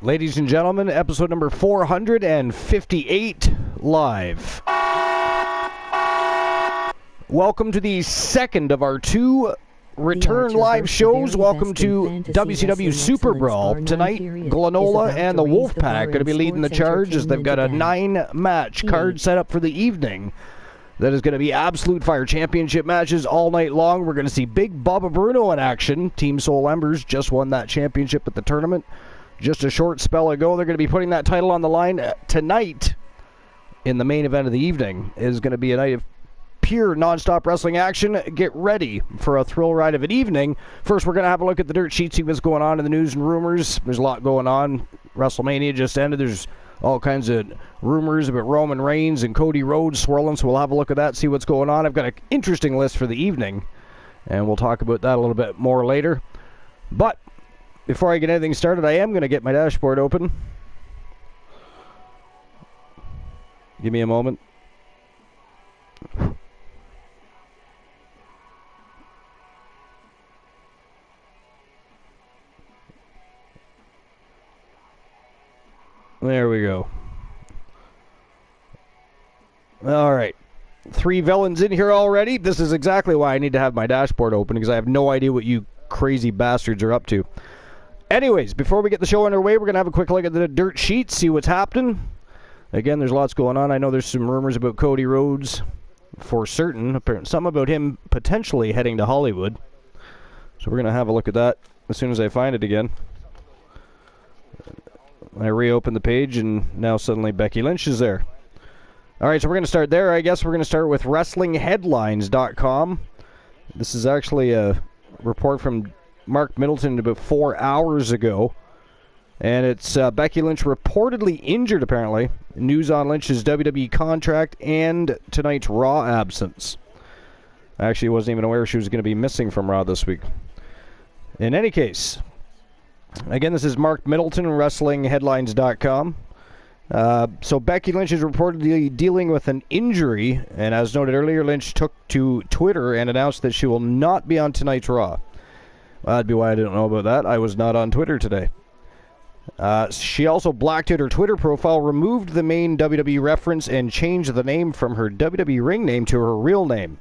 Ladies and gentlemen, episode number 458 live. Welcome to the second of our two return live shows. Welcome to WCW SuperBRAWL. Tonight, Glenola and the Wolfpack going to be leading the charge as they've got a 9-match card set up for the evening. That is going to be absolute fire championship matches all night long. We're going to see Big Bubba Bruno in action. Team Soul Embers just won that championship at the tournament just a short spell ago. They're going to be putting that title on the line tonight. In the main event of the evening is going to be a night of pure non-stop wrestling action. Get ready for a thrill ride of an evening. First, we're going to have a look at the dirt sheet, see what's going on in the news and rumors. There's a lot going on. WrestleMania just ended. There's all kinds of rumors about Roman Reigns and Cody Rhodes swirling, so we'll have a look at that, see what's going on. I've got an interesting list for the evening, and we'll talk about that a little bit more later. But before I get anything started, I am going to get my dashboard open. Give me a moment. There we go. All right. 3 villains in here already. This is exactly why I need to have my dashboard open, because I have no idea what you crazy bastards are up to. Anyways, before we get the show underway, we're going to have a quick look at the dirt sheet, see what's happening. Again, there's lots going on. I know there's some rumors about Cody Rhodes for certain. Some about him potentially heading to Hollywood. So we're going to have a look at that as soon as I find it again. I reopened the page, and now suddenly Becky Lynch is there. All right, so we're going to start there. I guess we're going to start with WrestlingHeadlines.com. This is actually a report from Mark Middleton about 4 hours ago. And it's Becky Lynch reportedly injured, apparently. News on Lynch's WWE contract and tonight's Raw absence. I actually wasn't even aware she was going to be missing from Raw this week. In any case, again, this is Mark Middleton, WrestlingHeadlines.com. So Becky Lynch is reportedly dealing with an injury, and as noted earlier, Lynch took to Twitter and announced that she will not be on tonight's Raw. That'd be why I didn't know about that. I was not on Twitter today. She also blacked out her Twitter profile, removed the main WWE reference, and changed the name from her WWE ring name to her real name.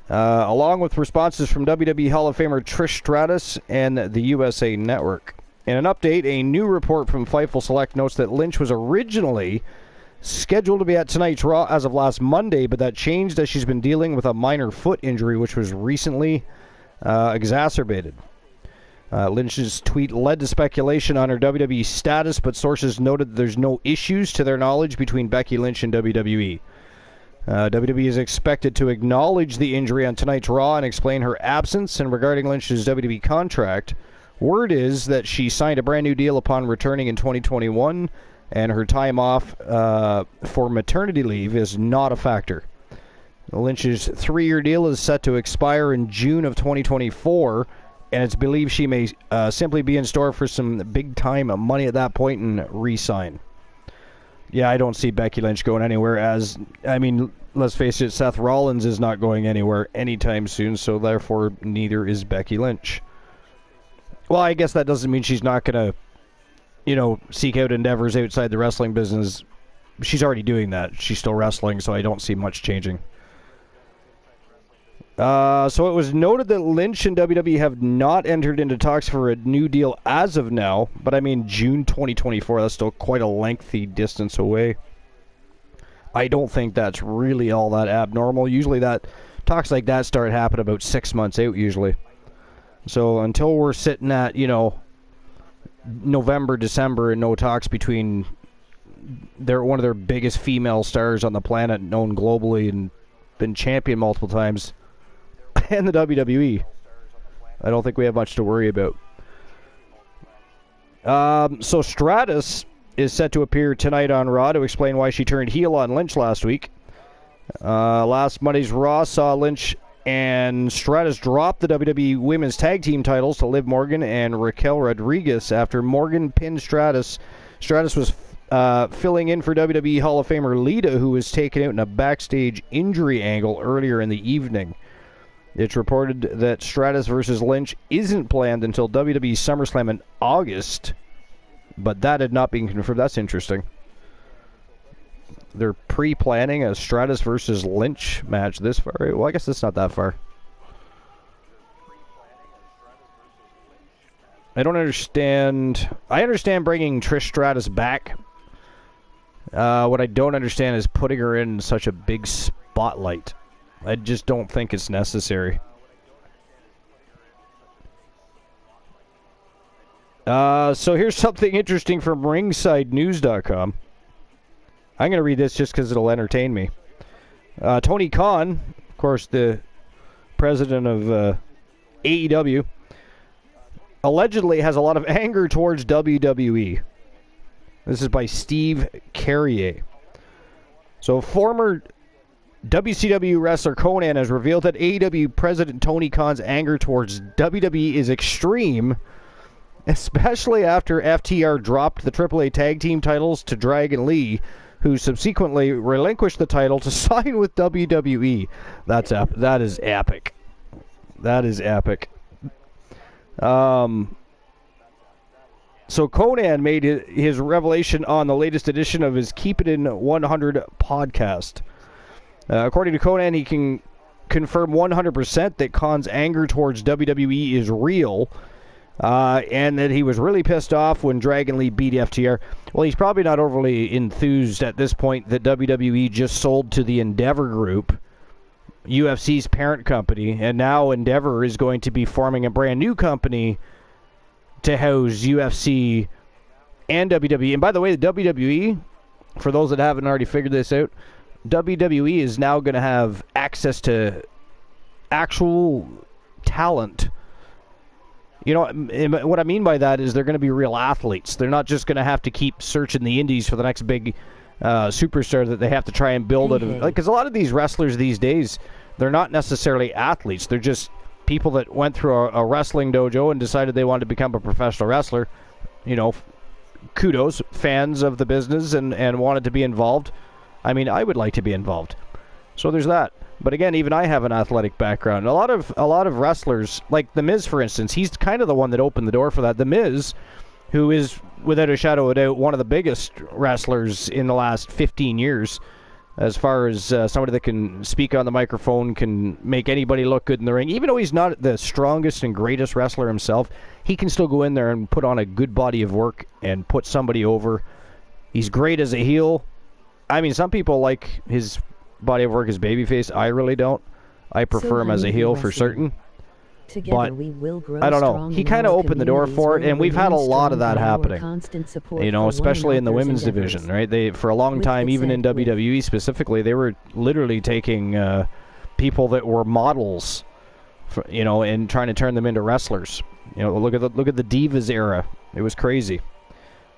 Along with responses from WWE Hall of Famer Trish Stratus and the USA Network. In an update, a new report from Fightful Select notes that Lynch was originally scheduled to be at tonight's Raw as of last Monday, but that changed as she's been dealing with a minor foot injury, which was recently exacerbated. Lynch's tweet led to speculation on her WWE status, but sources noted that there's no issues to their knowledge between Becky Lynch and WWE. WWE is expected to acknowledge the injury on tonight's Raw and explain her absence. And regarding Lynch's WWE contract, word is that she signed a brand new deal upon returning in 2021, and her time off for maternity leave is not a factor. Lynch's 3-year deal is set to expire in June of 2024, and it's believed she may simply be in store for some big-time money at that point and re-sign. Yeah, I don't see Becky Lynch going anywhere, as, I mean, let's face it, Seth Rollins is not going anywhere anytime soon, so therefore neither is Becky Lynch. Well, I guess that doesn't mean she's not going to, seek out endeavors outside the wrestling business. She's already doing that. She's still wrestling, so I don't see much changing. So it was noted that Lynch and WWE have not entered into talks for a new deal as of now, but I mean June 2024, that's still quite a lengthy distance away. I don't think that's really all that abnormal. Usually talks like that start happening about 6 months out usually. So until we're sitting at, November, December, and no talks between one of their biggest female stars on the planet, known globally and been champion multiple times, and the WWE, I don't think we have much to worry about. So Stratus is set to appear tonight on Raw to explain why she turned heel on Lynch last week. Last Monday's Raw saw Lynch and Stratus drop the WWE Women's Tag Team titles to Liv Morgan and Raquel Rodriguez after Morgan pinned Stratus. Stratus was filling in for WWE Hall of Famer Lita, who was taken out in a backstage injury angle earlier in the evening. It's reported that Stratus versus Lynch isn't planned until WWE SummerSlam in August. but that had not been confirmed. That's interesting. They're pre-planning a Stratus versus Lynch match this far. Well, I guess it's not that far. I don't understand. I understand bringing Trish Stratus back. What I don't understand is putting her in such a big spotlight. I just don't think it's necessary. So here's something interesting from ringsidenews.com. I'm going to read this just because it'll entertain me. Tony Khan, of course, the president of AEW, allegedly has a lot of anger towards WWE. This is by Steve Carrier. So former WCW wrestler Conan has revealed that AEW president Tony Khan's anger towards WWE is extreme, especially after FTR dropped the AAA tag team titles to Dragon Lee, who subsequently relinquished the title to sign with WWE. That is epic. That is epic. So Conan made his revelation on the latest edition of his Keep It In 100 podcast. According to Conan, he can confirm 100% that Khan's anger towards WWE is real, and that he was really pissed off when Dragon Lee beat FTR. Well, he's probably not overly enthused at this point that WWE just sold to the Endeavor Group, UFC's parent company, and now Endeavor is going to be forming a brand new company to house UFC and WWE. And by the way, the WWE, for those that haven't already figured this out, WWE is now going to have access to actual talent. You know, what I mean by that is they're going to be real athletes. They're not just going to have to keep searching the indies for the next big superstar that they have to try and build. Because a lot of these wrestlers these days, they're not necessarily athletes. They're just people that went through a wrestling dojo and decided they wanted to become a professional wrestler. You know, kudos, fans of the business and wanted to be involved. I mean, I would like to be involved. So there's that. But again, even I have an athletic background. A lot of wrestlers, like The Miz, for instance, he's kind of the one that opened the door for that. The Miz, who is, without a shadow of a doubt, one of the biggest wrestlers in the last 15 years, as far as somebody that can speak on the microphone, can make anybody look good in the ring. Even though he's not the strongest and greatest wrestler himself, he can still go in there and put on a good body of work and put somebody over. He's great as a heel. I mean, some people like his body of work as babyface. I really don't. I prefer him as a heel for certain. But we will grow, I don't know. He kind of opened the door for it, and we've had a lot of that happening. You know, especially in the women's division, right? They, for a long time, even in WWE specifically, they were literally taking people that were models, for, you know, and trying to turn them into wrestlers. You know, look at the Divas era. It was crazy.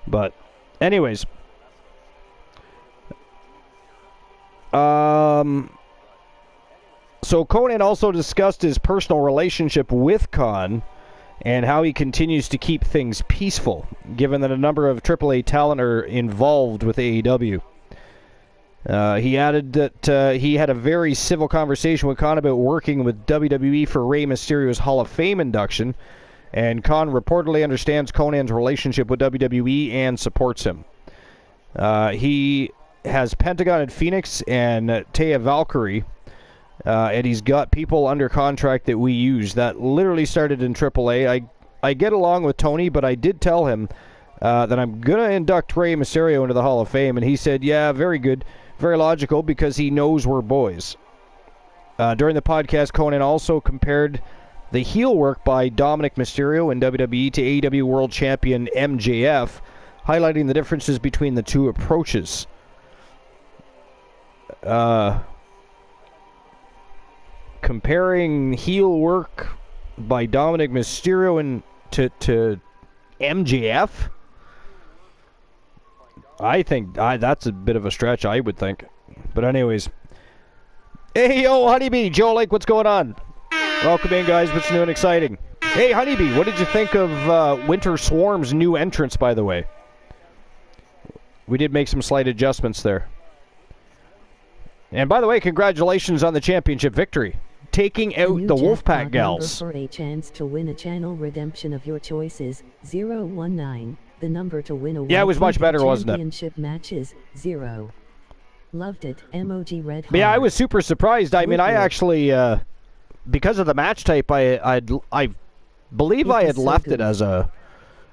But, anyways. So Conan also discussed his personal relationship with Khan and how he continues to keep things peaceful, given that a number of AAA talent are involved with AEW. He added that he had a very civil conversation with Khan about working with WWE for Rey Mysterio's Hall of Fame induction, and Khan reportedly understands Conan's relationship with WWE and supports him. He has Pentagon and Phoenix and Taya Valkyrie, and he's got people under contract that we use. That literally started in AAA. I get along with Tony, but I did tell him that I'm going to induct Rey Mysterio into the Hall of Fame, and he said, yeah, very good, very logical, because he knows we're boys. During the podcast, Conan also compared the heel work by Dominic Mysterio in WWE to AEW World Champion MJF, highlighting the differences between the two approaches. Comparing heel work by Dominic Mysterio to MJF, I think that's a bit of a stretch, I would think. But anyways, hey, yo, Honeybee, Joe Lake, what's going on? Welcome in, guys. What's new and exciting? Hey, Honeybee, what did you think of Winter Swarm's new entrance, by the way? We did make some slight adjustments there. And by the way, congratulations on the championship victory, taking out the Wolfpack gals. For a chance to win a channel redemption of your choices, 019. The number to win a Yeah, it was much better, wasn't it? championship matches 0. Loved it. Emoji red heart. Yeah, I was super surprised. I mean, I actually, because of the match type, I believe I had left it as a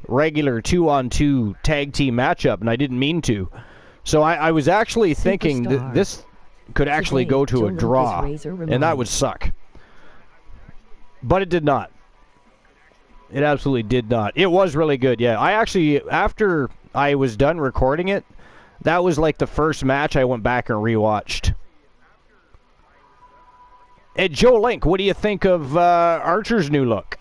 regular 2-on-2 tag team matchup, and I didn't mean to. So I was actually thinking that this could actually go to a draw, and that would suck. But it did not. It absolutely did not. It was really good, yeah. I actually, after I was done recording it, that was like the first match I went back and rewatched. Hey, Joe Link, what do you think of Archer's new look?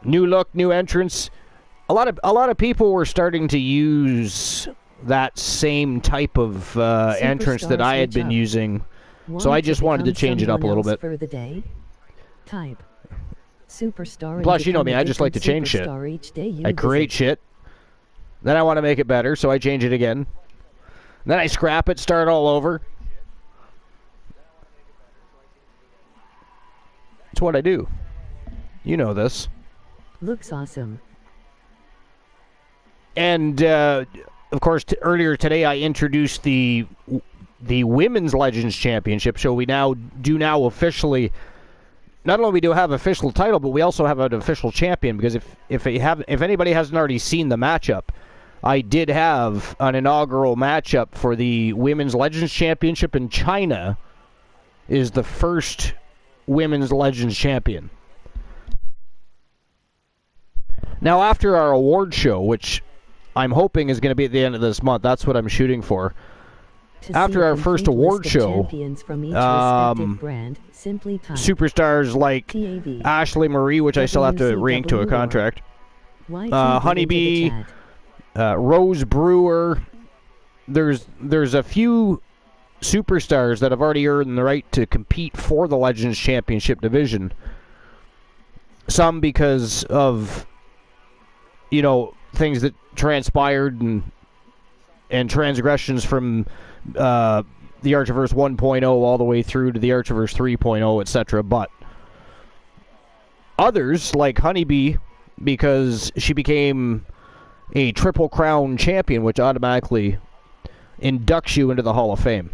New look, new entrance. A lot of people were starting to use that same type of entrance that I had been using, so I just wanted to change it up a little bit. For the day? Type. Superstar. Plus, you know me, I just like to change shit. I create shit, then I want to make it better, so I change it again. Then I scrap it, start all over. It's what I do. You know this. Looks awesome. And, of course, earlier today I introduced the Women's Legends Championship, so we now officially, not only do we have official title, but we also have an official champion, because if anybody hasn't already seen the matchup, I did have an inaugural matchup for the Women's Legends Championship, and China is the first Women's Legends Champion. Now, after our award show, which I'm hoping is going to be at the end of this month, that's what I'm shooting for. After our first award show, superstars like Ashley Marie, which I still have to rank to a contract, Honeybee, Rose Brewer, there's a few superstars that have already earned the right to compete for the Legends Championship division. Some because of, you know, things that transpired and transgressions from the Archiverse 1.0 all the way through to the Archiverse 3.0, etc. But others, like Honeybee, because she became a Triple Crown champion, which automatically inducts you into the Hall of Fame.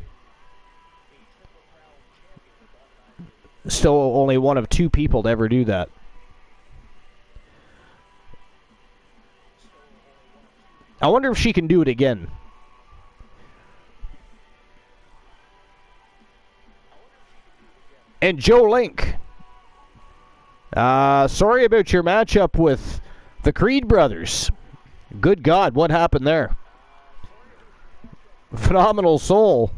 Still only one of 2 people to ever do that. I wonder if she can do it again. And Joe Link, sorry about your matchup with the Creed brothers. Good God, what happened there? Phenomenal Soul.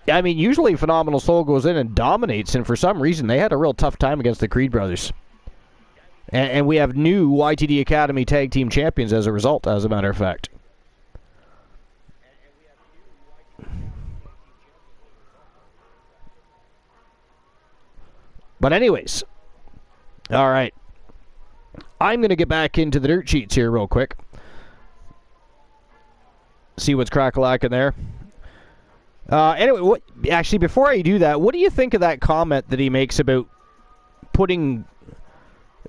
I mean, usually Phenomenal Soul goes in and dominates, and for some reason they had a real tough time against the Creed brothers. And we have new YTD Academy Tag Team Champions as a result, as a matter of fact. But anyways, all right. I'm going to get back into the dirt sheets here real quick. See what's crack-a-lacking there. Anyway, actually, before I do that, what do you think of that comment that he makes about putting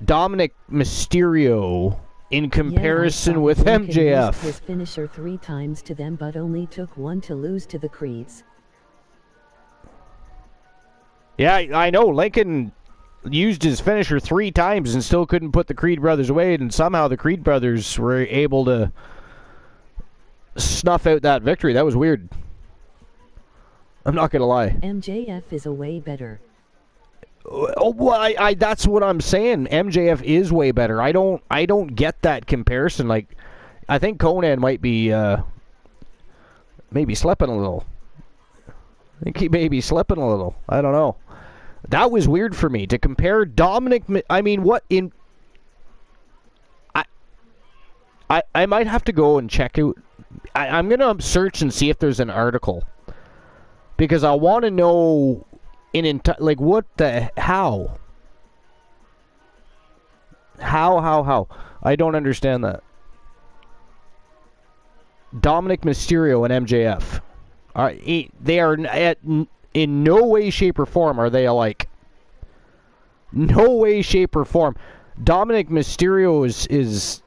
Dominic Mysterio in comparison with MJF? His finisher 3 times to them, but only took 1 to lose to the Creeds. Yeah, I know. Lincoln used his finisher 3 times and still couldn't put the Creed brothers away, and somehow the Creed brothers were able to snuff out that victory. That was weird. I'm not going to lie. MJF is a way better. Oh, well, that's what I'm saying. MJF is way better. I don't get that comparison. Like, I think Conan might be maybe slipping a little. I think he may be slipping a little. I don't know. That was weird for me to compare Dominic. I mean, what in? I might have to go and check out. I'm gonna search and see if there's an article, because I want to know like what the how. How? I don't understand that. Dominic Mysterio and MJF. They are in no way, shape, or form are they alike. No way, shape, or form. Dominic Mysterio is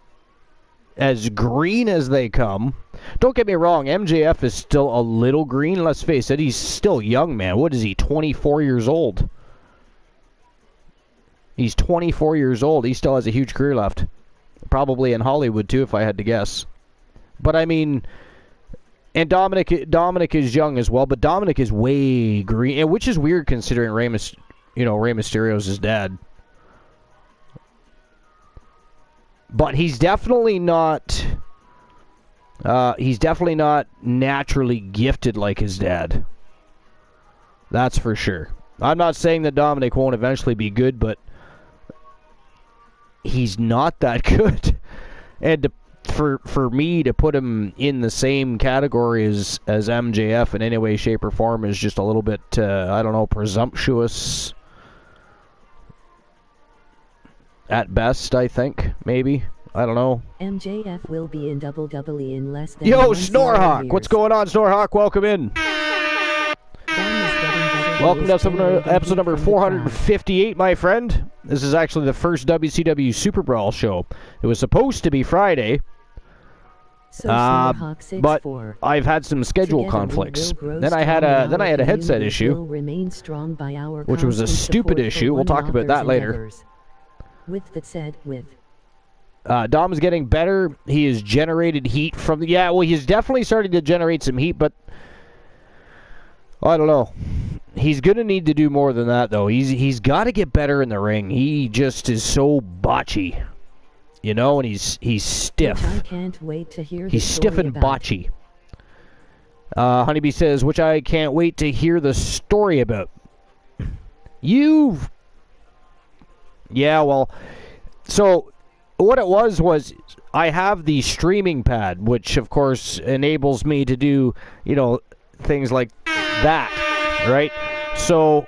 as green as they come. Don't get me wrong, MJF is still a little green. Let's face it, he's still young, man. What is he, 24 years old? He's 24 years old. He still has a huge career left. Probably in Hollywood, too, if I had to guess. But, I mean, and Dominic is young as well, but Dominic is way green, which is weird considering Rey Mysterio's his dad. But he's definitely not naturally gifted like his dad. That's for sure. I'm not saying that Dominic won't eventually be good, but he's not that good. And for me to put him in the same category as MJF in any way, shape, or form is just a little bit, I don't know, presumptuous at best, I think, maybe. I don't know. MJF will be in WWE in less than Yo, Snorhawk! What's going on, Snorhawk? Welcome in. Welcome to episode number 458, my friend. This is actually the first WCW SuperBRAWL show. It was supposed to be Friday, but I've had some schedule conflicts. Then I had a headset issue, which was a stupid issue. We'll talk about that later. With that said, Dom's getting better. He has generated heat from he's definitely starting to generate some heat, but I don't know. He's going to need to do more than that, though. He's got to get better in the ring. He just is so botchy, and he's stiff. I can't wait to hear. He's stiff and botchy. Honeybee says, which I can't wait to hear the story about. Yeah, well, so what it was I have the streaming pad, which of course enables me to do, things like that, right? So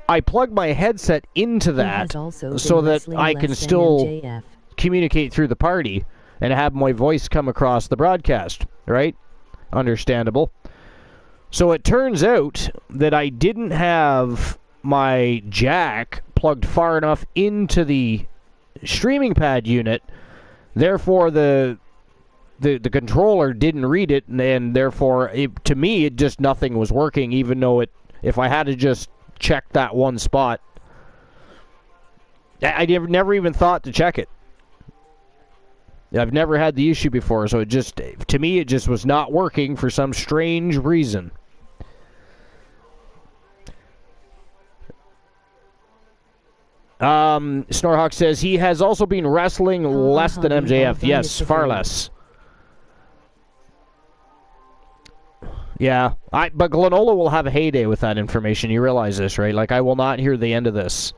I plug my headset into that so that I can still communicate through the party and have my voice come across the broadcast, right? Understandable. So it turns out that I didn't have my jack plugged far enough into the streaming pad unit, therefore the controller didn't read it, and therefore to me it just nothing was working, even though if I had to just check that one spot, I never even thought to check it. I've never had the issue before, so to me it just was not working for some strange reason. Snorhawk says he has also been wrestling less than MJF. Yes, far less. Yeah, but Glenola will have a heyday with that information. You realize this, right? Like, I will not hear the end of this.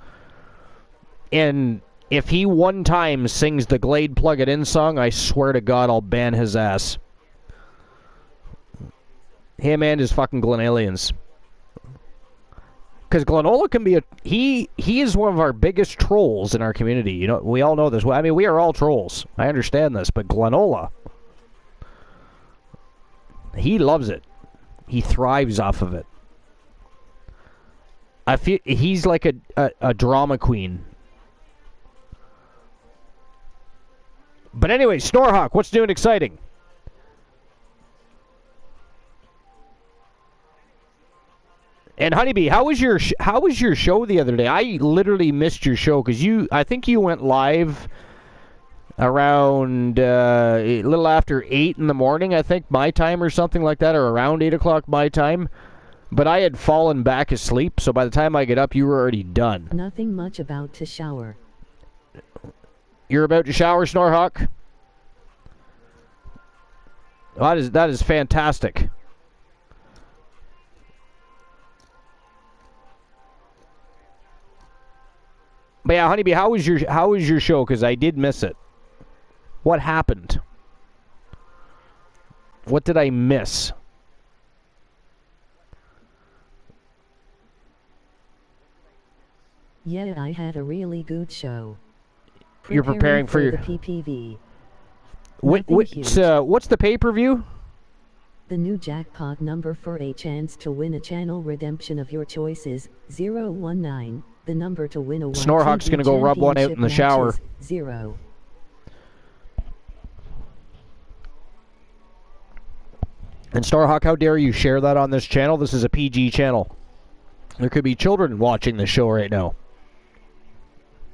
And if he one time sings the Glade Plug It In song, I swear to God I'll ban his ass. Him and his fucking Glenalians. Because Glenola can be he is one of our biggest trolls in our community. We all know this. I mean, we are all trolls. I understand this, but Glenola, he loves it. He thrives off of it. I feel he's like a drama queen. But anyway, Snorhawk, what's new and exciting? And Honeybee, how was your show the other day? I literally missed your show because I think you went live around a little after 8 in the morning, I think, my time or something like that, or around 8 o'clock my time. But I had fallen back asleep, so by the time I get up, you were already done. Nothing much, about to shower. You're about to shower, Snorhawk? That is fantastic. But yeah, Honeybee, how was your show? Because I did miss it. What happened? What did I miss? Yeah, I had a really good show. You're preparing for your the PPV. What's the pay-per-view? The new jackpot number for a chance to win a channel redemption of your choice is 019. The number to win a Snorhawk's going to go rub one out in the shower. 0. And Starhawk, how dare you share that on this channel? This is a PG channel. There could be children watching this show right now.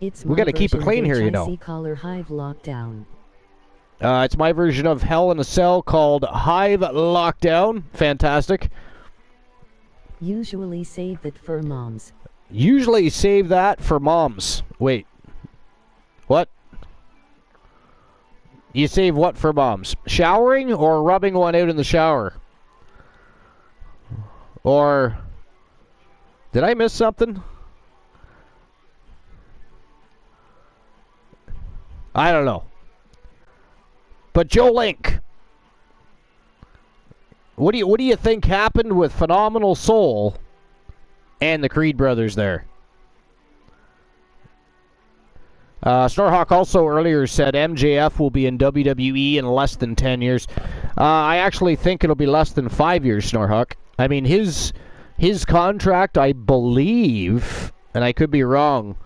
We got to keep it clean here, you know. Collar Hive Lockdown. It's my version of Hell in a Cell called Hive Lockdown. Fantastic. Usually save it for moms. Usually save that for moms. Wait. What? You save what for moms? Showering or rubbing one out in the shower? Or... did I miss something? I don't know. But Joe Link, what do you think happened with Phenomenal Soul and the Creed brothers there? Snorhawk also earlier said MJF will be in WWE in less than 10 years. I actually think it'll be less than 5 years, Snorhawk. I mean, his contract, I believe, and I could be wrong,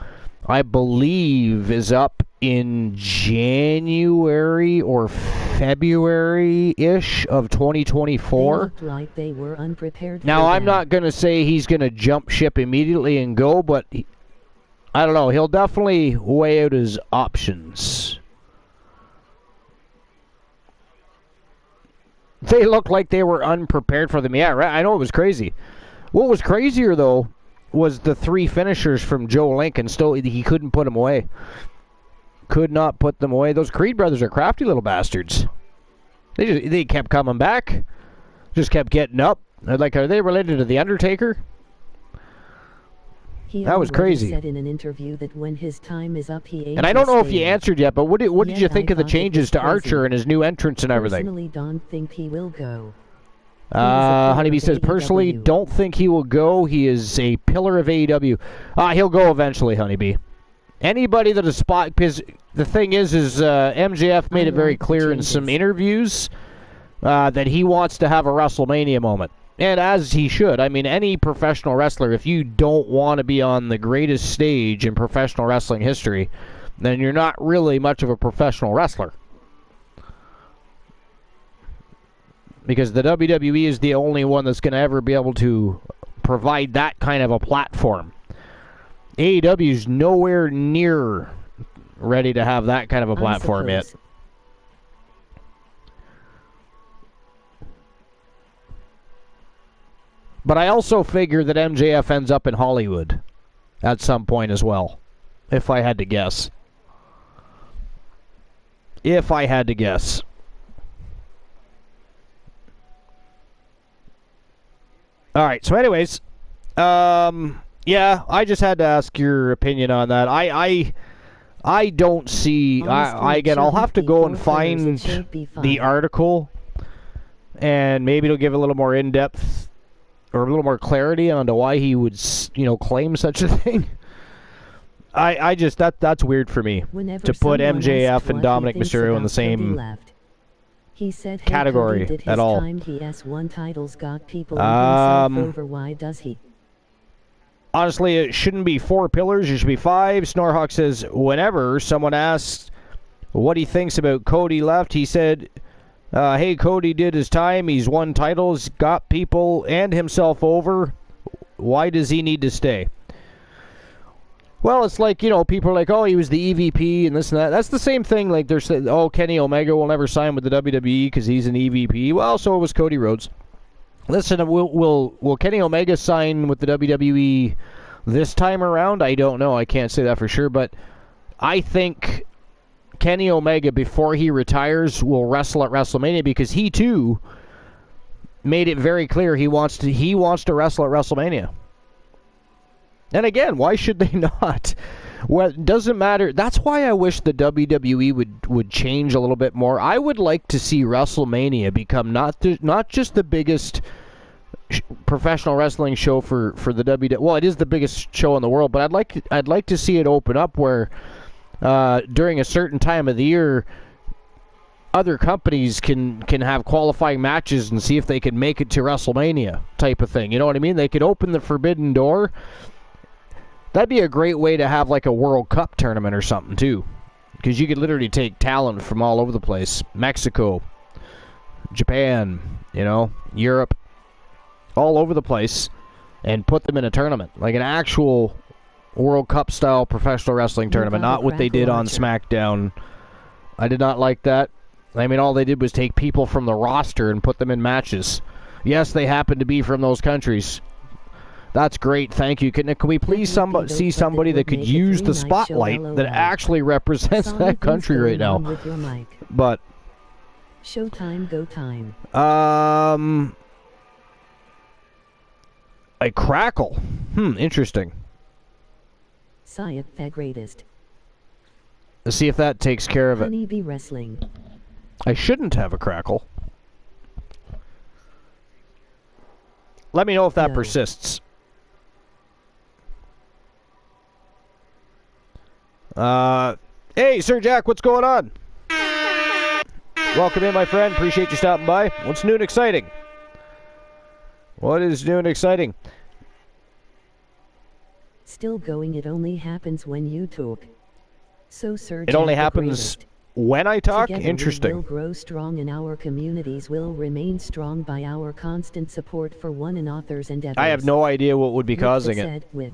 I believe is up in January or February-ish of 2024. They looked like they were unprepared. Now, I'm not going to say he's going to jump ship immediately and go, but I don't know. He'll definitely weigh out his options. They looked like they were unprepared for them. Yeah, right. I know it was crazy. What was crazier, though, was the 3 finishers from Joe Link, and still he couldn't put them away. Could not put them away. Those Creed brothers are crafty little bastards. They kept coming back. Just kept getting up. Like, are they related to The Undertaker? That was crazy. He said in an interview that when his time is up, he and I don't know if you answered yet, but what did you think of the changes to Archer and his new entrance and everything? Personally, don't think he will go. Honeybee says, personally, don't think he will go. He is a pillar of AEW. He'll go eventually, Honeybee. Anybody that is spot, because the thing is MJF made it very clear in some interviews that he wants to have a WrestleMania moment. And as he should. I mean, any professional wrestler, if you don't want to be on the greatest stage in professional wrestling history, then you're not really much of a professional wrestler. Because the WWE is the only one that's going to ever be able to provide that kind of a platform. AEW is nowhere near ready to have that kind of a platform yet. But I also figure that MJF ends up in Hollywood at some point as well, if I had to guess. If I had to guess. Alright, so anyways, yeah, I just had to ask your opinion on that. I don't see... again, I'll have to go and find the article, and maybe it'll give a little more in-depth or a little more clarity onto why he would, claim such a thing. I just... That's weird for me, to put MJF and Dominic Mysterio in the same he said, category did his at all. Time. He S1 titles got people himself over. Why does he? Honestly, it shouldn't be 4 pillars. It should be 5. Snorhawk says, whenever someone asks what he thinks about Cody left, he said, hey, Cody did his time. He's won titles, got people and himself over. Why does he need to stay? Well, it's like, people are like, oh, he was the EVP and this and that. That's the same thing. Like, they're saying, oh, Kenny Omega will never sign with the WWE because he's an EVP. Well, so was Cody Rhodes. Listen, will Kenny Omega sign with the WWE this time around? I don't know. I can't say that for sure. But I think Kenny Omega, before he retires, will wrestle at WrestleMania because he, too, made it very clear he wants to wrestle at WrestleMania. And again, why should they not? Well, it doesn't matter. That's why I wish the WWE would change a little bit more. I would like to see WrestleMania become not just the biggest professional wrestling show for the WWE. Well, it is the biggest show in the world, but I'd like to see it open up where during a certain time of the year, other companies can have qualifying matches and see if they can make it to WrestleMania type of thing. You know what I mean? They could open the forbidden door. That'd be a great way to have like a World Cup tournament or something too. Because you could literally take talent from all over the place. Mexico, Japan, Europe, all over the place, and put them in a tournament. Like an actual World Cup style professional wrestling tournament, not what they did on SmackDown. I did not like that. I mean, all they did was take people from the roster and put them in matches. Yes, they happen to be from those countries. That's great, thank you. Can we please see somebody that could use the spotlight that actually represents that country right now? But Showtime, go time. A crackle. Interesting. Sayat the greatest. Let's see if that takes care of it. Honeybee Wrestling. I shouldn't have a crackle. Let me know if that persists. Hey, Sir Jack, what's going on? Welcome in, my friend. Appreciate you stopping by. What's new and exciting? What is new and exciting? Still going. It only happens when you talk. So, Sir It Jack, only the happens greatest. when I talk? Together Interesting. we will grow strong and our communities will remain strong by our constant support for one another's endeavors. I have no idea what would be With causing the it. said with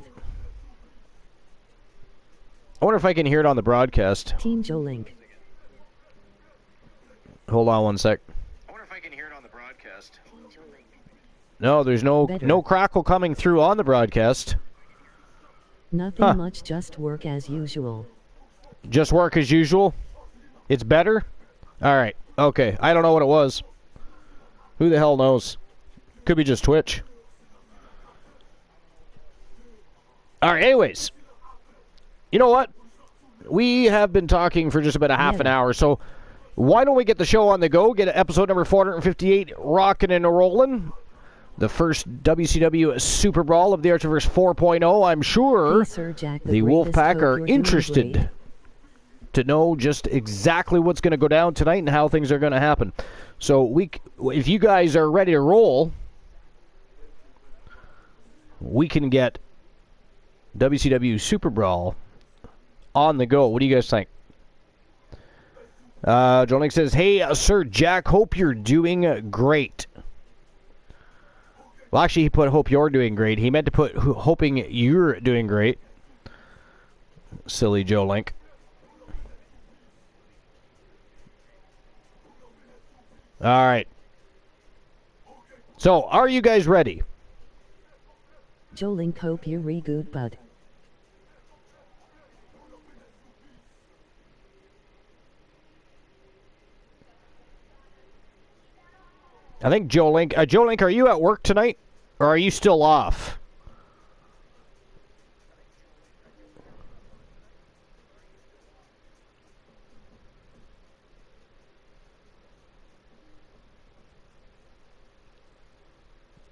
I wonder if I can hear it on the broadcast. Team Jolink. Hold on one sec. I wonder if I can hear it on the broadcast. No, there's no crackle coming through on the broadcast. Nothing much, just work as usual. Just work as usual? It's better? Alright, okay. I don't know what it was. Who the hell knows? Could be just Twitch. Alright, anyways. You know what? We have been talking for just about a half an hour, so why don't we get the show on the go, get episode number 458 rocking and rolling. The first WCW SuperBRAWL of the Archiverse 4.0. I'm sure Hey, Sir Jack, the greatest, Wolfpack hope are you're doing interested great. to know just exactly what's going to go down tonight and how things are going to happen. So if you guys are ready to roll, we can get WCW SuperBRAWL on the go. What do you guys think? John Link says, hey, Sir Jack, hope you're doing great. Well, actually, he put hope you're doing great. He meant to put hoping you're doing great. Silly Joe Link. All right. So, are you guys ready? Jolink, hope you're good, bud. I think Joe Link, are you at work tonight? Or are you still off?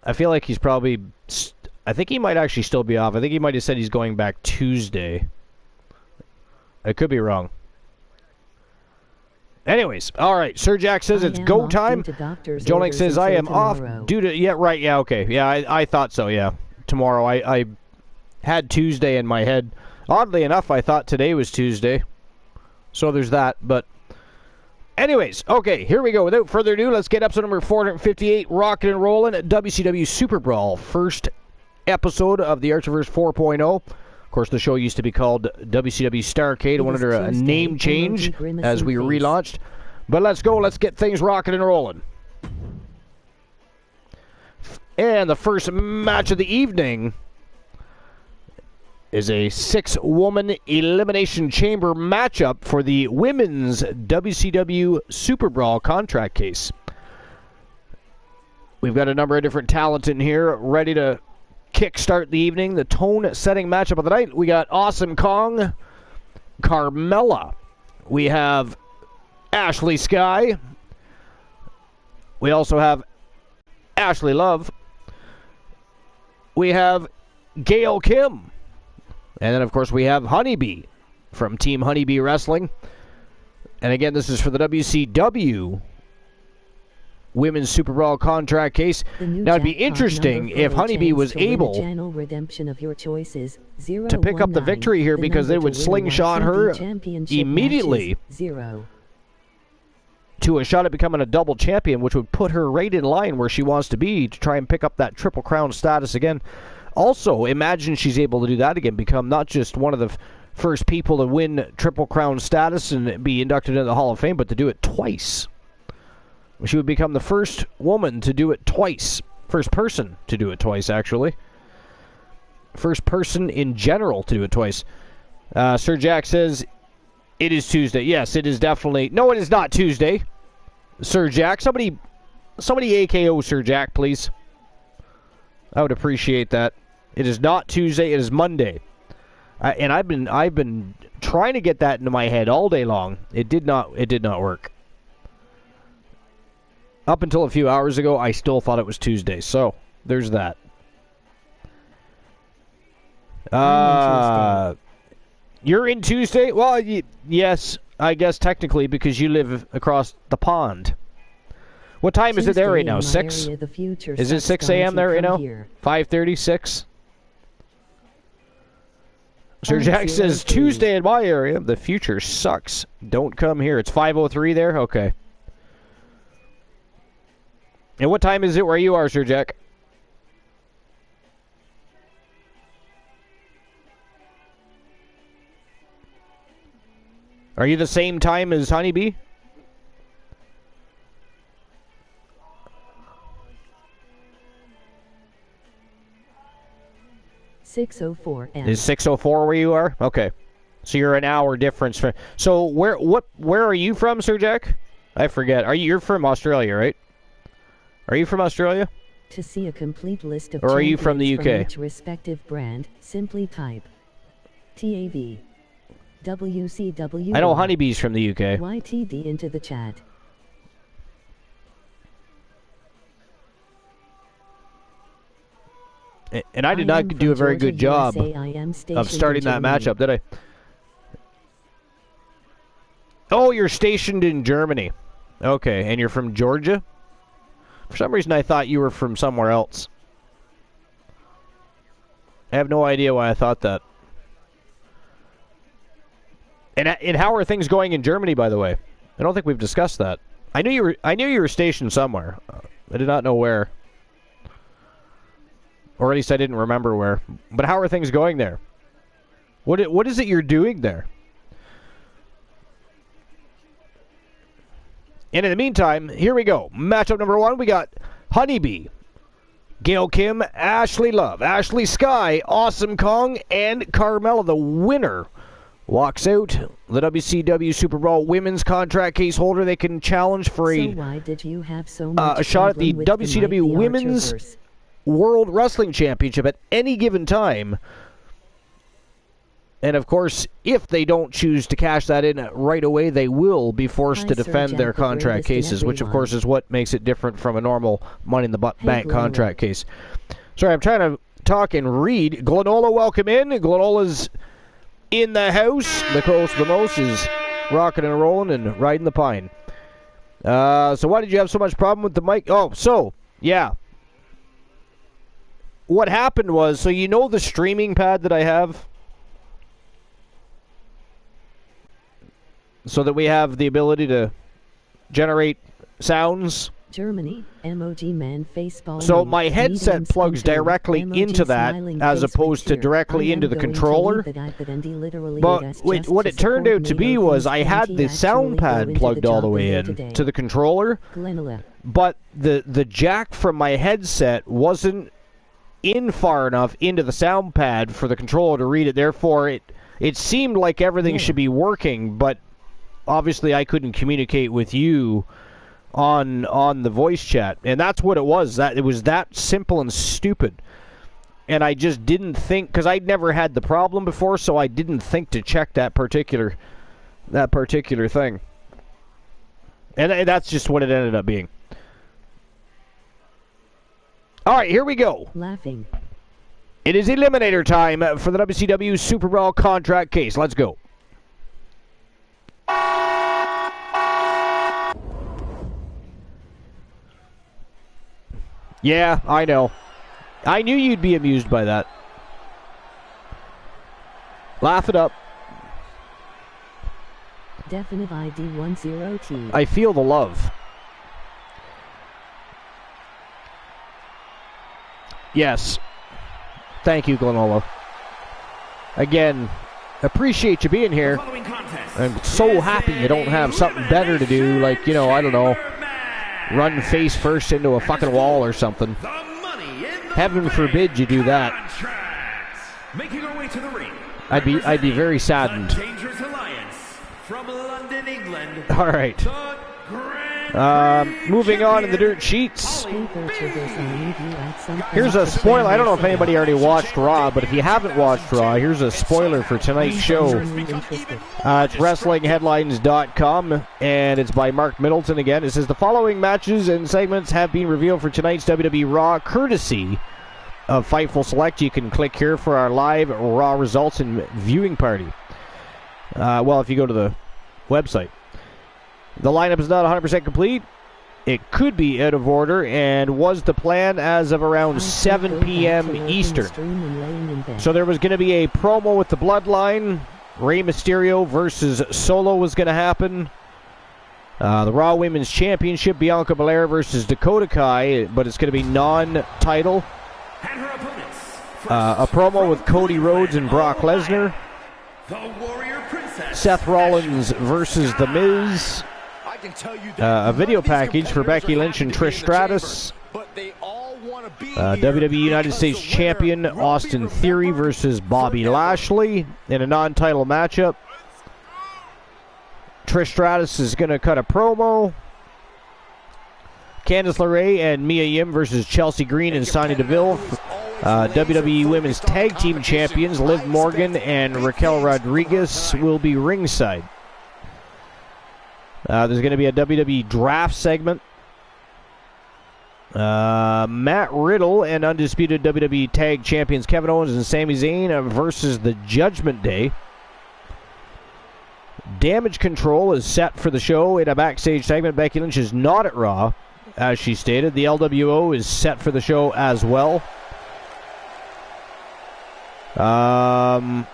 I feel like he's probably... I think he might actually still be off. I think he might have said he's going back Tuesday. I could be wrong. Anyways, all right. Sir Jack says it's go time. Joe Link says I am off due to... Yeah, right. Yeah, okay. Yeah, I thought so, yeah. Tomorrow. I had Tuesday in my head. Oddly enough, I thought today was Tuesday. So there's that, but... Anyways, okay, here we go. Without further ado, let's get episode number 458 rocking and rolling at WCW SuperBRAWL. First episode of the Archiverse 4.0. Of course, the show used to be called WCW Starrcade. I wanted a name change as we relaunched. But let's go. Let's get things rocking and rolling. And the first match of the evening is a 6-woman Elimination Chamber matchup for the women's WCW SuperBRAWL contract case. We've got a number of different talent in here ready to kickstart the evening. The tone-setting matchup of the night. We got Awesome Kong, Carmella. We have Ashley Sky. We also have Ashley Love. We have Gail Kim. And then, of course, we have Honeybee from Team Honeybee Wrestling. And again, this is for the WCW Women's Super Brawl contract case. Now, it'd be interesting if Honeybee was able to pick up the victory here, because they would slingshot her immediately to a shot at becoming a double champion, which would put her right in line where she wants to be to try and pick up that Triple Crown status again. Also, imagine she's able to do that again, become not just one of the first people to win Triple Crown status and be inducted into the Hall of Fame, but to do it twice. She would become the first woman to do it twice. First person to do it twice, actually. First person in general to do it twice. Sir Jack says, it is Tuesday. Yes, it is definitely... No, it is not Tuesday. Sir Jack, somebody AKO Sir Jack, please. I would appreciate that. It is not Tuesday, it is Monday. And I've been trying to get that into my head all day long. It did not work. Up until a few hours ago, I still thought it was Tuesday. So, there's that. You're in Tuesday? Well, yes, I guess technically, because you live across the pond. What time is it there right now? 6? Is it 6 a.m. there right now? 5:30, 6? Sir Jack says, Tuesday in my area, the future sucks. Don't come here. It's 5:03 there? Okay. And what time is it where you are, Sir Jack? Are you the same time as Honeybee? Is 6:04 where you are? Okay. So you're an hour difference. So where are you from, Sir Jack? I forget. You're from Australia, right? Are you from Australia? To see a complete list of or are you from the UK? From each respective brand, simply type TAB WCW. I know Honeybee's from the UK. YTD into the chat. And I did not do a very good job of starting that matchup, did I? Oh, you're stationed in Germany. Okay, and you're from Georgia? For some reason, I thought you were from somewhere else. I have no idea why I thought that. And how are things going in Germany, by the way? I don't think we've discussed that. I knew you were stationed somewhere. I did not know where. Or at least I didn't remember where. But how are things going there? What is it you're doing there? And in the meantime, here we go. Matchup number 1, we got Honeybee, Gail Kim, Ashley Love, Ashley Sky, Awesome Kong, and Carmella. The winner walks out. The WCW SuperBRAWL women's contract case holder. They can challenge for why did you have so much a shot at the WCW Women's World Wrestling Championship at any given time. And of course, if they don't choose to cash that in right away, they will be forced to defend their contract cases, which of course is what makes it different from a normal Money in the Bank contract case. Sorry, I'm trying to talk and read. Glenola, welcome in. Glenola's in the house. The co-host of the most is rocking and rolling and riding the pine. So why did you have so much problem with the mic? Oh, so, yeah. What happened was, so you know the streaming pad that I have? So that we have the ability to generate sounds. Germany, emoji man faceball. So my headset plugs directly into that as opposed to directly into the controller. But what it turned out to be was I had the sound pad plugged all the way in to the controller. But the jack from my headset wasn't in far enough into the sound pad for the controller to read it. Therefore, it seemed like everything should be working, but obviously I couldn't communicate with you on the voice chat. And that's what it was. It was that simple and stupid. And I just didn't think, because I'd never had the problem before, so I didn't think to check that particular thing. And that's just what it ended up being. All right, here we go. Laughing. It is Eliminator time for the WCW SuperBRAWL contract case. Let's go. Yeah, I know. I knew you'd be amused by that. Laugh it up. Definite ID 10T. I feel the love. Yes. Thank you, Glenola. Again, appreciate you being here. I'm so happy you don't have something better to do, like, you know, I don't know, run face first into a fucking wall or something. Heaven forbid you do that. Making our way to the ring. I'd be very saddened. Dangerous Alliance from London, England. All right. Moving on in the dirt sheets. Here's a spoiler. I don't know if anybody already watched Raw, but if you haven't watched Raw, here's a spoiler for tonight's show. It's WrestlingHeadlines.com, and it's by Mark Middleton again. It says the following matches and segments have been revealed for tonight's WWE Raw, courtesy of Fightful Select. You can click here for our live Raw results and viewing party. Well, if you go to the website. The lineup is not 100% complete. It could be out of order and was the plan as of around 7 p.m. Eastern. So there was going to be a promo with the Bloodline. Rey Mysterio versus Solo was going to happen. The Raw Women's Championship, Bianca Belair versus Dakota Kai, but it's going to be non-title. A promo with Cody Rhodes and Brock Lesnar. Seth Rollins versus The Miz. A video package for Becky Lynch and Trish Stratus. WWE United States Champion Austin Theory versus Bobby Lashley in a non-title matchup. Trish Stratus is going to cut a promo. Candice LeRae and Mia Yim versus Chelsea Green and Sonya Deville. WWE Women's Tag Team Champions Liv Morgan and Raquel Rodriguez will be ringside. There's going to be a WWE draft segment. Matt Riddle and undisputed WWE Tag Champions Kevin Owens and Sami Zayn versus the Judgment Day. Damage Control is set for the show in a backstage segment. Becky Lynch is not at Raw, as she stated. The LWO is set for the show as well. And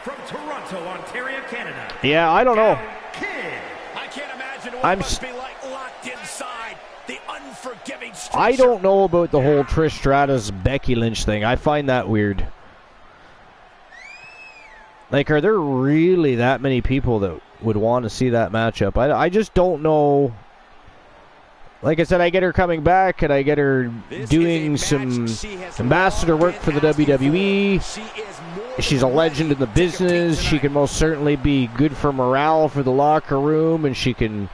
from Toronto, Ontario, Canada. Yeah, I don't know. I can't imagine what it must be like locked inside the unforgiving structure. I don't know about the whole Trish Stratus Becky Lynch thing. I find that weird. Like, are there really that many people that would want to see that matchup? I just don't know. Like I said, I get her coming back, and I get her doing some ambassador work for the WWE. She's a legend in the business. She can most certainly be good for morale for the locker room, and she can,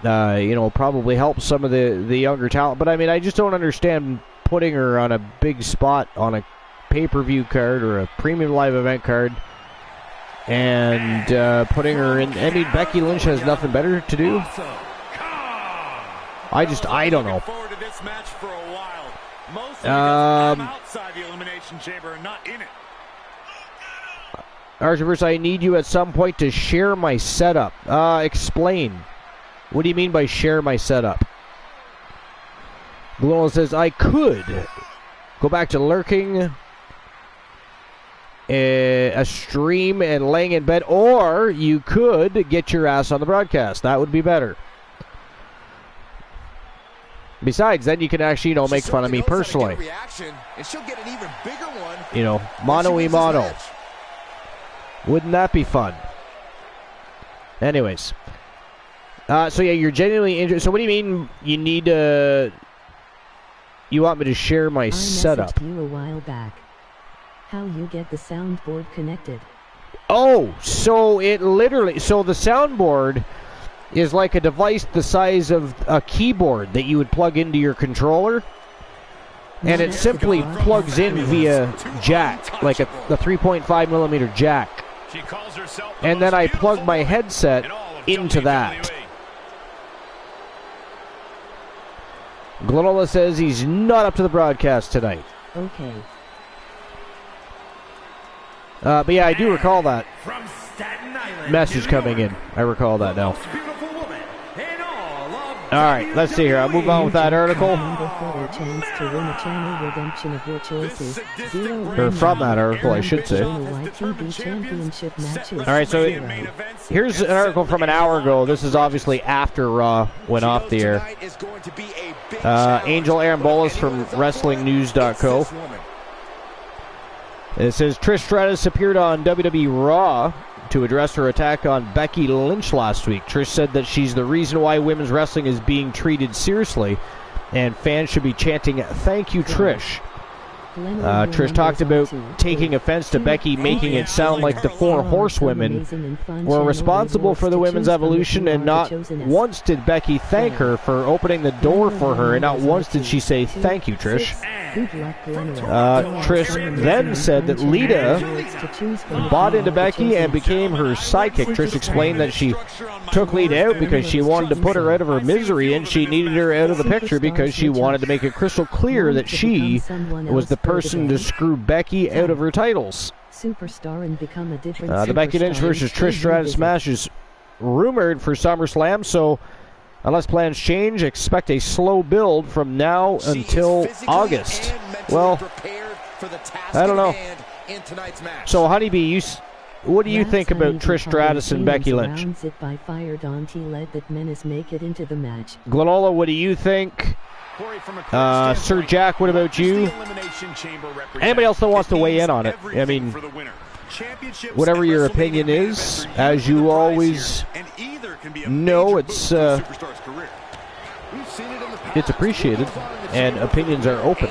probably help some of the younger talent. But, I mean, I just don't understand putting her on a big spot on a pay-per-view card or a premium live event card and putting her in. I mean, Becky Lynch has nothing better to do. I don't know. Forward to this match for a while. Mostly because I'm outside the elimination chamber and not in it. Archiverse, I need you at some point to share my setup. Explain. What do you mean by share my setup? Glow says, I could go back to lurking, a stream, and laying in bed, or you could get your ass on the broadcast. That would be better. Besides, then you can actually, make fun of me personally. Mano y mano. Wouldn't that be fun? Anyways. So yeah, you're genuinely interested. So what do you mean you need you want me to share my setup? I messaged you a while back. How you get the soundboard connected. Oh, so the soundboard is like a device the size of a keyboard that you would plug into your controller, and it simply plugs in via jack, like the 3.5 millimeter jack, and then I plug my headset into that. Glenola says he's not up to the broadcast tonight. Okay. But yeah, I do recall that message coming in. I recall that now. All right, let's see here. I'll move on with that article. Or from that article, I should say. All right, so here's an article from an hour ago. This is obviously after Raw went off the air. Angel Arambolas from WrestlingNews.co. It says Trish Stratus appeared on WWE Raw to address her attack on Becky Lynch last week. Trish said that she's the reason why women's wrestling is being treated seriously, and fans should be chanting, "Thank you, Trish." Trish talked about taking offense to Becky making it sound like the four horsewomen were responsible for the women's evolution, and not once did Becky thank her for opening the door for her, and not once did she say, "Thank you, Trish." Trish then said that Lita bought into Becky and became her sidekick. Trish explained that she took Lita out because she wanted to put her out of her misery, and she needed her out of the picture because she wanted to make it crystal clear that she was the person to screw Becky out of her titles. The Becky Lynch versus Trish Stratus match is rumored for SummerSlam, so unless plans change, expect a slow build from now until August. Well, I don't know. So, Honeybee, what do you think about Trish Stratus and Becky Lynch? Glenola, what do you think? Sir Jack, what about you? Anybody else that wants to weigh in on it? I mean, whatever your opinion is, as you always know, it's appreciated, and opinions are open.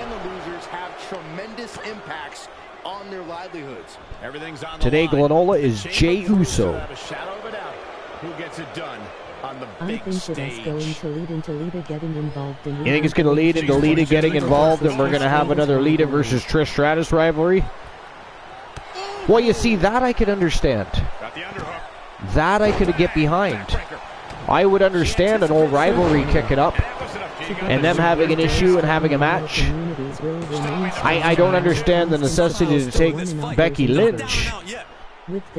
Today, Glenola is Jey Uso. Who gets it done on the big stage? Going to lead into Lita getting involved in. You think it's going to lead into Lita getting involved, and we're going to have another Lita versus Trish Stratus rivalry? Well, you see, that I could understand. That I could get behind. I would understand an old rivalry kicking up and them having an issue and having a match. I don't understand the necessity to take Becky Lynch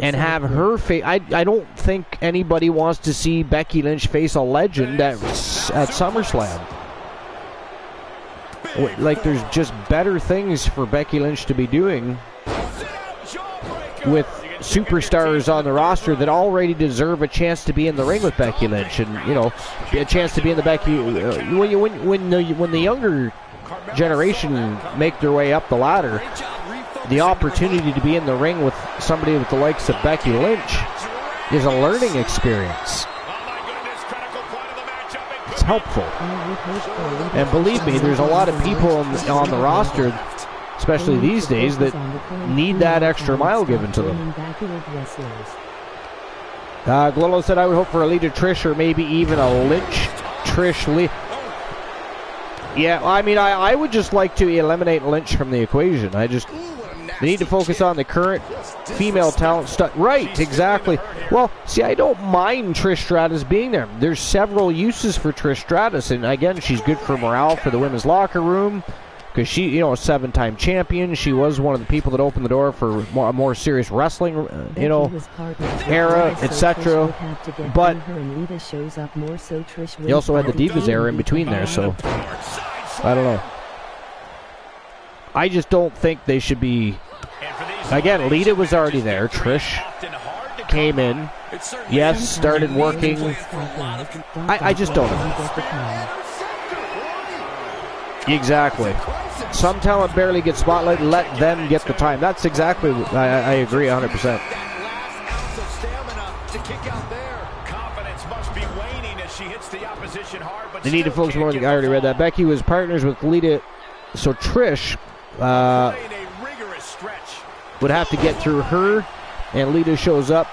and have her face. I don't think anybody wants to see Becky Lynch face a legend at SummerSlam. Like, there's just better things for Becky Lynch to be doing with superstars on the roster that already deserve a chance to be in the ring with Becky Lynch, and a chance to be in the Becky. When the younger generation make their way up the ladder, the opportunity to be in the ring with somebody with the likes of Becky Lynch is a learning experience. It's helpful, and believe me, there's a lot of people on the roster, especially these days, that need that extra mile given to them. Glolo said, I would hope for a Lita Trish, or maybe even a Lynch Trish Lita. Yeah, I mean, I would just like to eliminate Lynch from the equation. They need to focus on the current female talent Right, exactly. Well, see, I don't mind Trish Stratus being there. There's several uses for Trish Stratus, and again, she's good for morale for the women's locker room, because she, a 7-time champion. She was one of the people that opened the door for a more serious wrestling, era, etc. But you also had the Divas era in between there, so I don't know. I just don't think they should be. Again, Lita was already there. Trish came in. Yes, started working. I just don't know. Exactly. Some talent barely gets spotlight. Let them get the time. That's exactly. I agree 100%. They need to focus more on the. I already read that. Becky was partners with Lita, so Trish would have to get through her, and Lita shows up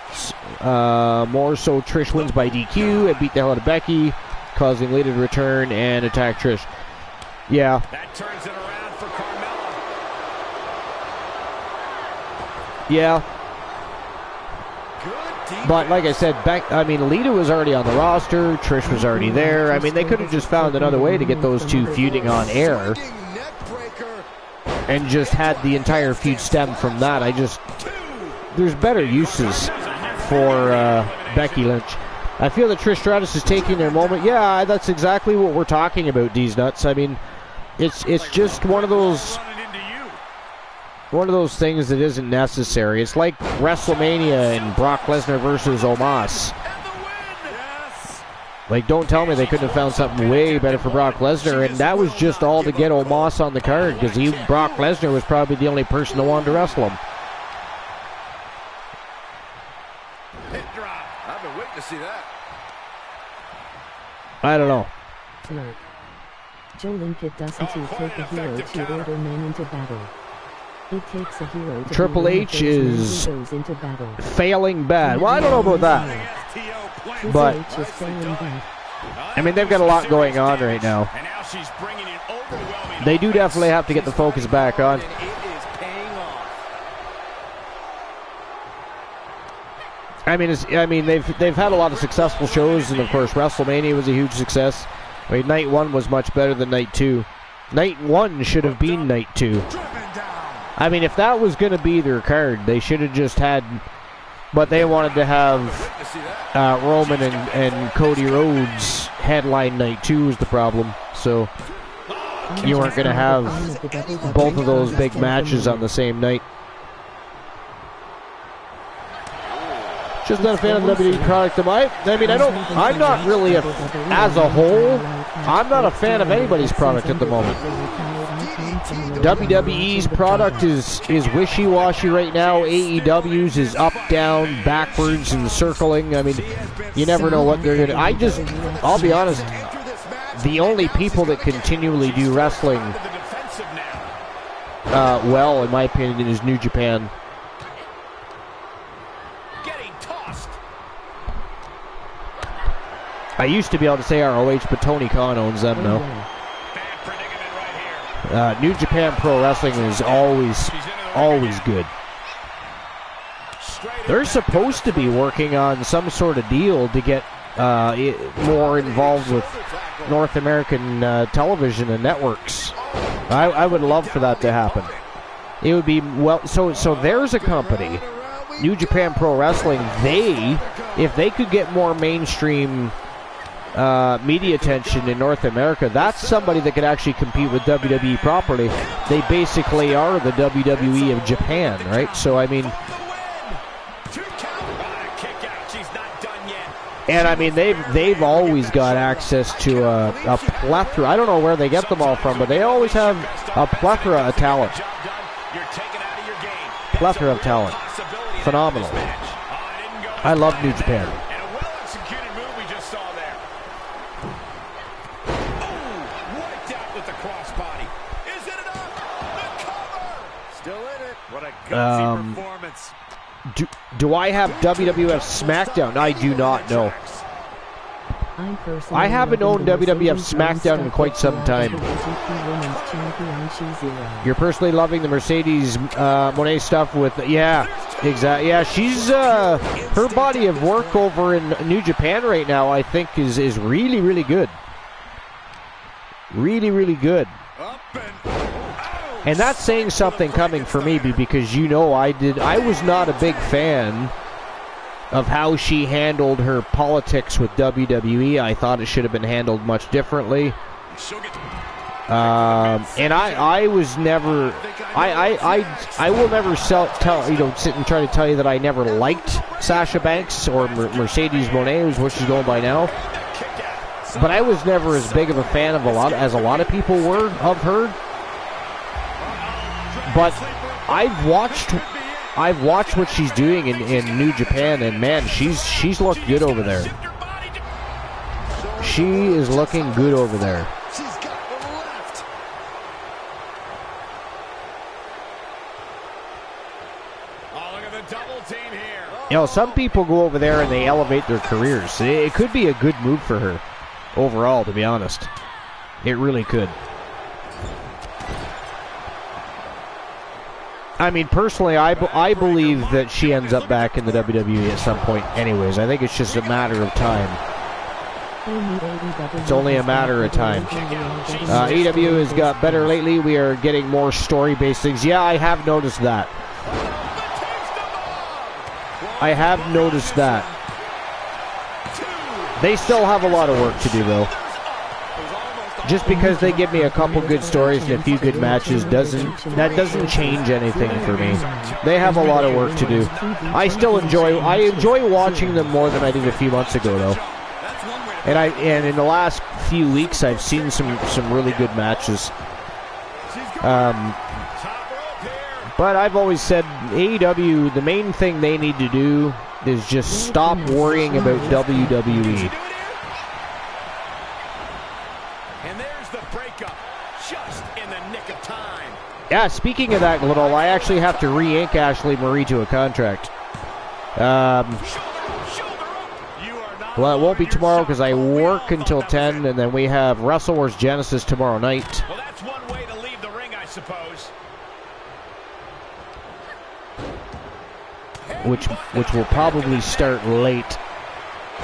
more, so Trish wins by DQ and beat the hell out of Becky, causing Lita to return and attack Trish. Yeah. That turns it around for Carmella. Yeah. But like I said, Lita was already on the roster. Trish was already there. I mean, they could have just found another way to get those two feuding on air and just had the entire feud stem from that. There's better uses for Becky Lynch. I feel that Trish Stratus is taking their moment. Yeah, that's exactly what we're talking about, D's Nuts. I mean, it's just one of those things that isn't necessary. It's like WrestleMania and Brock Lesnar versus Omos. Like, don't tell me they couldn't have found something way better for Brock Lesnar, and that was just all to get Omos on the card, because Brock Lesnar was probably the only person that wanted to wrestle him. Hit drop. I've been waiting to see that. I don't know. Flirt. Joe Limpet doesn't take a hero to order men into battle. It takes a hero to Triple H is failing bad. Well, I don't know about that. But, I mean, they've got a lot going on right now. They do definitely have to get the focus back on. I mean, they've had a lot of successful shows, and of course, WrestleMania was a huge success. I mean, night 1 was much better than night 2. Night 1 should have been night 2. I mean, if that was going to be their card, they should have just had... But they wanted to have Roman and Cody Rhodes headline night 2 was the problem. So you weren't going to have both of those big matches on the same night. Just not a fan of the WWE product. I'm not really, as a whole, I'm not a fan of anybody's product at the moment. WWE's product is wishy-washy right now. AEW's is up, down, backwards, and circling. I mean, you never know what they're going to... I'll be honest, the only people that continually do wrestling well, in my opinion, is New Japan. I used to be able to say ROH, but Tony Khan owns them now. New Japan Pro Wrestling is always good. They're supposed to be working on some sort of deal to get more involved with North American television and networks. I would love for that to happen. It would be so there's a company, New Japan Pro Wrestling. If they could get more mainstream media attention in North America, that's somebody that could actually compete with WWE properly. They basically are the WWE of Japan, right? So I mean, and I mean they've always got access to a plethora. I don't know where they get them all from, but they always have a plethora of talent. Plethora of talent. Phenomenal. I love New Japan. Do I have WWF SmackDown? I do not know. I haven't owned WWF SmackDown in quite some time. You're personally loving the Mercedes Moné stuff with... Yeah, exactly. Yeah, she's... her body of work over in New Japan right now, I think, is really, really good. Really, really good. And that's saying something coming for me, because I was not a big fan of how she handled her politics with WWE. I thought it should have been handled much differently. And I was never... I will never sit and try to tell you that I never liked Sasha Banks or Mercedes Moné, is what she's going by now. But I was never as big of a fan of as a lot of people were of her. But I've watched what she's doing in New Japan, and man, she's looked good over there. She is looking good over there. You know, some people go over there and they elevate their careers. It could be a good move for her overall, to be honest. It really could. I mean, personally, I believe that she ends up back in the WWE at some point anyways. I think it's just a matter of time. It's only a matter of time. AEW has got better lately. We are getting more story-based things. Yeah, I have noticed that. They still have a lot of work to do, though. Just because they give me a couple good stories and a few good matches doesn't change anything for me. They have a lot of work to do. I enjoy watching them more than I did a few months ago, though. And in the last few weeks, I've seen some really good matches. But I've always said AEW, the main thing they need to do is just stop worrying about WWE. And there's the breakup, just in the nick of time. Yeah, speaking of that, Little, I actually have to re-ink Ashley Marie to a contract. Well, it won't be tomorrow because I work until 10, and then we have Wrestle Wars Genesis tomorrow night. Well, that's one way to leave the ring, I suppose. Which will probably start late. So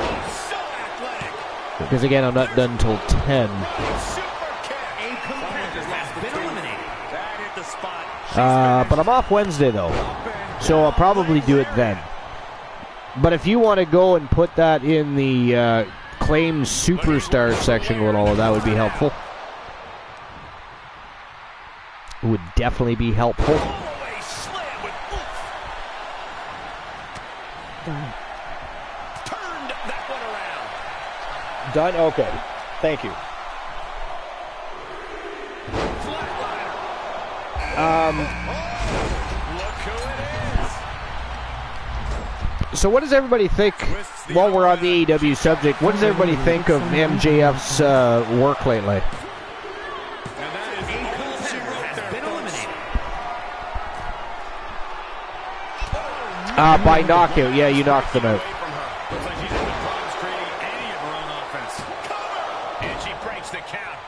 athletic. Because again, I'm not done till 10. But I'm off Wednesday though, so I'll probably do it then. But if you want to go and put that in the claim superstar section with all of that, would be helpful. It would definitely be helpful. Done. Turned that one around. Done? Okay. Thank you. Look who it is. So what does everybody think, while we're on the AEW subject, what does everybody think of MJF's work lately? And that is has been eliminated. By knockout. Yeah, you knocked them out. Looks like she's having problems creating any of her own offense. And she breaks the count.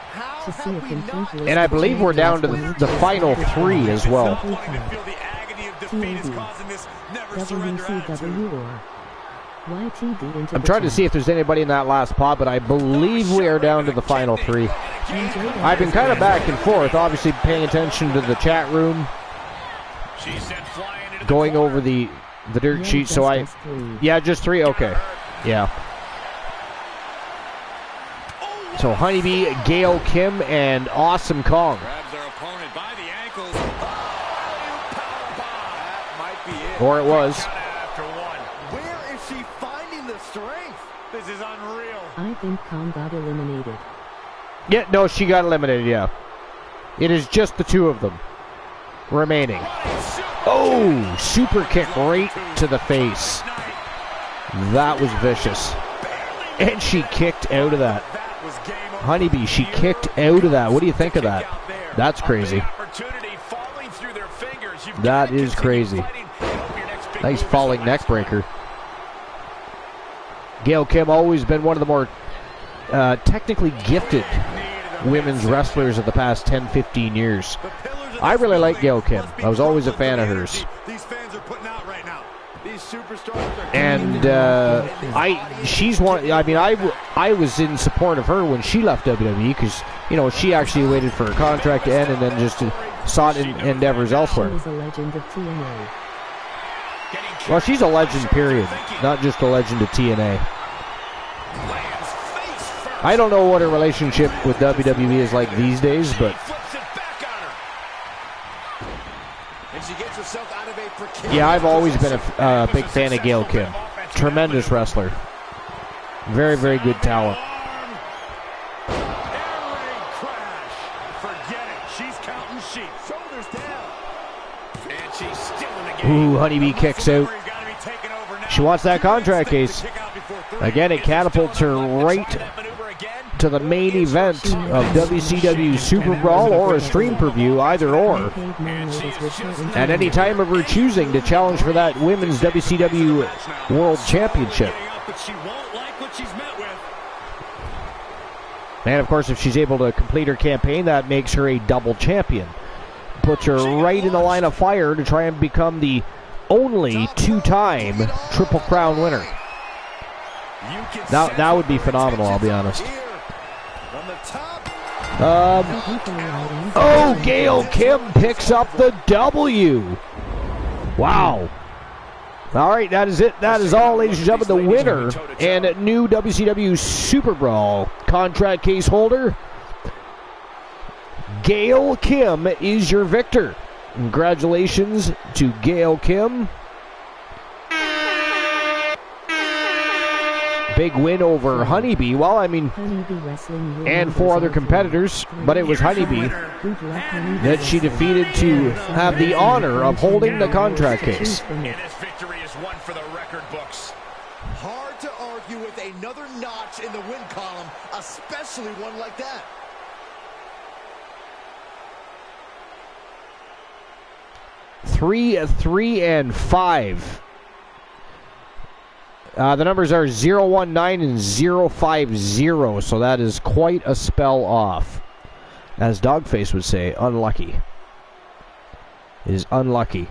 To see a complete list And I of believe we're down to the final three as well. Feel the agony of defeat is causing this never surrender attitude. WCW or YTD into I'm trying to see if there's anybody in that last pot, but I believe we are down to the final three. I've been kind of back and forth, obviously paying attention to the chat room, She sent flying into the going corner. over the dirt sheet, so yeah, just three, okay, yeah. So Honeybee, Gail Kim, and Awesome Kong. Grabs their opponent by the ankles. That might be it. Or it was. After one. Where is she finding the strength? This is unreal. I think Kong got eliminated. Yeah, no, she got eliminated, yeah. It is just the two of them remaining. Oh, super kick right to the face. That was vicious. And she kicked out of that. Honeybee, she kicked out of that. What do you think of that? That's crazy. That is crazy. Nice falling neck breaker. Gail Kim, always been one of the more technically gifted women's wrestlers of the past 10-15 years. I really like Gail Kim. I was always a fan of hers. And she's one. I mean, I was in support of her when she left WWE because, you know, she actually waited for her contract to end and then just sought endeavors elsewhere. She was a legend of TNA. Well, she's a legend, period, not just a legend of TNA. I don't know what her relationship with WWE is like these days, but yeah, I've always been a big fan of Gail Kim. Tremendous wrestler. Very, very good talent. Ooh, Honeybee kicks out. She wants that contract case. Again, it catapults her right to the main event of WCW SuperBRAWL or a stream preview, either or. At any time of her choosing to challenge for that Women's WCW World Championship. And of course, if she's able to complete her campaign, that makes her a double champion. Puts her right in the line of fire to try and become the only two-time Triple Crown winner. That would be phenomenal, I'll be honest. Oh, Gail Kim picks up the W. Wow. All right, that is it. That is all, ladies and gentlemen. The winner and new WCW SuperBRAWL contract case holder, Gail Kim, is your victor. Congratulations to Gail Kim. Big win over Honeybee. Well, I mean, and 4 other competitors, but it was Honeybee that she defeated to have the honor of holding the contract case. And this victory is one for the record books. Hard to argue with another notch in the win column, especially one like that. Three and 5. The numbers are 019 and 050, so that is quite a spell off. As Dogface would say, unlucky. It is unlucky.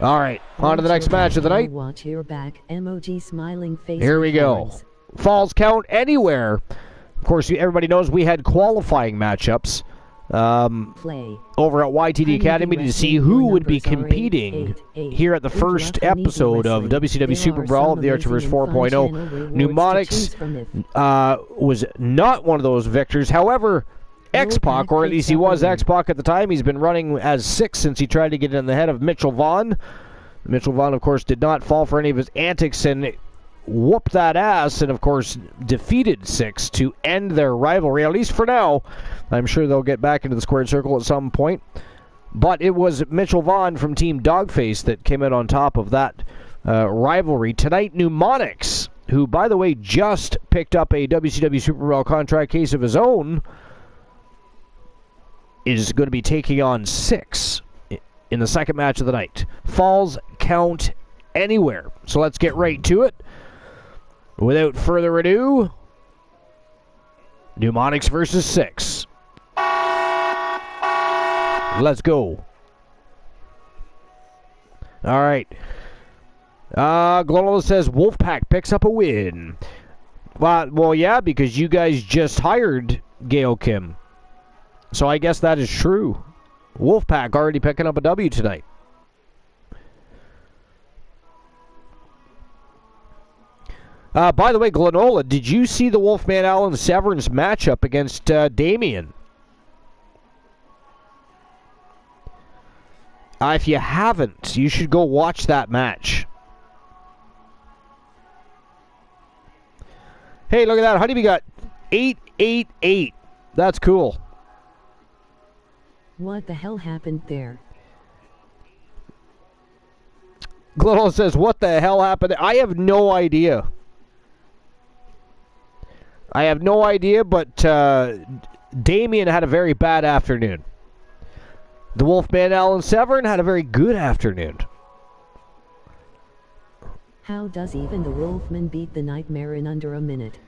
All right, on to the next match of the night. Watch your back, emoji smiling face. Here we go. Falls count anywhere. Of course, everybody knows we had qualifying matchups over at YTD Academy to see who would be competing here at the first episode of WCW SuperBRAWL, the Archerverse 4.0. Mnemonics was not one of those victors. However, X-Pac, or at least he was X-Pac at the time, he's been running as 6 since he tried to get in the head of Mitchell Vaughn. Mitchell Vaughn, of course, did not fall for any of his antics and whooped that ass and, of course, defeated 6 to end their rivalry, at least for now. I'm sure they'll get back into the squared circle at some point. But it was Mitchell Vaughn from Team Dogface that came out on top of that rivalry. Tonight, Mnemonics, who, by the way, just picked up a WCW SuperBRAWL contract case of his own, is going to be taking on 6 in the second match of the night. Falls count anywhere. So let's get right to it. Without further ado, Mnemonics versus 6. Let's go. All right. Global says Wolfpack picks up a win. Well, yeah, because you guys just hired Gail Kim. So I guess that is true. Wolfpack already picking up a W tonight. By the way, Glenola, did you see the Wolfman Allen Severance matchup against Damien? If you haven't, you should go watch that match. Hey, look at that. Honeybee got 888. That's cool. What the hell happened there? Glenola says, what the hell happened there? I have no idea. I have no idea, but Damien had a very bad afternoon. The Wolfman Allen Severn had a very good afternoon. How does even the Wolfman beat the Nightmare in under a minute?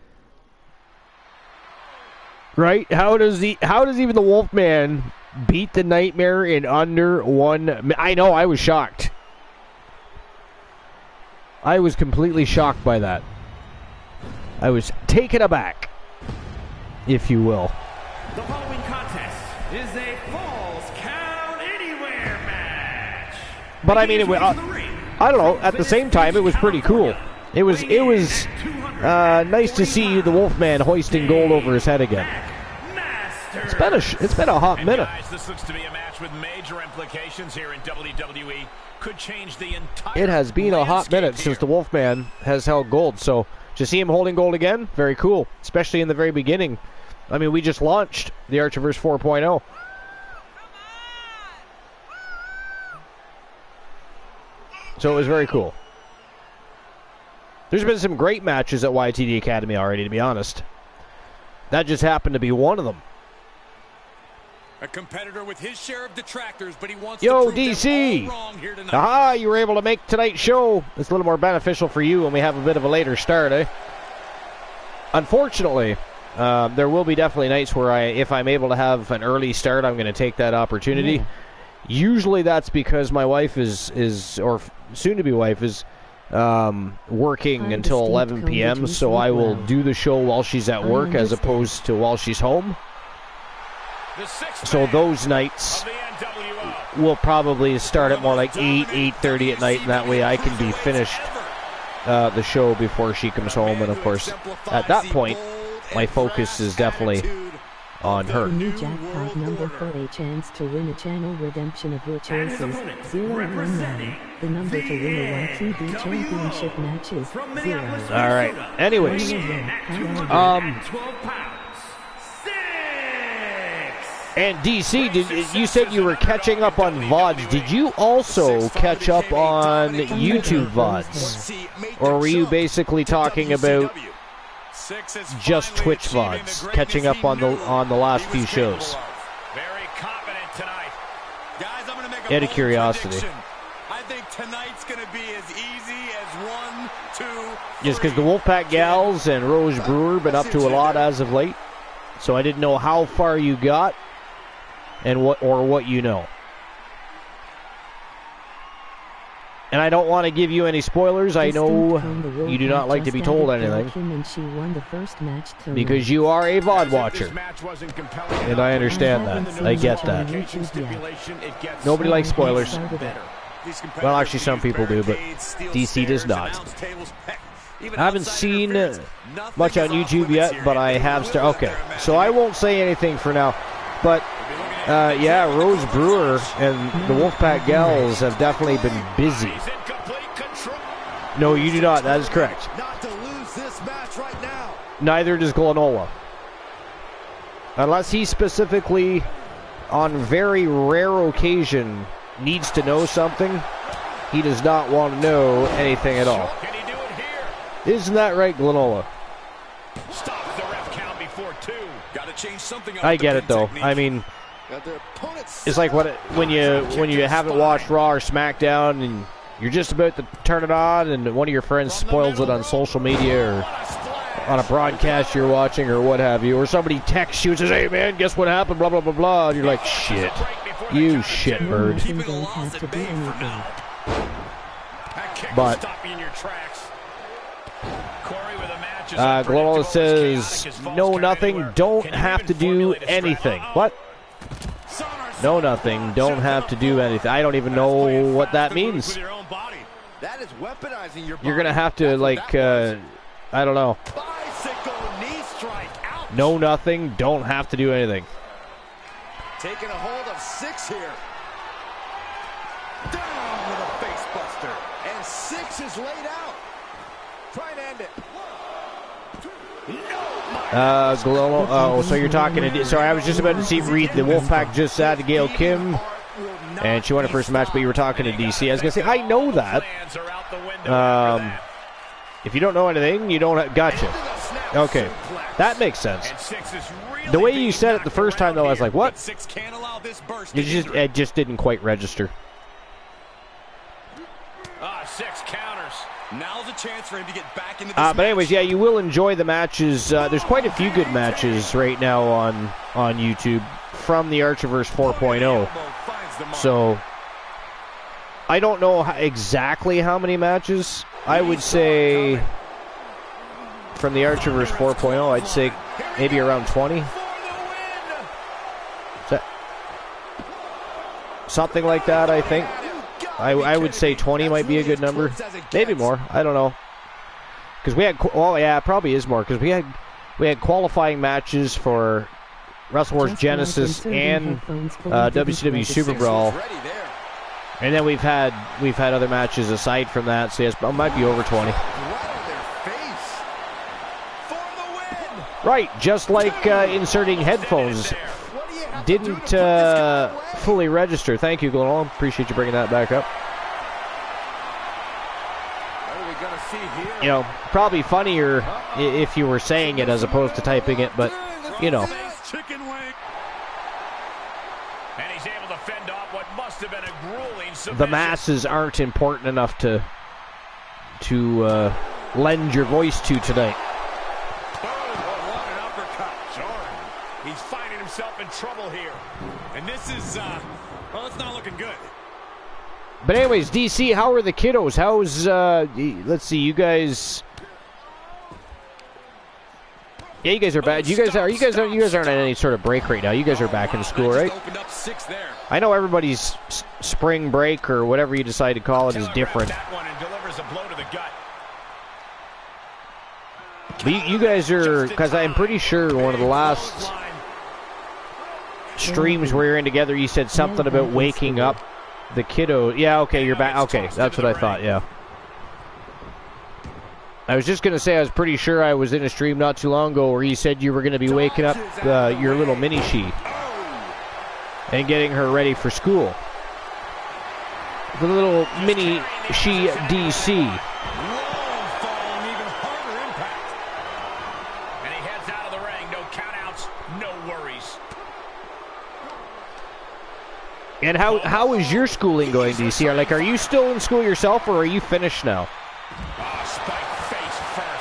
Right? How does even the Wolfman beat the Nightmare in under 1 minute? I know, I was shocked. I was completely shocked by that. I was taken aback, if you will. The following contest is a Falls Count Anywhere match. But I mean, I don't know. At the same time, it was pretty cool. It was nice to see the Wolfman hoisting gold over his head again. It's been a hot minute. Guys, this looks to be a match with major implications here in WWE. Could change the entire. It has been a hot minute since the Wolfman has held gold. So to see him holding gold again, very cool. Especially in the very beginning. I mean, we just launched the Archerverse 4.0. So it was very cool. There's been some great matches at YTD Academy already, to be honest. That just happened to be one of them. A competitor with his share of detractors, but he wants Yo, to prove DC. them all wrong here tonight. Aha, you were able to make tonight's show. It's a little more beneficial for you when we have a bit of a later start, eh? Unfortunately, there will be definitely nights where if I'm able to have an early start, I'm going to take that opportunity. Yeah. Usually that's because my wife is or soon-to-be wife is working until 11 p.m., so I will do the show while she's at work as opposed to while she's home. So those nights we'll probably start at more like 8:30 at night, and that way I can be finished the show before she comes home. And of course, at that point, my focus is definitely on her. The new jackpot number for a chance to win a channel redemption of your choices, 019. The number to win a YTV championship match is 0. All right. Anyways, and DC, you said you were catching up on VODs. Did you also catch up on YouTube VODs? Or were you basically talking about just Twitch VODs, catching up on the last few shows? Very confident tonight. Guys, I'm gonna make a Out of curiosity. prediction. I think tonight's going to be as easy as 1, 2, 3. Just because the Wolfpack Gals and Rose Brewer been up to a lot as of late. So I didn't know how far you got and what you know. And I don't want to give you any spoilers. I know you do not like to be told anything, because you are a VOD watcher. And I understand that. I get that. Nobody likes spoilers. Well, actually some people do, but DC does not. I haven't seen much on YouTube yet, but I have started. Okay, so I won't say anything for now. But yeah, Rose Brewer and the Wolfpack Gals have definitely been busy. No, you do not. That is correct. Neither does Glenola. Unless he specifically, on very rare occasion, needs to know something, he does not want to know anything at all. Isn't that right, Glenola? I get it though. I mean, it's like when you haven't watched Raw or SmackDown and you're just about to turn it on, and one of your friends spoils it on social media or on a broadcast you're watching or what have you, or somebody texts you and says, "Hey man, guess what happened?" Blah blah blah blah. And you're like, "Shit, you shitbird." But Glenola says, "No, nothing. Don't have to do anything." What? No, nothing. Don't have to do anything. I don't even know what that means. You're gonna have to, like, I don't know. No, nothing. Don't have to do anything. Taking a hold of 6 here. Down with a face buster. And 6 is laid out. Try and end it. Glenola. Oh, so you're talking to... Sorry, I was just about to read the Wolfpack just added Gail Kim, and she won her first match, but you were talking to DC. I was going to say, I know that. If you don't know anything, you don't... Gotcha. Okay. That makes sense. The way you said it the first time, though, I was like, what? It just didn't quite register. 6 counters. Now's a chance for him to get back into this but anyways, yeah, you will enjoy the matches. There's quite a few good matches right now on YouTube from the Archiverse 4.0. So I don't know exactly how many matches. I would say from the Archiverse 4.0, I'd say maybe around 20. Something like that, I think. I would say 20 might be a good number. Maybe more. I don't know. Because we had... Well, yeah, it probably is more. Because we had qualifying matches for Wrestle Wars Genesis and WCW SuperBRAWL. And then we've had other matches aside from that. So yes, it might be over 20. Right, just like inserting headphones didn't fully register. Thank you, Glenola. Appreciate you bringing that back up. You know, probably funnier if you were saying it as opposed to typing it, but, you know. And he's able to fend off what must have been a grueling submission. The masses aren't important enough to lend your voice to tonight. He's finding himself in trouble here. And this is, well, it's not looking good. But anyways, DC, how are the kiddos? How's, let's see, you guys Yeah, you guys are bad. You guys aren't on any sort of break right now. You guys are back in school, right? I know everybody's spring break or whatever you decide to call it is different. But you guys are, because I'm pretty sure one of the last streams we were in together, you said something about waking up the kiddo. Yeah, okay, you're back. Okay, that's what I thought, yeah. I was just going to say I was pretty sure I was in a stream not too long ago where you said you were going to be waking up your little mini-she and getting her ready for school. The little mini-she DC. And he heads out of the ring. No countouts, no worries. And how is your schooling going, DC? Are you still in school yourself or are you finished now?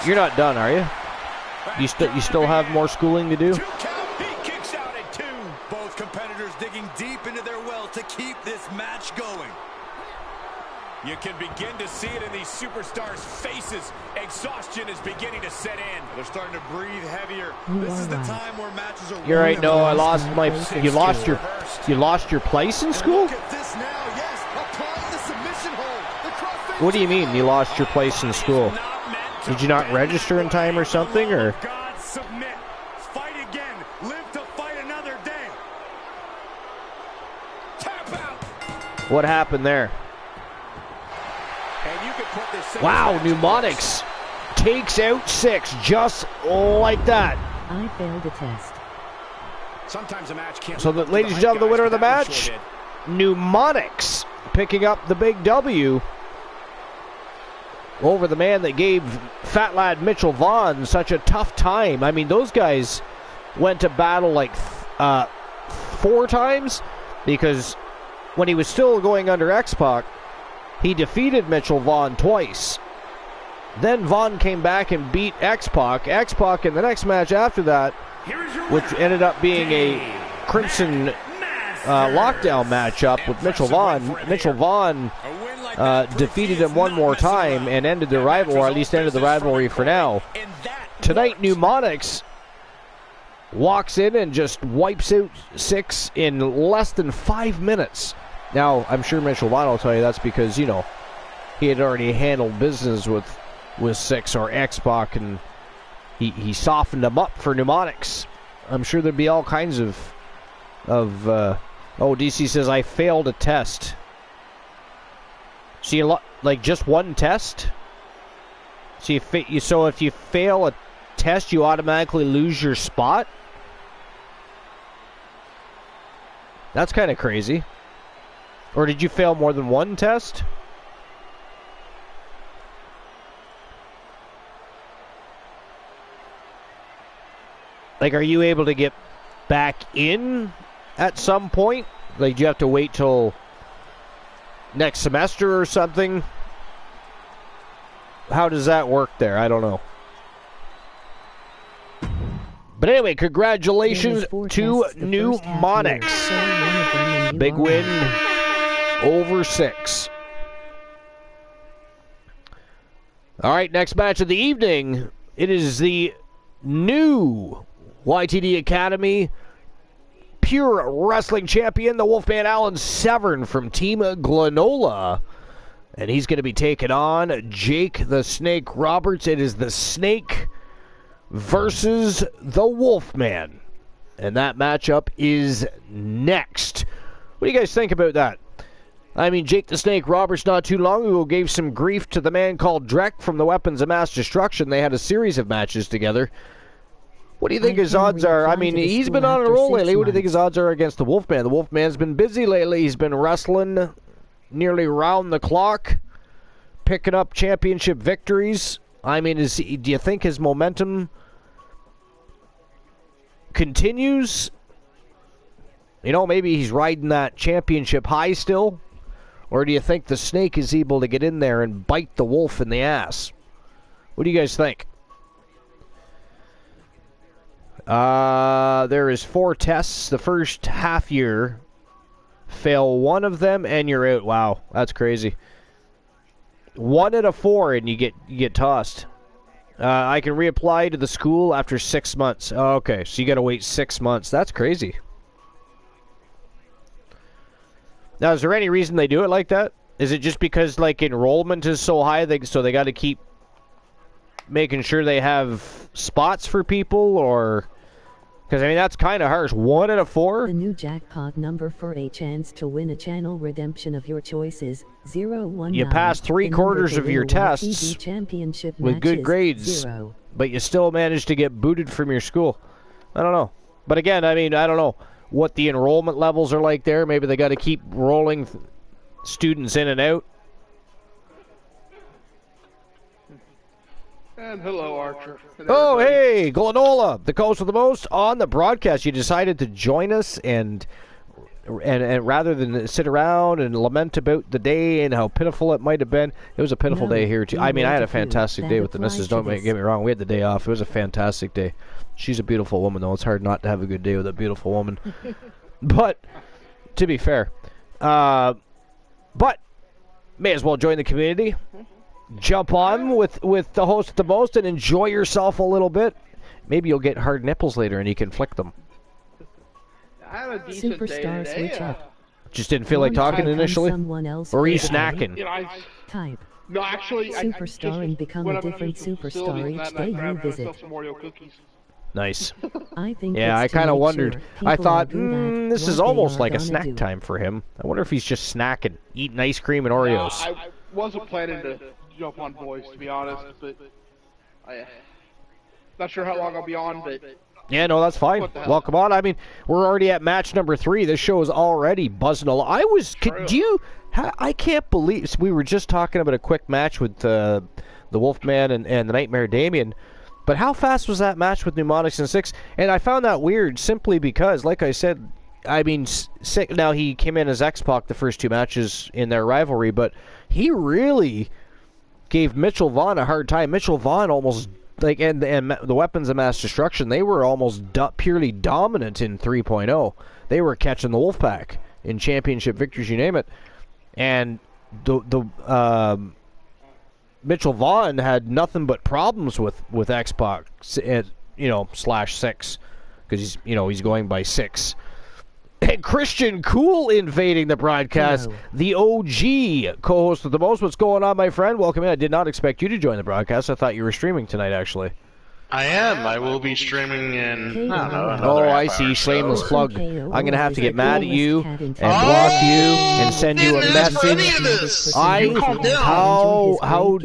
You're not done, are you? You still have more schooling to do? He kicks out at 2. Both competitors digging deep into their well to keep this match going. You can begin to see it in these superstars' faces. Exhaustion is beginning to set in. They're starting to breathe heavier. This is the time where matches are. You're right. No, I lost my. You lost your place in school. Look at this now. Yes, applying the submission hold. What do you mean you lost your place in school? Did you not register in time or something, or? God, submit. Fight again. Live to fight another day. Tap out. What happened there? And you can put this. Wow, Mnemonics takes out 6 just like that. I failed a test. Sometimes a match can't. So, ladies and gentlemen, the winner of the match, sure Mnemonics, picking up the big W over the man that gave Fat Lad Mitchell Vaughn such a tough time. I mean, those guys went to battle like 4 times, because when he was still going under X-Pac, he defeated Mitchell Vaughn twice. Then Vaughn came back and beat X-Pac. X-Pac in the next match after that, which ended up being a Crimson lockdown matchup with Mitchell Vaughn. Mitchell Vaughn defeated him one more time and ended the rivalry, or at least ended the rivalry for now. Tonight, Mnemonics walks in and just wipes out 6 in less than 5 minutes. Now, I'm sure Mitchell Vaughn will tell you that's because, you know, he had already handled business with 6 or X-Pac, and he softened him up for Mnemonics. I'm sure there'd be all kinds of DC says, I failed a test. So you like just one test? So so if you fail a test, you automatically lose your spot? That's kind of crazy. Or did you fail more than one test? Like, are you able to get back in at some point? Like, do you have to wait till next semester or something? How does that work there? I don't know. But anyway, congratulations to Mnemonics. Big win over 6. All right, next match of the evening. It is the new YTD Academy Pure Wrestling Champion, the Wolfman Alan Severn from Team Glenola. And he's going to be taking on Jake the Snake Roberts. It is the Snake versus the Wolfman. And that matchup is next. What do you guys think about that? I mean, Jake the Snake Roberts not too long ago gave some grief to the man called Drek from the Weapons of Mass Destruction. They had a series of matches together. What do you think his odds are? I mean, he's been on a roll lately. What do you think his odds are against the Wolfman? The Wolfman's been busy lately. He's been wrestling nearly round the clock, picking up championship victories. I mean, do you think his momentum continues? You know, maybe he's riding that championship high still? Or do you think the Snake is able to get in there and bite the Wolf in the ass? What do you guys think? There is 4 tests. The first half year, fail 1 of them and you're out. Wow, that's crazy. 1 out of 4 and you get tossed. I can reapply to the school after 6 months. Oh, okay, so you got to wait 6 months. That's crazy. Now, is there any reason they do it like that? Is it just because, like, enrollment is so high, so they got to keep making sure they have spots for people, or... Because, I mean, that's kind of harsh. 1 out of 4? The new jackpot number for a chance to win a channel redemption of your choices, 019. You pass 3/4 of your tests with good grades, 0. but you still manage to get booted from your school. I don't know. But again, I mean, I don't know what the enrollment levels are like there. Maybe they got to keep rolling students in and out. And hello, Archer. And Oh, everybody. hey, Glenola, the coach with the most on the broadcast. You decided to join us, and rather than sit around and lament about the day and how pitiful it might have been, it was a pitiful day here too. I mean, I had a fantastic day with the missus. Don't get me wrong. We had the day off. It was a fantastic day. She's a beautiful woman, though. It's hard not to have a good day with a beautiful woman. But to be fair, but may as well join the community. Jump on with the host with the most and enjoy yourself a little bit. Maybe you'll get hard nipples later and you can flick them. I had a decent day Superstar today. switch up. Just didn't feel like talking initially? Someone else Or are you for snacking? You know, Type. no, actually, I Superstar and become went a up to different the superstar facilities each and day I you grabbed visit. myself some Oreo cookies. Nice. I think Yeah, I it's to kind of make wondered. sure I people thought, are good at this is what they almost are like a gonna snack do. time for him. I wonder if he's just snacking, eating ice cream and Oreos. I wasn't planning to jump on boys, to be honest, but I not sure how long I'll be on, but Yeah, no, that's fine. What the hell? Welcome on. I mean, we're already at match number 3. This show is already buzzing along. I can't believe, we were just talking about a quick match with the Wolfman and the Nightmare Damien, but how fast was that match with Mnemonics and 6? And I found that weird simply because, like I said, I mean, now he came in as X-Pac the first 2 matches in their rivalry, but he really gave Mitchell Vaughn a hard time. Mitchell Vaughn almost, like, and the Weapons of Mass Destruction, they were almost purely dominant in 3.0. They were catching the Wolfpack in championship victories, you name it. And Mitchell Vaughn had nothing but problems with X-Pac, /6, because he's going by 6. And Christian Cool invading the broadcast, Hello. the OG co-host of the most. What's going on, my friend? Welcome in. I did not expect you to join the broadcast. I thought you were streaming tonight, actually. I am. I will be streaming in, I don't know, another Oh, I half see. hour or Shameless so. plug. I'm going to have to get mad at you and block you and send you a Didn't ask for any message. of this. You calm down. how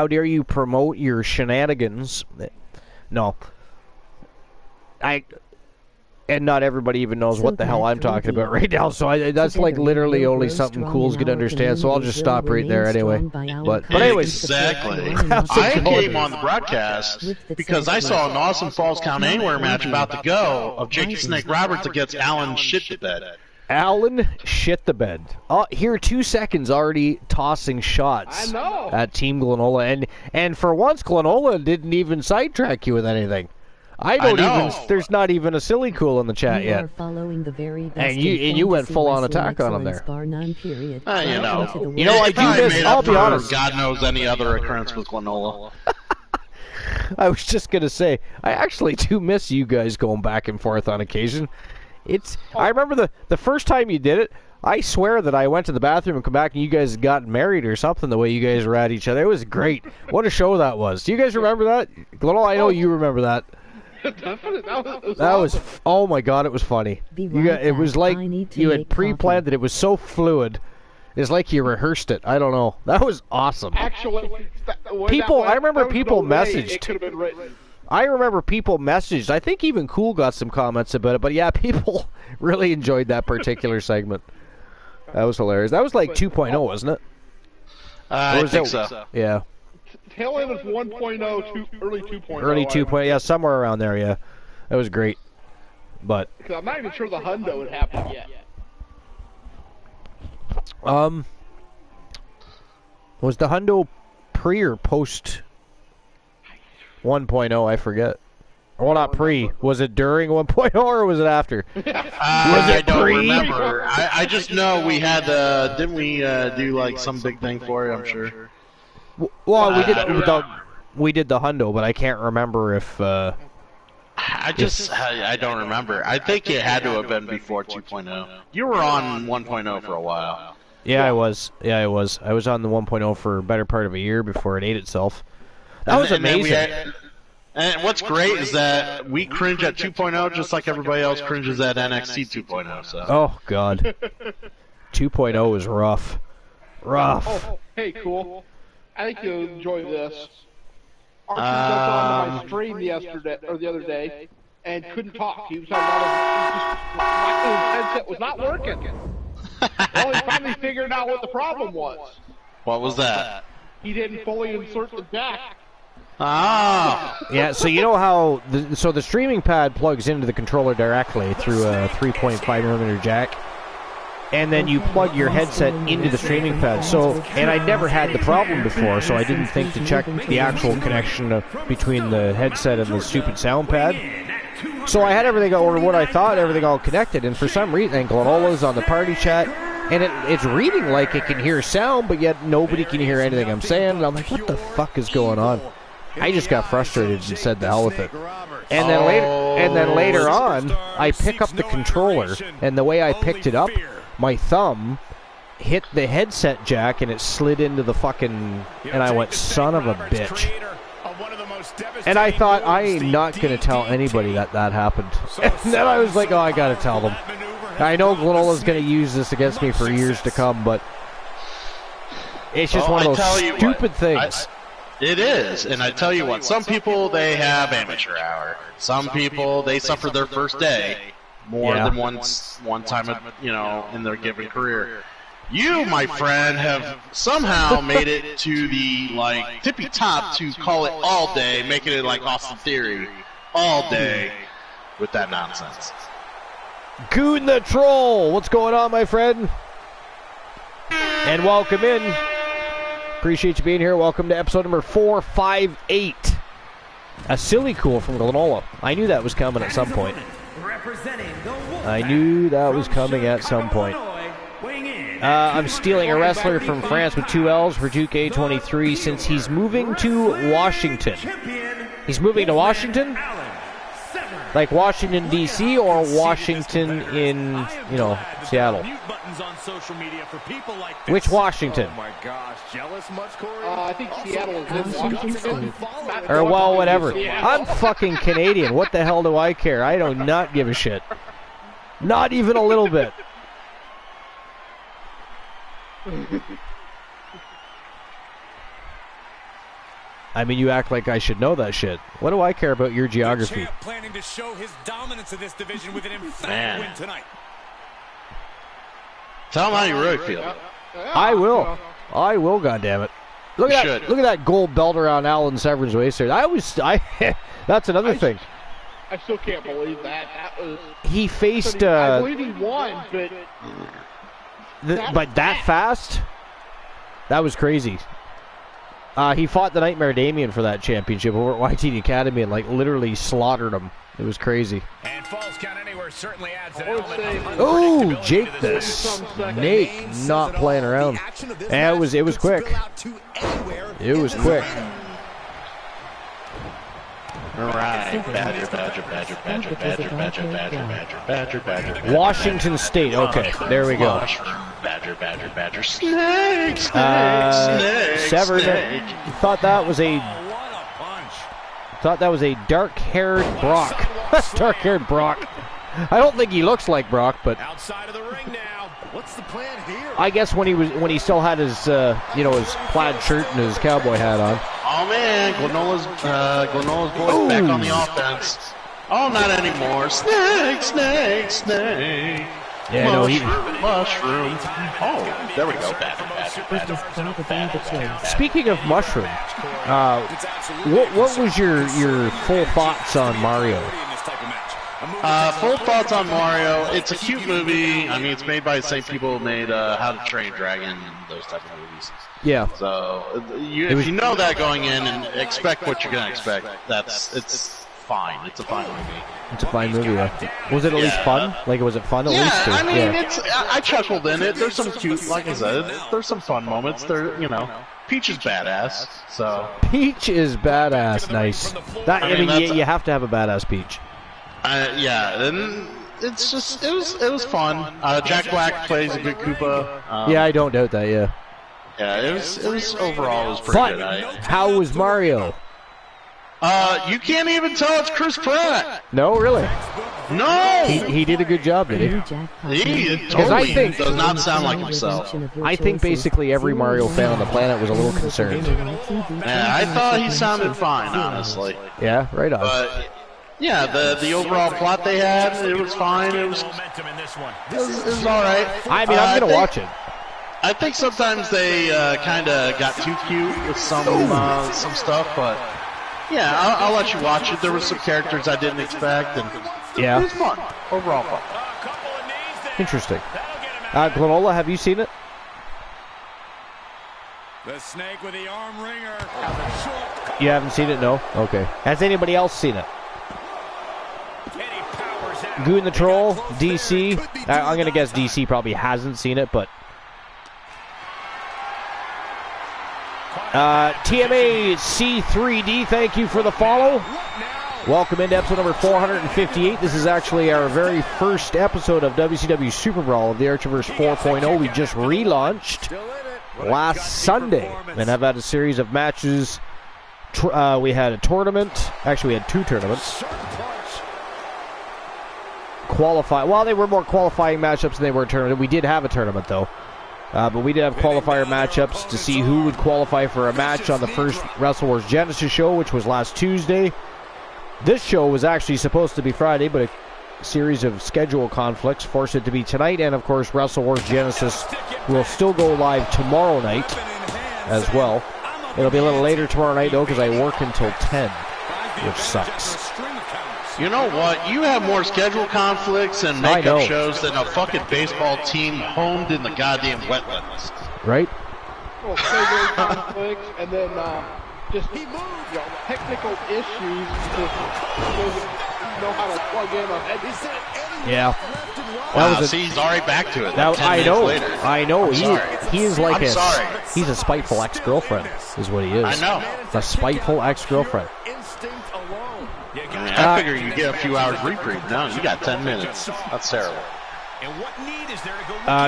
dare you promote your shenanigans? No. And not everybody even knows what the hell I'm talking about right now, so that's like literally only something Cool's gonna understand, so I'll just stop right there anyway. But anyways, Exactly. How's it I going? came on the broadcast because I saw an awesome Falls Count Anywhere match about to go of Jake the Snake Roberts against Alan Shitbed. Alan shit the bed. Here 2 seconds already tossing shots I know. at Team Glenola, and for once Glenola didn't even sidetrack you with anything. I don't know. even. There's not even a silly cool in the chat You yet. are following the very best And you went full on attack on him there. Bar none, period. You know. Welcome to the You know, I It do probably miss- made I'll up be for honest. God knows any other occurrence with Glenola. I was just gonna say, I actually do miss you guys going back and forth on occasion. I remember the first time you did it. I swear that I went to the bathroom and come back and you guys got married or something. The way you guys were at each other, it was great. What a show that was. Do you guys remember that? Glenola, I know you remember that. Definitely, that That was, awesome. oh my god, it was funny. Be It right was back. like I need to you had make pre-planned it. It was so fluid. It's like you rehearsed it. I don't know. That was awesome. Actually, I remember people messaged. It could have been written. I remember people messaged. I think even Cool got some comments about it. But yeah, people really enjoyed that particular segment. That was hilarious. That was like 2.0, wasn't it? I Or was think it- so. Yeah. Tail end of 1.0 to early 2.0. Early I 2.0. Yeah, somewhere around there, yeah. That was great. But, Because I'm not even sure the hundo had happened yet. was the hundo pre or post 1.0? I forget. Well, not pre. Was it during 1.0 or was it after? I don't pre? remember. I just know we had, didn't we do like some big thing for it, I'm sure. Well, we did. we did the hundo, but I can't remember if. I don't remember. I think it had to have been before 2.0. You were on 1.0 for a while. Yeah, I was. Yeah, I was. I was on the 1.0 for a better part of a year before it ate itself. That was amazing. And what's great is that we cringe at 2.0 just like everybody else cringes at NXT 2.0. So. Oh, God. 2.0 was rough. Rough. Oh, hey, cool. I think you'll enjoy this. Archie jumped onto my stream the other day and couldn't talk. He was having his headset was not working. Well, he finally figured out what the problem was. What was that? He didn't fully insert the jack. Ah. Yeah, so you know how the streaming pad plugs into the controller directly through a 3.5mm jack, and then you plug your headset into the streaming pad. So, and I never had the problem before, so I didn't think to check the actual connection between the headset and the stupid sound pad. So I had everything, or what I thought, everything all connected, and for some reason, and Glenola's on the party chat, and it's reading like it can hear sound, but yet nobody can hear anything I'm saying, and I'm like, what the fuck is going on? I just got frustrated and said the hell with it. And then later on, I pick up the controller, and the way I picked it up, my thumb hit the headset jack, and it slid into the fucking... And I went, son of a bitch. And I thought, I ain't not going to tell anybody that happened. And then I was like, oh, I got to tell them. I know Glenola's going to use this against me for years to come, but it's just one of those stupid things. It is, and I tell you what, some people, they have amateur hour. Some people, they suffer their first day more than one time, in their given career. You, my friend, have somehow made it to the, tippy top to call it all day, making it like Austin Theory all day with that nonsense. Goon the Troll, what's going on, my friend? And welcome in. Appreciate you being here. Welcome to episode number 458. A silly cool from Glenola. I knew that was coming at some point. I knew that was coming at some point. I'm stealing a wrestler from France with 2 L's for Duke A23 since he's moving to Washington. He's moving to Washington? Like Washington, D.C. or Washington in, Seattle? Which Washington? Oh my gosh, jealous much, Corey? I think Seattle is in Washington. Or, well, whatever. I'm fucking Canadian. What the hell do I care? I do not give a shit. Not even a little bit. I mean, you act like I should know that shit. What do I care about your geography? Planning to show his dominance in this division with an emphatic win tonight. Tell him how you really feel. I will. I will, goddammit. Look at that gold belt around Alan Severn's waist there. That's another thing. I still can't believe that. He faced I believe he won, but that fast? That was crazy. He fought the Nightmare Damien for that championship over at YTD Academy and literally slaughtered him. It was crazy. And Falls Count Anywhere certainly adds an element of oh, Jake the Snake not playing around. And it was quick. It was quick. All right, Badger. Washington State. Okay, there we go. Badger. Snake. Severn thought that was a dark-haired Brock. Dark-haired Brock. I don't think he looks like Brock, but outside of the ring now. What's the plan here? I guess when he still had his his plaid shirt and his cowboy hat on. Oh man, Glenola's boys back on the offense. Oh, not anymore. Snake. Yeah, mushroom. Oh, there we go. Badger. Speaking of mushroom, what was your full thoughts on Mario? Full thoughts on Mario. It's a cute movie. I mean, it's made by the same people who made How to Train Dragon and those type of movies. Yeah. So if you know that going in and expect what you're gonna expect, fine. It's a fine movie. It's a fine movie, though. Was it at least fun? Like, was it fun at least? Yeah, I mean, yeah. I chuckled in it. There's some cute, like I said, there's some fun moments. There, you know, Peach is badass, so. Peach is badass, nice. That, I mean, you have to have a badass Peach. Yeah, and it's just, it was fun. Jack Black plays a good Koopa. Yeah, I don't doubt that, yeah. Yeah, it was overall, it was pretty good. How was Mario? You can't even tell it's Chris Pratt. No, really? No! He did a good job, did he? He totally does not sound like himself. I think basically every Mario fan on the planet was a little concerned. Yeah, I thought he sounded fine, honestly. Yeah, right on. But, yeah, the overall plot they had, it was fine. It was alright. I mean, I'm going to watch it. I think sometimes they kind of got too cute with some stuff, but yeah, I'll let you watch it. There were some characters I didn't expect, and yeah, it was fun. Overall fun. Interesting. Glenola, have you seen it? The snake with the arm ringer. You haven't seen it? No? Okay. Has anybody else seen it? Goon the Troll, DC. I'm going to guess DC probably hasn't seen it, but TMA C3D, thank you for the follow. Welcome into episode number 458. This is actually our very first episode of WCW SuperBRAWL of the Archiverse 4.0. We just relaunched last Sunday and have had a series of matches. We had a tournament. Actually, we had two tournaments. Well, they were more qualifying matchups than they were a tournament. We did have a tournament, though. But we did have qualifier matchups to see who would qualify for a match on the first Wrestle Wars Genesis show, which was last Tuesday. This show was actually supposed to be Friday, but a series of schedule conflicts forced it to be tonight. And, of course, Wrestle Wars Genesis will still go live tomorrow night as well. It'll be a little later tomorrow night, though, because I work until 10, which sucks. You know what? You have more schedule conflicts and makeup shows than a fucking baseball team honed in the goddamn wetlands. Right? Well, schedule conflicts, and then just technical issues to know how to plug in a headset. Yeah. Wow, see, he's already back to it. That, I know. Later. I know. He is like he's a spiteful ex-girlfriend, is what he is. I know. A spiteful ex-girlfriend. I figure you get a few hours reprieve. No, you got 10 minutes. That's terrible.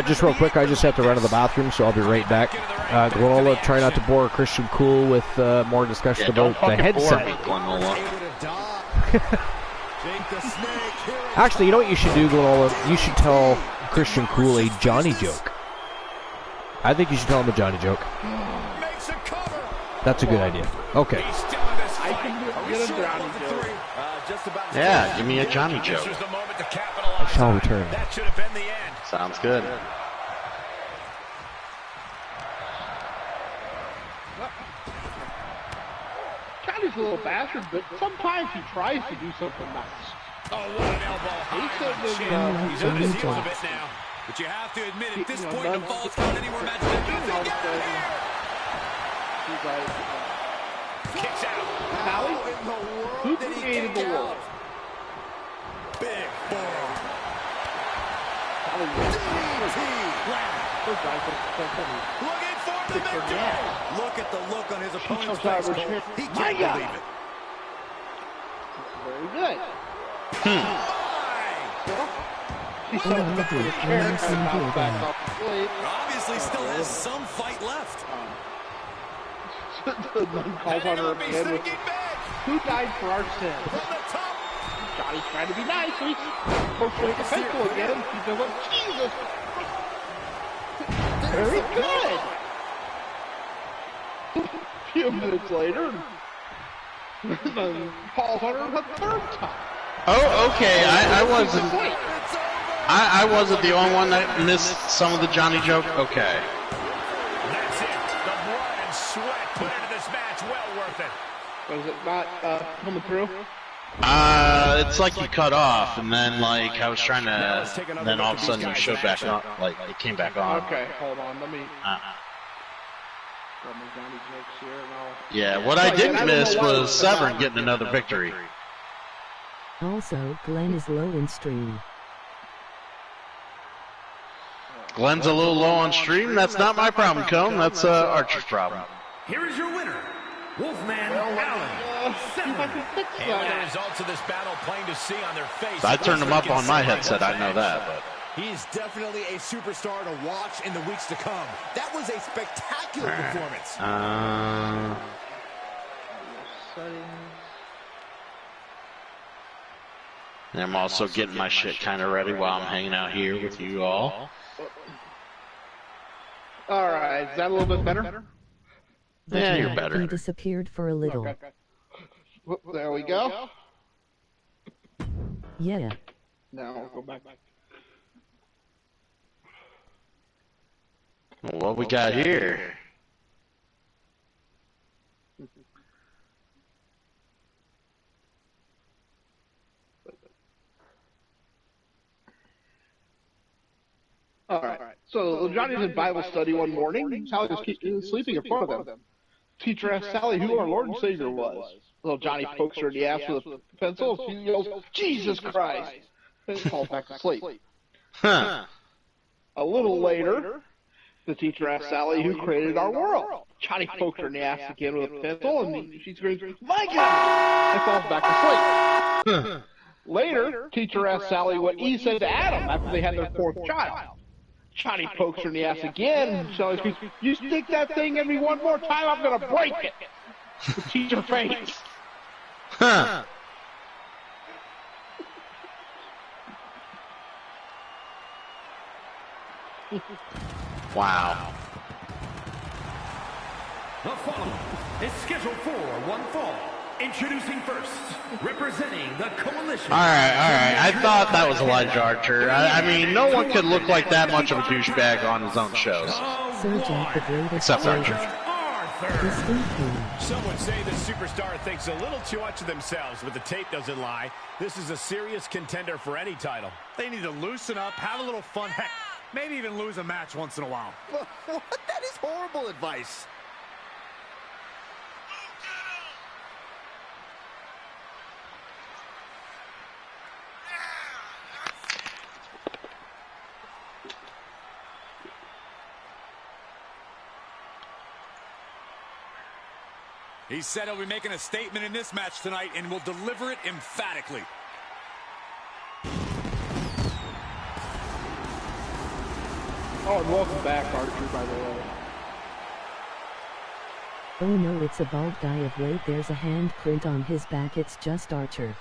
Just real quick, I just have to run to the bathroom, so I'll be right back. Glenola, try not to bore Christian Cool with more discussion about the headset. Actually, you know what you should do, Glenola? You should tell Christian Cool a Johnny joke. I think you should tell him a Johnny joke. That's a good idea. Okay. I can get a Johnny joke. Yeah, give me a Johnny joke. I shall return. Sounds good. Johnny's a little bastard, but sometimes he tries to do something nice. Oh, what an elbow. He's on his heels a bit now. But you have to admit, at this point in the Falls Count Anywhere match, he's like, kicks out. Pally, who created the world? Big forearm. Looking for the victory. Look at the look on his opponent's face. He can't believe it. Very good. Obviously still has some fight left. Calls on her again with, who died for our sins? Johnny's trying to be nice, so he's hopefully defensive again. He's like, Jesus. Very good. A few minutes later, calls on her the third time. Oh, okay. I wasn't the only one that missed some of the Johnny joke. Okay. That's it. The blood and sweat put into this match. Well worth it. Was it not coming through? It's like you cut off, and then like I was trying to, and then all of a sudden you showed back on, like it came back on. Okay, hold on. Let me. Grab my Johnny jokes here, and I'll. Yeah, what I didn't miss was Severn getting another victory. Also, Glenn is low in stream. Glenn's a little low on stream. That's not my problem, Cone. That's Archer's problem. Here is your winner, Wolfman Allen. And the results of this battle plain to see on their face. I turned him up on my headset. I know that, but. He's definitely a superstar to watch in the weeks to come. That was a spectacular performance. I'm also getting my shit kind of ready while I'm hanging out here with you all. All right, is that a little bit better? Yeah, you're better. He disappeared for a little. Okay. There we go. Yeah. Now I'll go back. What we got here? All right. So Johnny's in Bible study one morning. Sally was sleeping in front of them. Teacher asked Sally who our Lord and Savior was. Little Johnny pokes her in the ass with a pencil. She yells, "Jesus Christ!" and falls back to sleep. Huh. A little later, the teacher asked Sally who created our world. Johnny pokes her in the ass again with a pencil, and she screams, "My God!" and falls back to sleep. Later, teacher asked Sally what Eve said to Adam after they had their fourth child. Johnny pokes her in the ass again. Sally screams, "You stick that thing in me one more time, I'm going to break it." The teacher faints. Huh. Wow. The following is scheduled for one fall. Introducing first, representing the coalition. All right. I thought that was Elijah Archer. I mean, no one could look like that much of a douchebag on his own shows. Sir Jack the Greatest. Except Archer. Some would say the superstar thinks a little too much of themselves, but the tape doesn't lie. This is a serious contender for any title. They need to loosen up, have a little fun, heck, maybe even lose a match once in a while. That is horrible advice. He said he'll be making a statement in this match tonight and will deliver it emphatically. Oh, and welcome back, Archer, by the way. Oh no, it's a bald guy of wait, there's a handprint on his back, it's just Archer.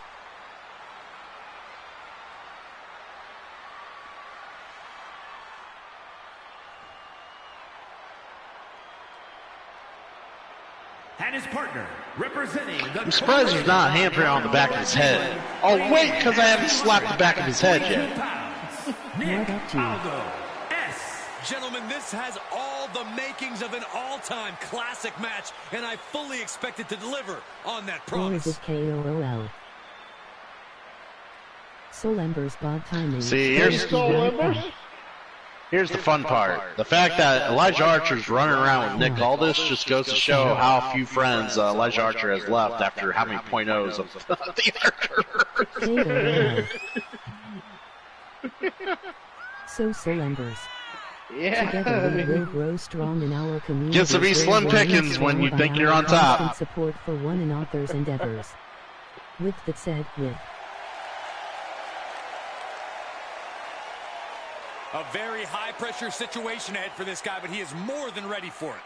And his partner, representing the I'm surprised there's not a handprint on the back of his head. Oh, wait, because I haven't slapped the back of his head yet. Nick What up, G? Aldo S. Gentlemen, this has all the makings of an all-time classic match, and I fully expect it to deliver on that Or is promise. it KOOL? Soul Ember's bog timing. See, here's the fun part. The fact that Elijah Archer's running around with Nick Aldis just goes to show how few friends Elijah Archer has left after how many .0s of the Archer. So Soul Embers. Yeah. Together we will grow strong in our community. Gets to be slim pickings when you think you're on top. Constant support for one another's endeavors. With that said, A very high-pressure situation ahead for this guy, but he is more than ready for it.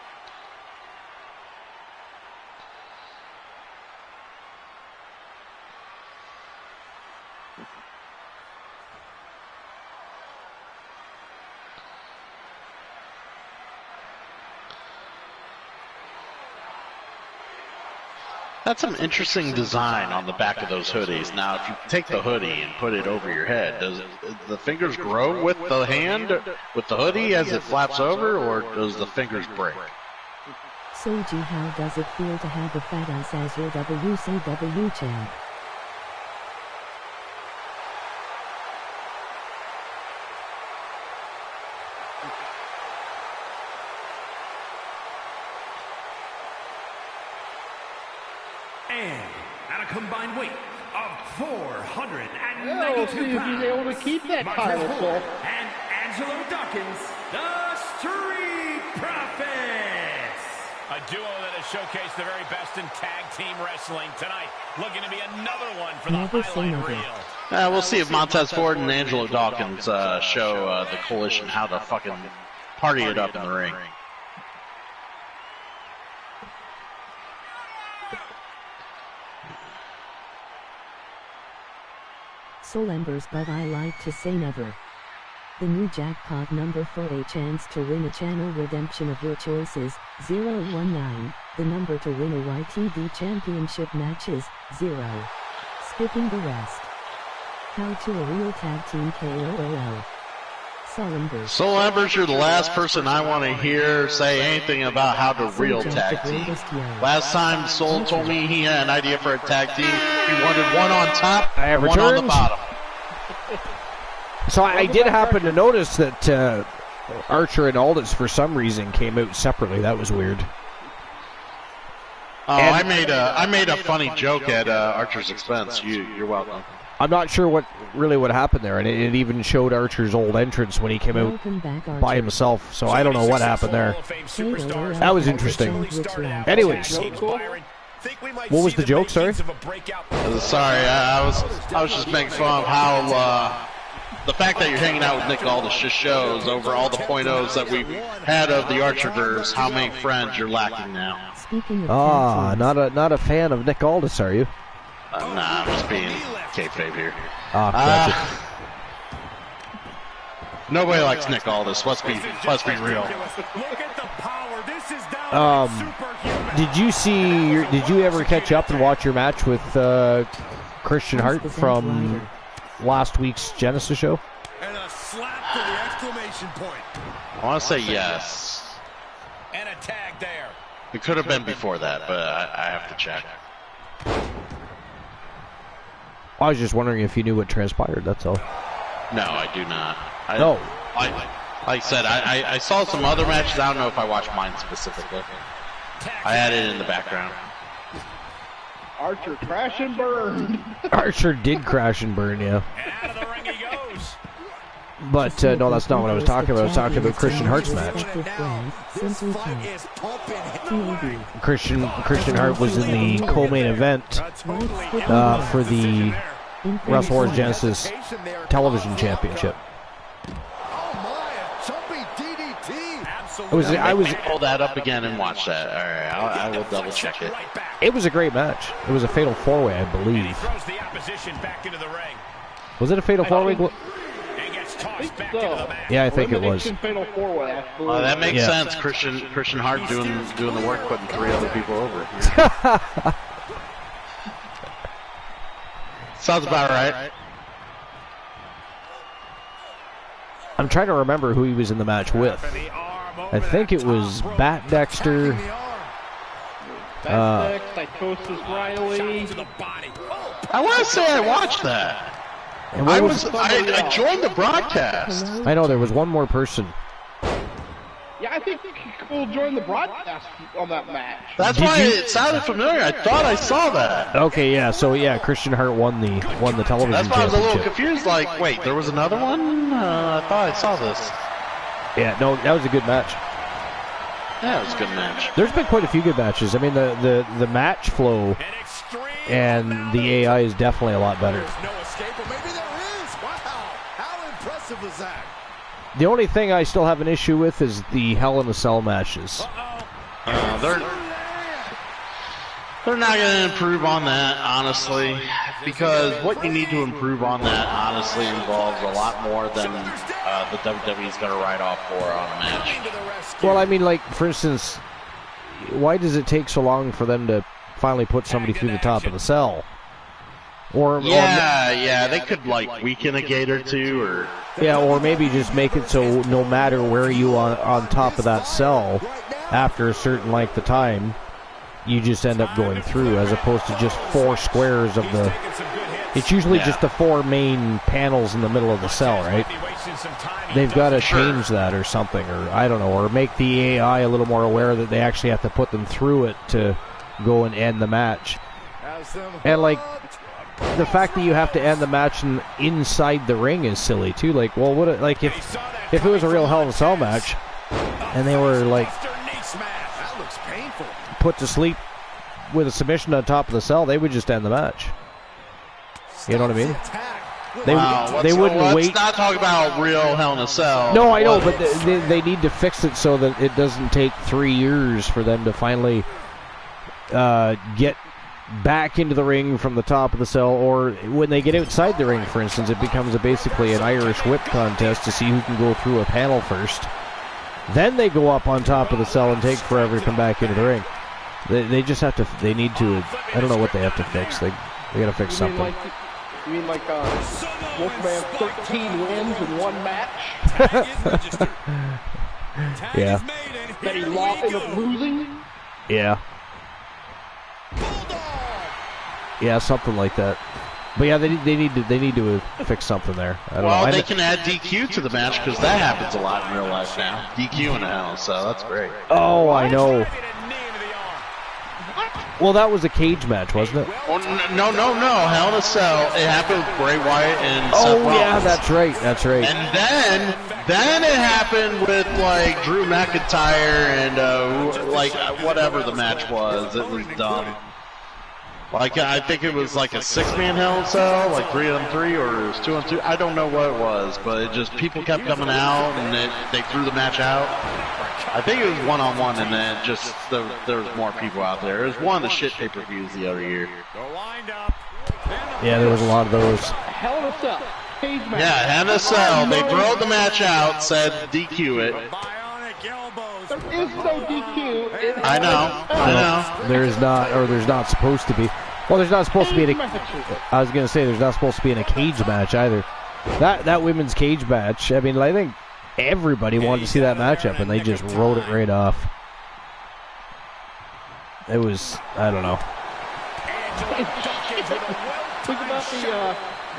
That's some interesting design on the back of those hoodies. Now, if you take the hoodie and put it over your head, does the fingers grow with the hand, with the hoodie as it flaps over, or does the fingers break? So G, how does it feel to have a fat ass as your WCW champ? And at a combined weight of Yeah, we'll see if he's able to keep that title. So. And Angelo Dawkins, the Street Profits. A duo that has showcased the very best in tag team wrestling tonight. Looking to be another one for the highlight reel. We'll see if Montez Ford and Angelo Dawkins show the Coalition how to fucking party it up in the ring. Soul Embers, but I like to say never. The new jackpot number for a chance to win a channel redemption of your choices, 019. The number to win a YTV championship match is 0. Skipping the rest. How to a real tag team KOOL. Soul Embers. Soul Embers, you're the last person I want to hear say anything about how to real tag team. Last time Soul told me he had an idea for a tag team, he wanted one on top and one on the bottom. So I did happen to notice that Archer and Aldis, for some reason, came out separately. That was weird. Oh, I made a funny joke at Archer's expense. You're welcome. I'm not sure what happened there, and it even showed Archer's old entrance when he came out by himself. So I don't know what happened there. That was interesting. Anyways, what was the joke? Sorry. Sorry, I was just making fun of how the fact that you're hanging out with Nick Aldis just shows over all the .0s that we had of the Archerverse how many friends you're lacking now. Not a fan of Nick Aldis, are you? Nah, I'm just being kayfabe here. Gotcha. Nobody likes Nick Aldis. Let's be real. Did you ever catch up and watch your match with Christian Hart from last week's Genesis show? And a slap to the exclamation point. I want to say yes. And a tag there. It could have been before that, but I have to check. I was just wondering if you knew what transpired, that's all. No, I do not. Like I said, I saw some other matches. I don't know if I watched mine specifically. I had it in the background. Archer crash and burn. Archer did crash and burn, yeah. And out of the ring he goes. But no, that's not what I was talking about. I was talking about Christian Hart's match. Christian Hart was in the co-main event for the Wrestle Wars Genesis Television Championship. I was pull that up again and watch that. All right, I will double check it. It was a great match. It was a fatal four-way, I believe. Was it a fatal four-way? Yeah, I think it was. That makes sense. Christian Hart doing the work, putting 3 other people over. Sounds about right. I'm trying to remember who he was in the match with. I think it was Bat Dexter. Riley. I want to say I watched that. I joined the broadcast. I know there was one more person. Yeah, I think we'll join the broadcast on that match. That's why it sounded familiar. I thought I saw that. Okay, yeah. So yeah, Christian Hart won the television championship. That's why I was a little confused. Like, wait, there was another one? I thought I saw this. Yeah, no, that was a good match. Yeah, it was a good match. There's been quite a few good matches. I mean, the match flow and the AI is definitely a lot better. Was that? The only thing I still have an issue with is the Hell in a Cell matches. They're not going to improve on that, honestly, because what you need to improve on that, honestly, involves a lot more than the WWE's going to write off for on a match. Well, I mean, like, for instance, why does it take so long for them to finally put somebody through the top of the cell? They could, like, weaken a gate or two, or... Yeah, or maybe just make it so no matter where you are on top of that cell, after a certain length of time, you just end up going through, as opposed to just 4 squares of the... It's usually just the 4 main panels in the middle of the cell, right? They've got to change that or something, or I don't know, or make the AI a little more aware that they actually have to put them through it to go and end the match. And, like, the fact that you have to end the match inside the ring is silly too. Like, well, what? Like if it was a real Hell in a Cell match, and they were like put to sleep with a submission on top of the cell, they would just end the match. You know what I mean? They wouldn't wait. Let's not talk about real Hell in a Cell. No, I know, but they need to fix it so that it doesn't take 3 years for them to finally get back into the ring from the top of the cell, or when they get outside the ring, for instance, it becomes basically an Irish whip contest to see who can go through a panel first. Then they go up on top of the cell and take forever to come back into the ring. They just have to. They need to. I don't know what they have to fix. They got to fix something. You mean like Wolfman 13 wins in one match? Yeah. That he lost in a losing? Yeah. Yeah, something like that. But yeah, they need to fix something there. I don't know. Well, they can add DQ to the match because that happens a lot in real life now. DQ in a Hell in a Cell, that's great. Oh, I know. Well, that was a cage match, wasn't it? Well, no. Hell in a Cell. It happened with Bray Wyatt and Seth Rollins. Yeah, that's right. And then it happened with like Drew McIntyre and like whatever the match was. It was dumb. Like I think it was like a 6-man Hell in a Cell, like 3-on-3, or it was 2-on-2. I don't know what it was, but it just people kept coming out and they threw the match out. I think it was 1-on-1, and then just there was more people out there. It was one of the shit pay-per-views the other year. Yeah, there was a lot of those. Hell in a Cell. Cage match. Yeah, Hell in a Cell. They throw the match out, said DQ it. There is no DQ. I know. There is not, or there's not supposed to be. Well, there's not supposed to be in a. I was gonna say there's not supposed to be in a cage match either. That women's cage match. I mean, I think everybody wanted to see that matchup, and they just wrote it right off. It was, I don't know. Think about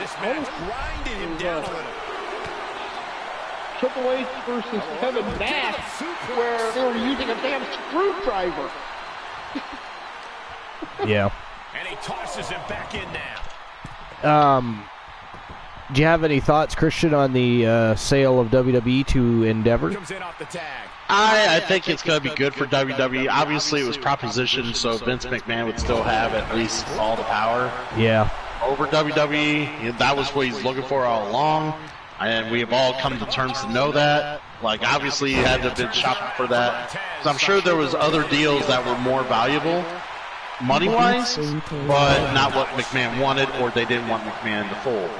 This match grinded him down. Triple H versus Kevin Nash, where they were using a damn screwdriver. Yeah. And he tosses him back in now. Do you have any thoughts, Christian, on the sale of WWE to Endeavor? Comes in off the tag. I think it's going to be good for WWE. Obviously, it was propositioned so Vince McMahon would still have at least all the power. Yeah. Over WWE. That was what he's looking for all along. And we have all come to terms to know that. Like, obviously, he had to have been shopping for that. So I'm sure there was other deals that were more valuable, money-wise, but not what McMahon wanted, or they didn't want McMahon to fold.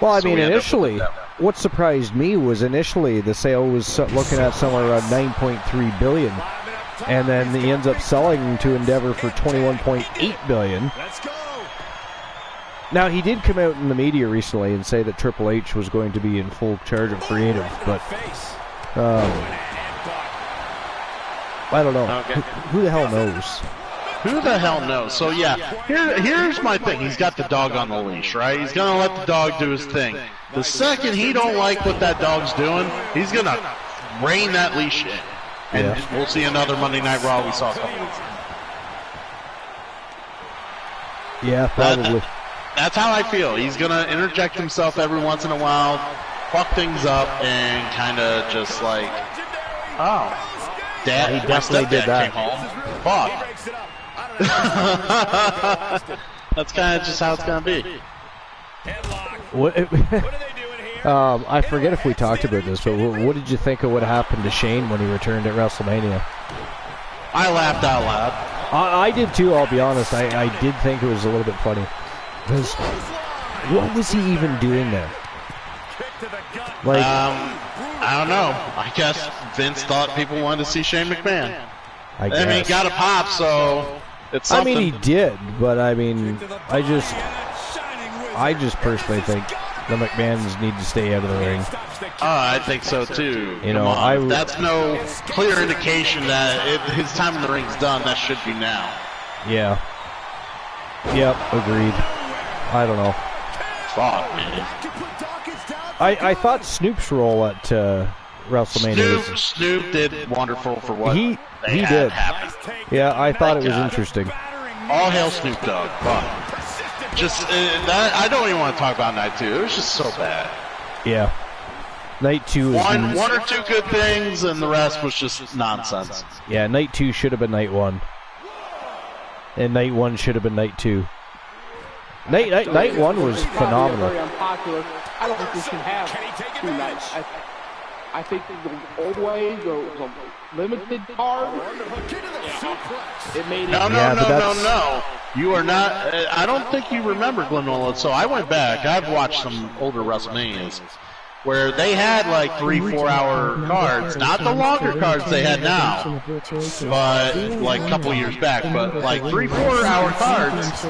Well, I mean, initially, what surprised me was initially the sale was looking at somewhere around $9.3 billion, and then he ends up selling to Endeavor for $21.8 billion. Let's go. Now, he did come out in the media recently and say that Triple H was going to be in full charge of creative, but I don't know. Okay. Who the hell knows? Who the hell knows? So, yeah, here's my thing. He's got the dog on the leash, right? He's going to let the dog do his thing. The second he don't like what that dog's doing, he's going to rein that leash in. And we'll see another Monday Night Raw we saw a couple weeks ago. Yeah, probably. That's how I feel. He's going to interject himself every once in a while, fuck things up, and kind of just like, oh, Dad, he definitely did that. Came home. Fuck. That's kind of just how it's going to be. What I forget if we talked about this, but what did you think of what happened to Shane when he returned at WrestleMania? I laughed out loud. I did too, I'll be honest. I did think it was a little bit funny. Because what was he even doing there? Like, I don't know. I guess Vince thought people wanted to see Shane McMahon. I guess. mean, he got a pop, so it's something. I mean, he did, but I mean, I just personally think the McMahons need to stay out of the ring. I think so too. You know, that's no clear indication that his time in the ring's done. That should be now. Yeah. Yep, agreed. I don't know. Fuck, man. I thought Snoop's role at WrestleMania Snoop did wonderful for what he did. Yeah, I thought it was interesting. All hail Snoop Dogg. Fuck. just that I don't even want to talk about night 2. It was just so bad. Yeah. Night 2 is one or two good things, and the rest was just nonsense. Yeah, night 2 should have been night 1. And night 1 should have been night 2. Night 1 was phenomenal. Very unpopular. I don't think we should have 2 nights. I think the old way was a limited card. It made it. No. You are not. I don't think you remember Glenn Nolan. So I went back. I've watched some older WrestleManias where they had like 3-4 hour cards, not the longer cards they had now, but like a couple years back, but like 3-4 hour cards.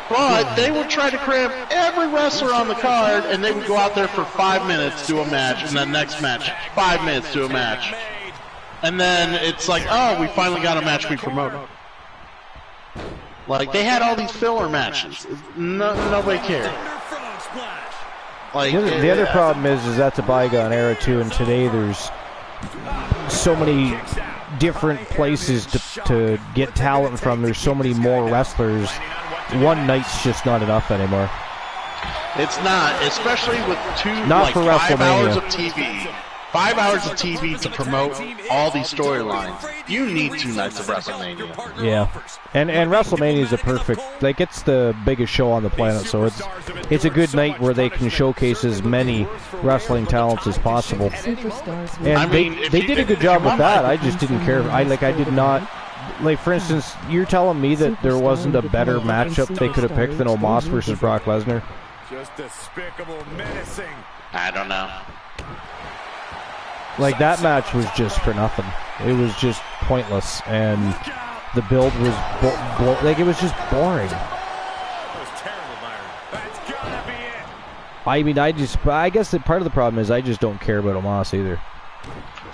But they would try to cram every wrestler on the card, and they would go out there for 5 minutes, do a match, and then next match, 5 minutes, do a match. And then it's like, oh, we finally got a match we promoted. Like, they had all these filler matches. Nobody cared. Like, the other problem is that's a bygone era too, and today there's so many different places to get talent from. There's so many more wrestlers. One night's just not enough anymore. It's not, especially with not for 5 hours WrestleMania. of TV. 5 hours of TV to promote all these storylines. You need 2 nights of WrestleMania. Yeah, and WrestleMania is a perfect, like, it's the biggest show on the planet, so it's a good night where they can showcase as many wrestling talents as possible. And I mean, they did a good job with that. I just didn't care. I did not. Like, for instance, you're telling me that there wasn't a better matchup they could have picked than Omos versus Brock Lesnar? Just despicable, menacing. I don't know. Like, that match was just for nothing. It was just pointless, and the build was like, it was just boring. That was terrible, Byron. That's gotta be it. I mean, I guess that part of the problem is I just don't care about Omos either.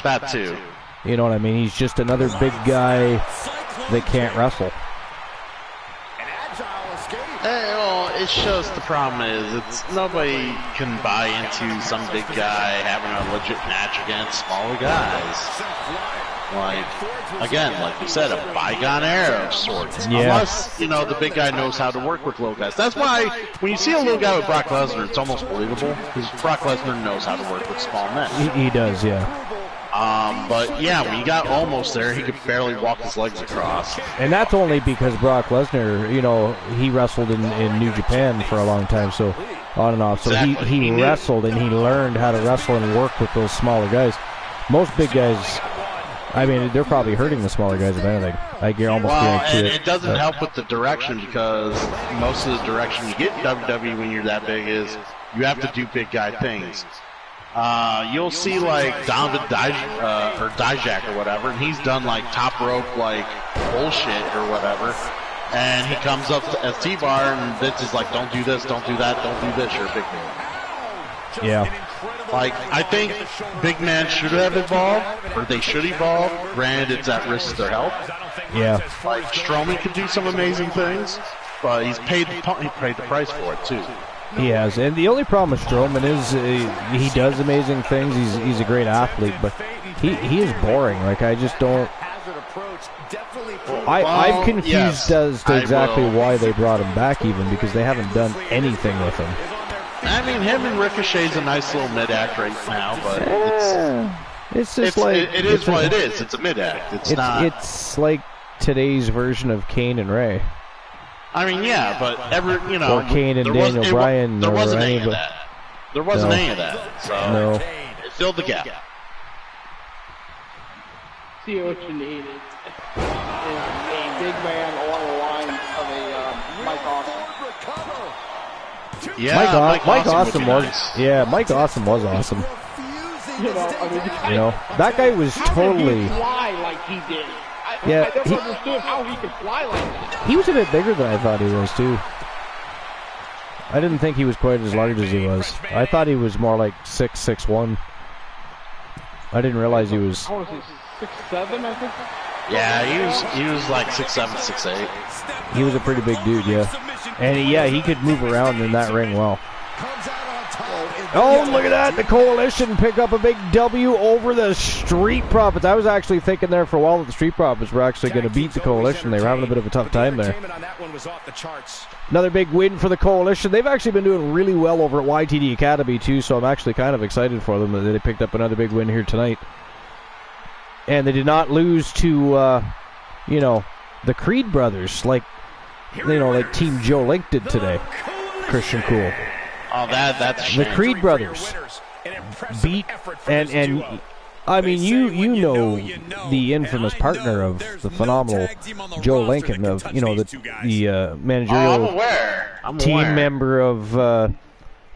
That too. You know what I mean? He's just another big guy that can't wrestle. Well, it shows the problem is it's nobody can buy into some big guy having a legit match against smaller guys. Like, again, like you said, a bygone era of sorts. Yeah. Unless, the big guy knows how to work with little guys. That's why when you see a little guy with Brock Lesnar, it's almost believable, because Brock Lesnar knows how to work with small men. He does, yeah. But yeah, when he got almost there, he could barely walk his legs across. And that's only because Brock Lesnar, he wrestled in New Japan for a long time, so on and off. So Exactly. he wrestled and he learned how to wrestle and work with those smaller guys. Most big guys, I mean, they're probably hurting the smaller guys if anything. I almost guarantee and it. it doesn't help with the direction, because most of the direction you get in WWE when you're that big is you have to do big guy things. You'll see like Donovan Dijak or whatever, and he's done like top rope like bullshit or whatever, and he comes up as T-Bar, and Vince is like, don't do this, don't do that, don't do this, you're a big man. Yeah. Like, I think big man should have evolved, or they should evolve. Granted, it's at risk of their health. Yeah. Like, Strowman could do some amazing things, but he paid the price for it too. He has, and the only problem with Strowman is he does amazing things. He's a great athlete, but he is boring. Like, I just don't. I'm confused as to exactly why they brought him back, even because they haven't done anything with him. I mean, him and Ricochet's a nice little mid-act right now, but it's just like it is what it is. It's a mid-act. It's not. It's like today's version of Kane and Ray. I mean, yeah, but or Kane and Daniel Bryan. There wasn't any of that. There wasn't any of that. So no. It filled the gap. See what you need is a big man along the lines of a Mike Awesome. Yeah, Mike Awesome was. Nice. Yeah, Mike Awesome was awesome. That guy was totally. He could fly like he did. I never understood how he could fly like that. He was a bit bigger than I thought he was too. I didn't think he was quite as large as he was. I thought he was more like 6'1". I didn't realize he was. How was he? 6'7", I think. Yeah, he was like 6'7", 6'8". He was a pretty big dude, yeah. And he could move around in that ring well. Comes out on top in Oh, look at that. The Coalition pick up a big W over the Street Profits. I was actually thinking there for a while that the Street Profits were actually going to beat the Coalition. They were having a bit of a tough time there. Another big win for the Coalition. They've actually been doing really well over at YTD Academy, too, so I'm actually kind of excited for them that they picked up another big win here tonight. And they did not lose to, the Creed brothers, like Team Joe Link did today. Christian Cool. Oh, that's a shame. The Creed brothers beat, and I mean, you know the infamous partner of the phenomenal Joe Lincoln, of the managerial team member of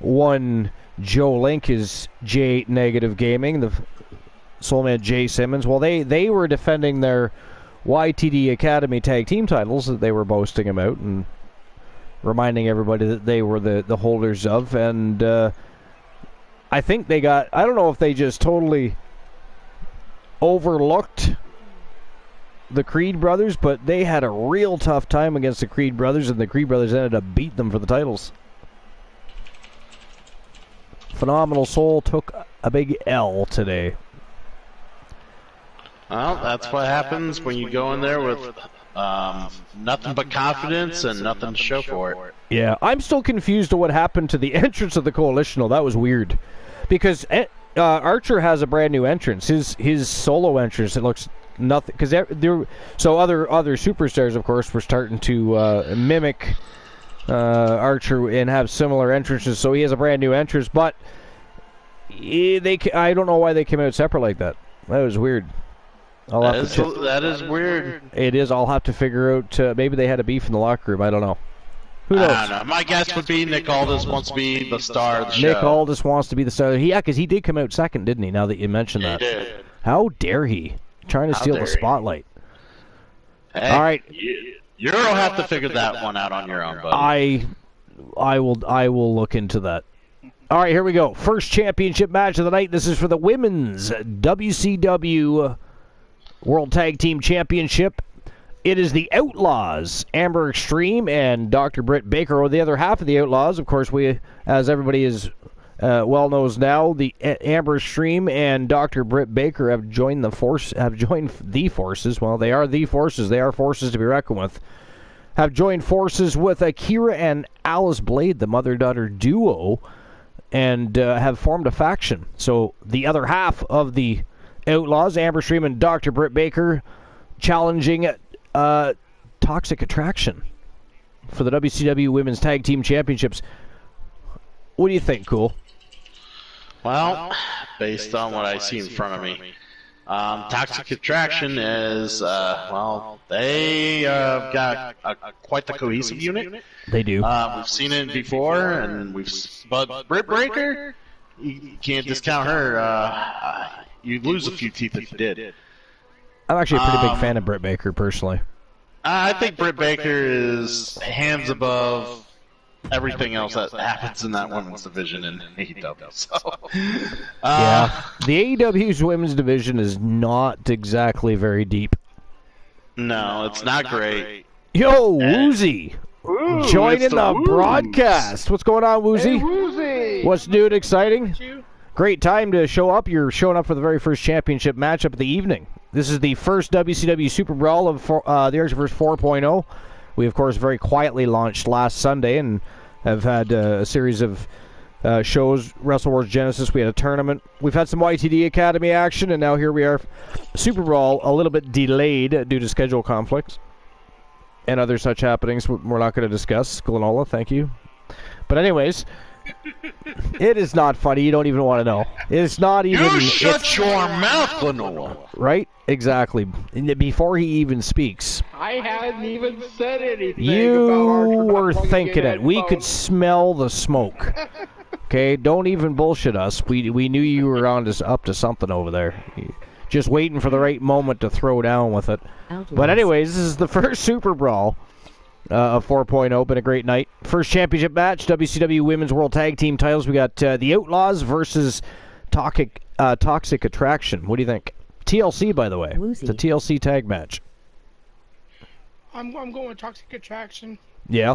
one Joe Link is J Negative Gaming, the Soulman Jay Simmons. Well, they were defending their YTD Academy tag team titles that they were boasting about and reminding everybody that they were the holders of, and I think I don't know if they just totally overlooked the Creed brothers, but they had a real tough time against the Creed brothers, and the Creed brothers ended up beating them for the titles. Phenomenal Soul took a big L today. Well, that's what happens when you go in there with nothing but confidence and nothing to show for it. Yeah, I'm still confused to what happened to the entrance of the Coalition. Though that was weird, because Archer has a brand new entrance. His solo entrance, it looks nothing, because so other superstars, of course, were starting to mimic Archer and have similar entrances. So he has a brand new entrance, but I don't know why they came out separate like that. That was weird. That is weird. It is. I'll have to figure out. Maybe they had a beef in the locker room. I don't know. Who knows? I don't know. My guess would be Nick Aldis wants to be the star of the show. Nick Aldis wants to be the star. Yeah, because he did come out second, didn't he? Now that you mentioned that. He did. How dare he? Trying to steal the spotlight. Hey, all right. You'll have to figure that one out on your own, buddy. I will look into that. All right, here we go. First championship match of the night. This is for the women's WCW World Tag Team Championship. It is the Outlaws, Amber Extreme and Dr. Britt Baker, or the other half of the Outlaws. Of course, as everybody is well knows now, the Amber Extreme and Dr. Britt Baker have joined the forces. Well, they are the forces. They are forces to be reckoned with. Have joined forces with Akira and Alice Blade, the mother-daughter duo, and have formed a faction. So the other half of the Outlaws, Amber Extreme and Dr. Britt Baker, challenging Toxic Attraction for the WCW Women's Tag Team Championships. What do you think, Cool? Well, based on what I see in front of me, Toxic Attraction is, they got quite the cohesive unit. They do. We've seen it before, but Britt Baker, you can't discount her. You'd lose a few teeth if you did. I'm actually a pretty big fan of Britt Baker, personally. I think Britt Baker is hands above everything else that happens in that women's division in AEW. So, yeah, the AEW's women's division is not exactly very deep. No, it's not great. Yo, Woozy, joining the broadcast. What's going on, Woozy? Hey, Woozy. What's new and exciting? Great time to show up. You're showing up for the very first championship matchup of the evening. This is the first WCW SuperBRAWL of the Archivers 4.0. We, of course, very quietly launched last Sunday and have had a series of shows. Wrestle Wars Genesis, we had a tournament. We've had some YTD Academy action, and now here we are. SuperBRAWL, a little bit delayed due to schedule conflicts and other such happenings we're not going to discuss. Glenola, thank you. But anyways, it is not funny. You don't even want to know. It's not even... You shut your mouth, Glenola. Right? Exactly. Before he even speaks. I hadn't even said anything. You about were thinking it. We could smell the smoke. Okay? Don't even bullshit us. We knew you were up to something over there. Just waiting for the right moment to throw down with it. But anyways, this is the first SuperBRAWL of 4.0. Been a great night. First championship match, WCW Women's World Tag Team titles. We got the Outlaws versus Toxic Attraction. What do you think? TLC, by the way. Woozy. It's a TLC tag match. I'm going with Toxic Attraction. Yeah.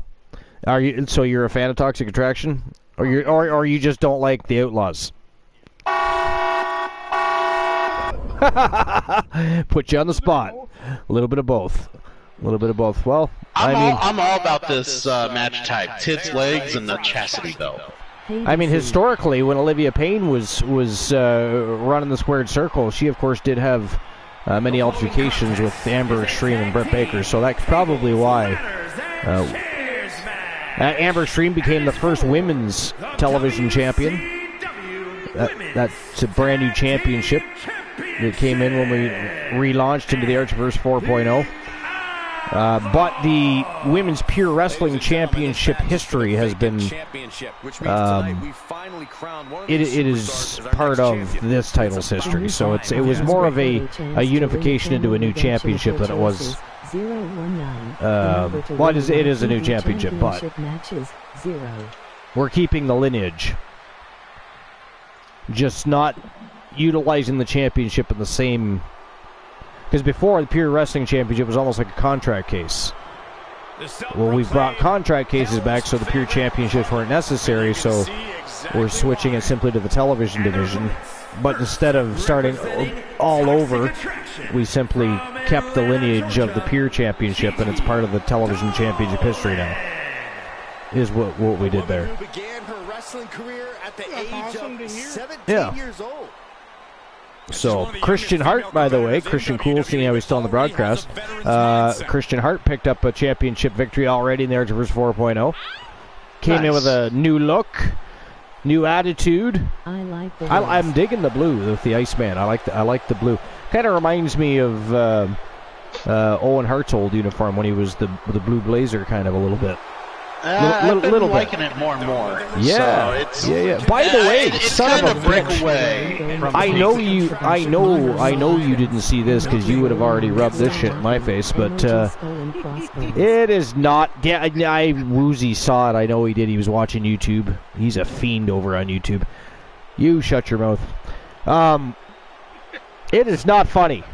So you're a fan of Toxic Attraction? Or you just don't like the Outlaws. Put you on the spot. A little bit of both. Well, I'm all about this match type: tits, legs, and the chastity belt. I mean, historically, when Olivia Payne was running the squared circle, she of course did have many altercations with Amber Extreme and Britt Baker, so that's probably why Amber Extreme became the first women's television champion. That's a brand new championship that came in when we relaunched into the Archverse 4.0. But the Women's Pure Wrestling Championship history has been, it is part of this title's history. So it was more of a unification into a new championship than it was. Well, it is a new championship, but we're keeping the lineage, just not utilizing the championship in the same. Because before, the Pure Wrestling Championship was almost like a contract case. Well, we've brought contract cases back, so the Pure Championships weren't necessary, so we're switching it simply to the television division. But instead of starting all over, we simply kept the lineage of the Pure Championship, and it's part of the television championship history now, is what we did there. Who began her wrestling career at the age of 17 years old. So, Christian Hart, by the way, Christian Cool, seeing how he's still on the broadcast, Christian Hart picked up a championship victory already in the Archverse 4.0. Came in with a new look, new attitude. I'm digging the blue with the Iceman. I like the blue. Kind of reminds me of Owen Hart's old uniform when he was the blue blazer, kind of a little bit. I've been liking it more and more. Yeah, so yeah. By the way, it's son kind of a breakaway. I know you didn't see this because you would have already rubbed this shit in my face, but it is not. Yeah, Woozy saw it. I know he did. He was watching YouTube. He's a fiend over on YouTube. You shut your mouth. It is not funny.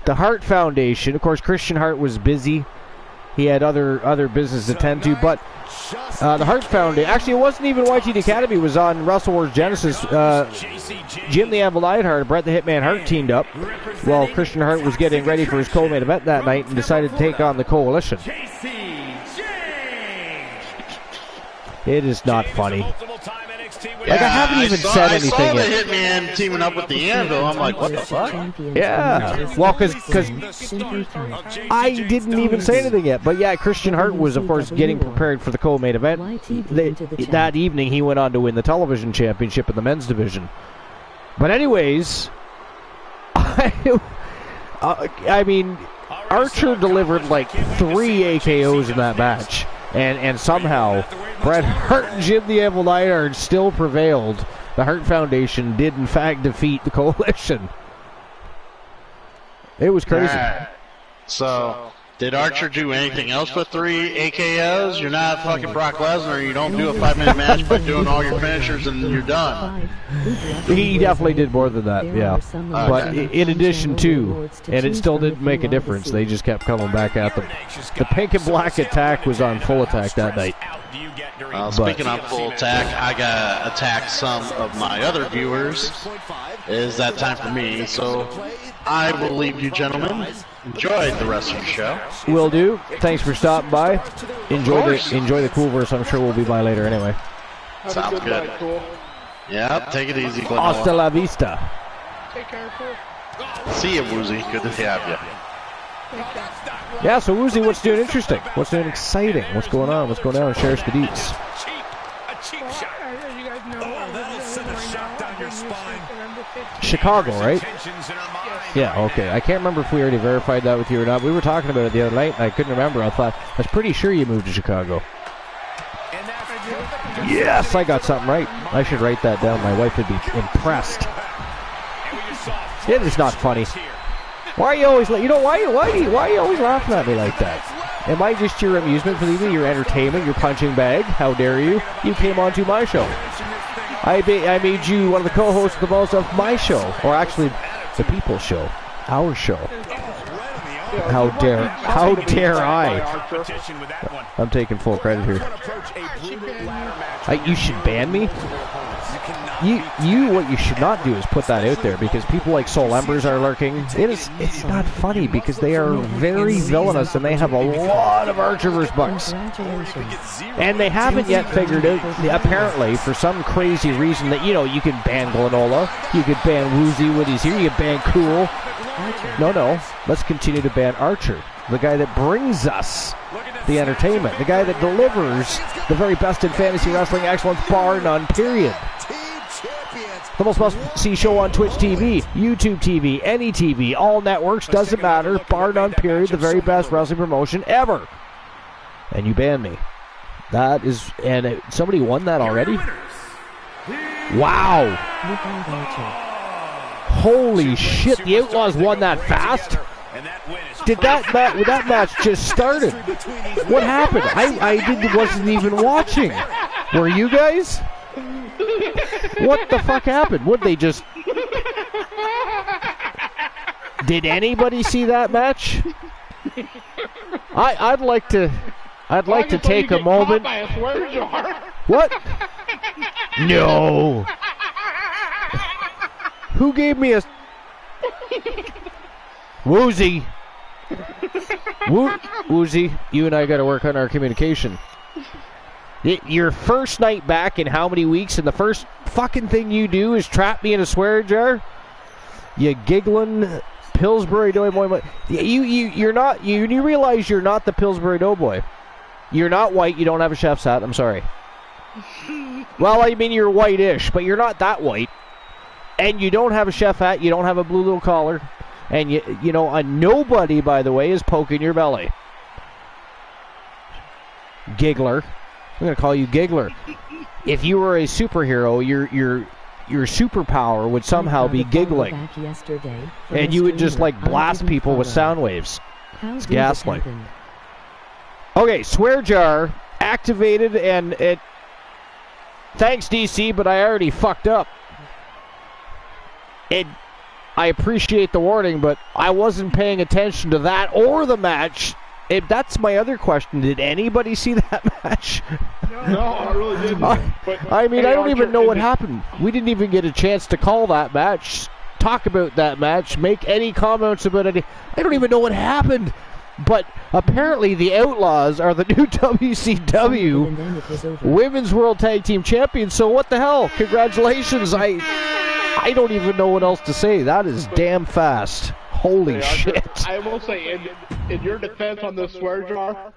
The Hart Foundation, of course, Christian Hart was busy. He had other business to tend to, but the Hart Foundation, actually it wasn't even YTD Academy, it was on Wrestle Wars Genesis. Jim the Anvil Neidhart and Bret the Hitman Hart teamed up while Christian Hart was getting ready for his co-main event that night and decided to take on the Coalition. It is not funny. Like, I haven't even said anything yet. I saw the Hitman teaming up with the Anvil. I'm like, what the fuck? Yeah. Well, because I didn't even say anything yet. But yeah, Christian Hart was, of course, getting prepared for the co-main event. That evening, he went on to win the television championship in the men's division. But anyways, I mean, Archer delivered like 3 AKOs in that match. And somehow, Bret Hart and Jim the Anvil Neidhart still prevailed. The Hart Foundation did, in fact, defeat the Coalition. It was crazy. So, did Archer do anything else with 3 AKOs? You're not fucking Brock Lesnar. You don't do a 5-minute match by doing all your finishers and you're done. He definitely did more than that, yeah. But in addition to, and it still didn't make a difference, they just kept coming back at them. The pink and black attack was on full attack that night. Speaking of full attack, I gotta attack some of my other viewers. It is that time for me, so I will leave you gentlemen. Enjoy the rest of the show. Will do. Thanks for stopping by. Enjoy the cool verse. I'm sure we'll be by later anyway. Sounds good. Yeah, take it easy. Hasta la vista. Take care, Cool. See you, Woozy. Good to have you. Yeah, so Woozy, what's doing interesting? What's doing exciting? What's going on? What's going on? Share us the deets. Chicago, right? Yeah, okay. I can't remember if we already verified that with you or not. We were talking about it the other night, and I couldn't remember. I was pretty sure you moved to Chicago. Yes, I got something right. I should write that down. My wife would be impressed. It is not funny. Why are you always, why are you always laughing at me like that? Am I just your amusement for the evening, your entertainment, your punching bag? How dare you? You came onto my show. I made you one of the co-hosts of the most of my show, or actually, the People's Show, our show. How dare I? I'm taking full credit here. You should ban me? What you should not do is put that out there, because people like Soul Embers are lurking. It's not funny, because they are very villainous and they have a lot of Archerverse bucks. And they haven't yet figured out, apparently, for some crazy reason, that, you can ban Glenola, you could ban Woozy when he's here, you can ban Cool. No, let's continue to ban Archer, the guy that brings us the entertainment, the guy that delivers the very best in fantasy wrestling excellence, bar none, period. The most must-see show on Twitch TV, YouTube TV, any TV, all networks, doesn't matter, bar none, period, the very best wrestling promotion ever. And you ban me. That is, and somebody won that already? Wow. Holy shit, the Outlaws won that fast? Did that match just started? What happened? I wasn't even watching. Were you guys? What the fuck happened? Would they just... Did anybody see that match? I'd like to take a moment. What? No. Who gave me a... Woozy. Woozy, you and I got to work on our communication. Your first night back in how many weeks, and the first fucking thing you do is trap me in a swear jar? You giggling Pillsbury Doughboy. You realize you're not the Pillsbury Doughboy. You're not white, you don't have a chef's hat, I'm sorry. Well, I mean, you're white-ish, but you're not that white. And you don't have a chef hat, you don't have a blue little collar. And, nobody, by the way, is poking your belly. Giggler. I'm going to call you Giggler. If you were a superhero, your superpower would somehow be giggling. And you would just, blast people with sound waves. It's gaslight. Okay, swear jar activated, and it... Thanks, DC, but I already fucked up. I appreciate the warning, but I wasn't paying attention to that or the match. That's my other question. Did anybody see that match? No, I really didn't. I don't even know what happened. We didn't even get a chance to call that match, talk about that match, make any comments about it. I don't even know what happened. But apparently the Outlaws are the new WCW Women's World Tag Team Champions, so what the hell? Congratulations. I don't even know what else to say. That is damn fast. Holy shit. I will say, in your defense on the swear jar,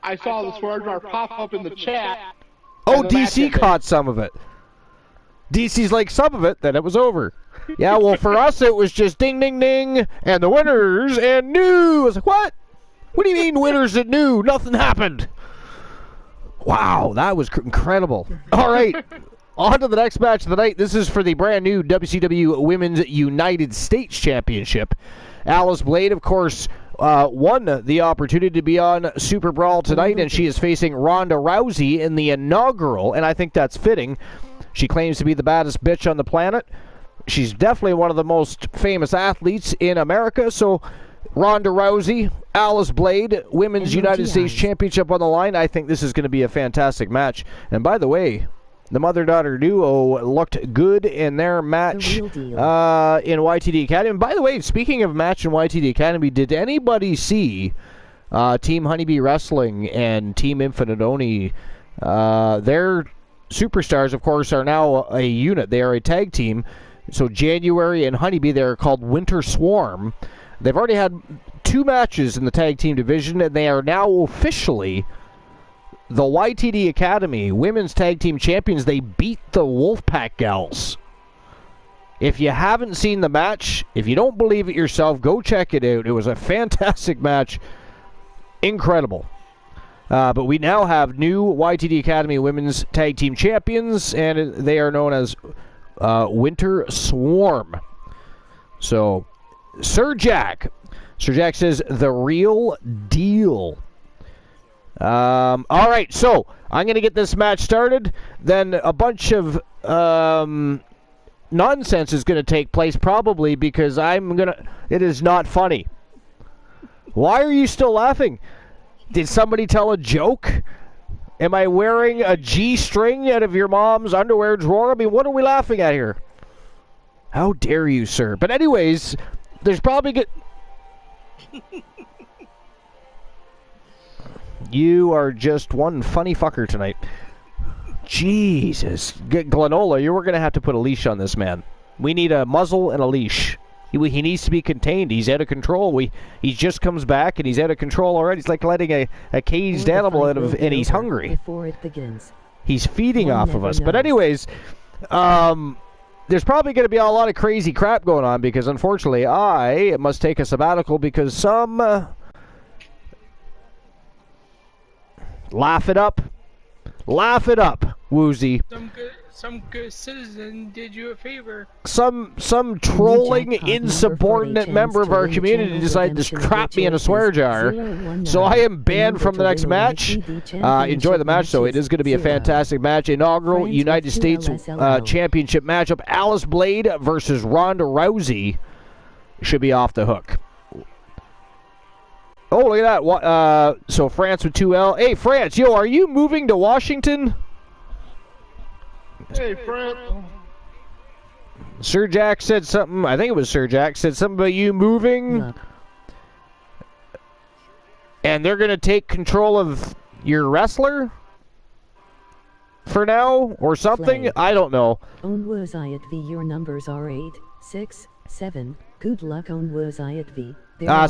I saw the swear jar pop up in the chat. Oh, DC caught some of it. DC's like, some of it, then it was over. Yeah, well, for us, it was just ding, ding, ding, and the winners and new. I was like, what? What do you mean winners and new? Nothing happened. Wow, that was incredible. All right. On to the next match of the night. This is for the brand new WCW Women's United States Championship. Alice Blade, of course, won the opportunity to be on SuperBRAWL tonight, and she is facing Ronda Rousey in the inaugural, and I think that's fitting. She claims to be the baddest bitch on the planet. She's definitely one of the most famous athletes in America, so Ronda Rousey, Alice Blade, Women's United States Championship on the line. I think this is going to be a fantastic match. And by the way, the mother-daughter duo looked good in their match in YTD Academy. And by the way, speaking of match in YTD Academy, did anybody see Team Honeybee Wrestling and Team Infinite Oni? Their superstars, of course, are now a unit. They are a tag team. So January and Honeybee, they're called Winter Swarm. They've already had 2 matches in the tag team division, and they are now officially the YTD Academy Women's Tag Team Champions. They beat the Wolfpack Gals. If you haven't seen the match, if you don't believe it yourself, go check it out. It was a fantastic match. Incredible. But we now have new YTD Academy Women's Tag Team Champions, and they are known as Winter Swarm. So, Sir Jack says, the real deal. All right, so I'm going to get this match started. Then a bunch of nonsense is going to take place, probably because it is not funny. Why are you still laughing? Did somebody tell a joke? Am I wearing a G-string out of your mom's underwear drawer? I mean, what are we laughing at here? How dare you, sir? But anyways, there's probably You are just one funny fucker tonight. Jesus. Glenola, you were going to have to put a leash on this man. We need a muzzle and a leash. He needs to be contained. He's out of control. He just comes back and he's out of control already. It's like letting a caged animal out of, and he's hungry. Before it begins. He's feeding off of us. knows. But anyways, there's probably going to be a lot of crazy crap going on because unfortunately I must take a sabbatical because some laugh it up, Woozy. Some good citizen did you a favor. Some trolling, insubordinate member of our community decided to trap me in a swear jar. So I am banned from the next match. Enjoy the match, though. It is going to be a fantastic match. Inaugural United States Championship matchup. Alice Blade versus Ronda Rousey should be off the hook. Oh, look at that. So France with 2L. Hey, France, yo, are you moving to Washington? Hey, France. Sir Jack said something. I think it was Sir Jack said something about you moving. And they're going to take control of your wrestler for now or something. Play. I don't know. On Wozayat V, your numbers are 8, 6, 7. Good luck on Wozayat V.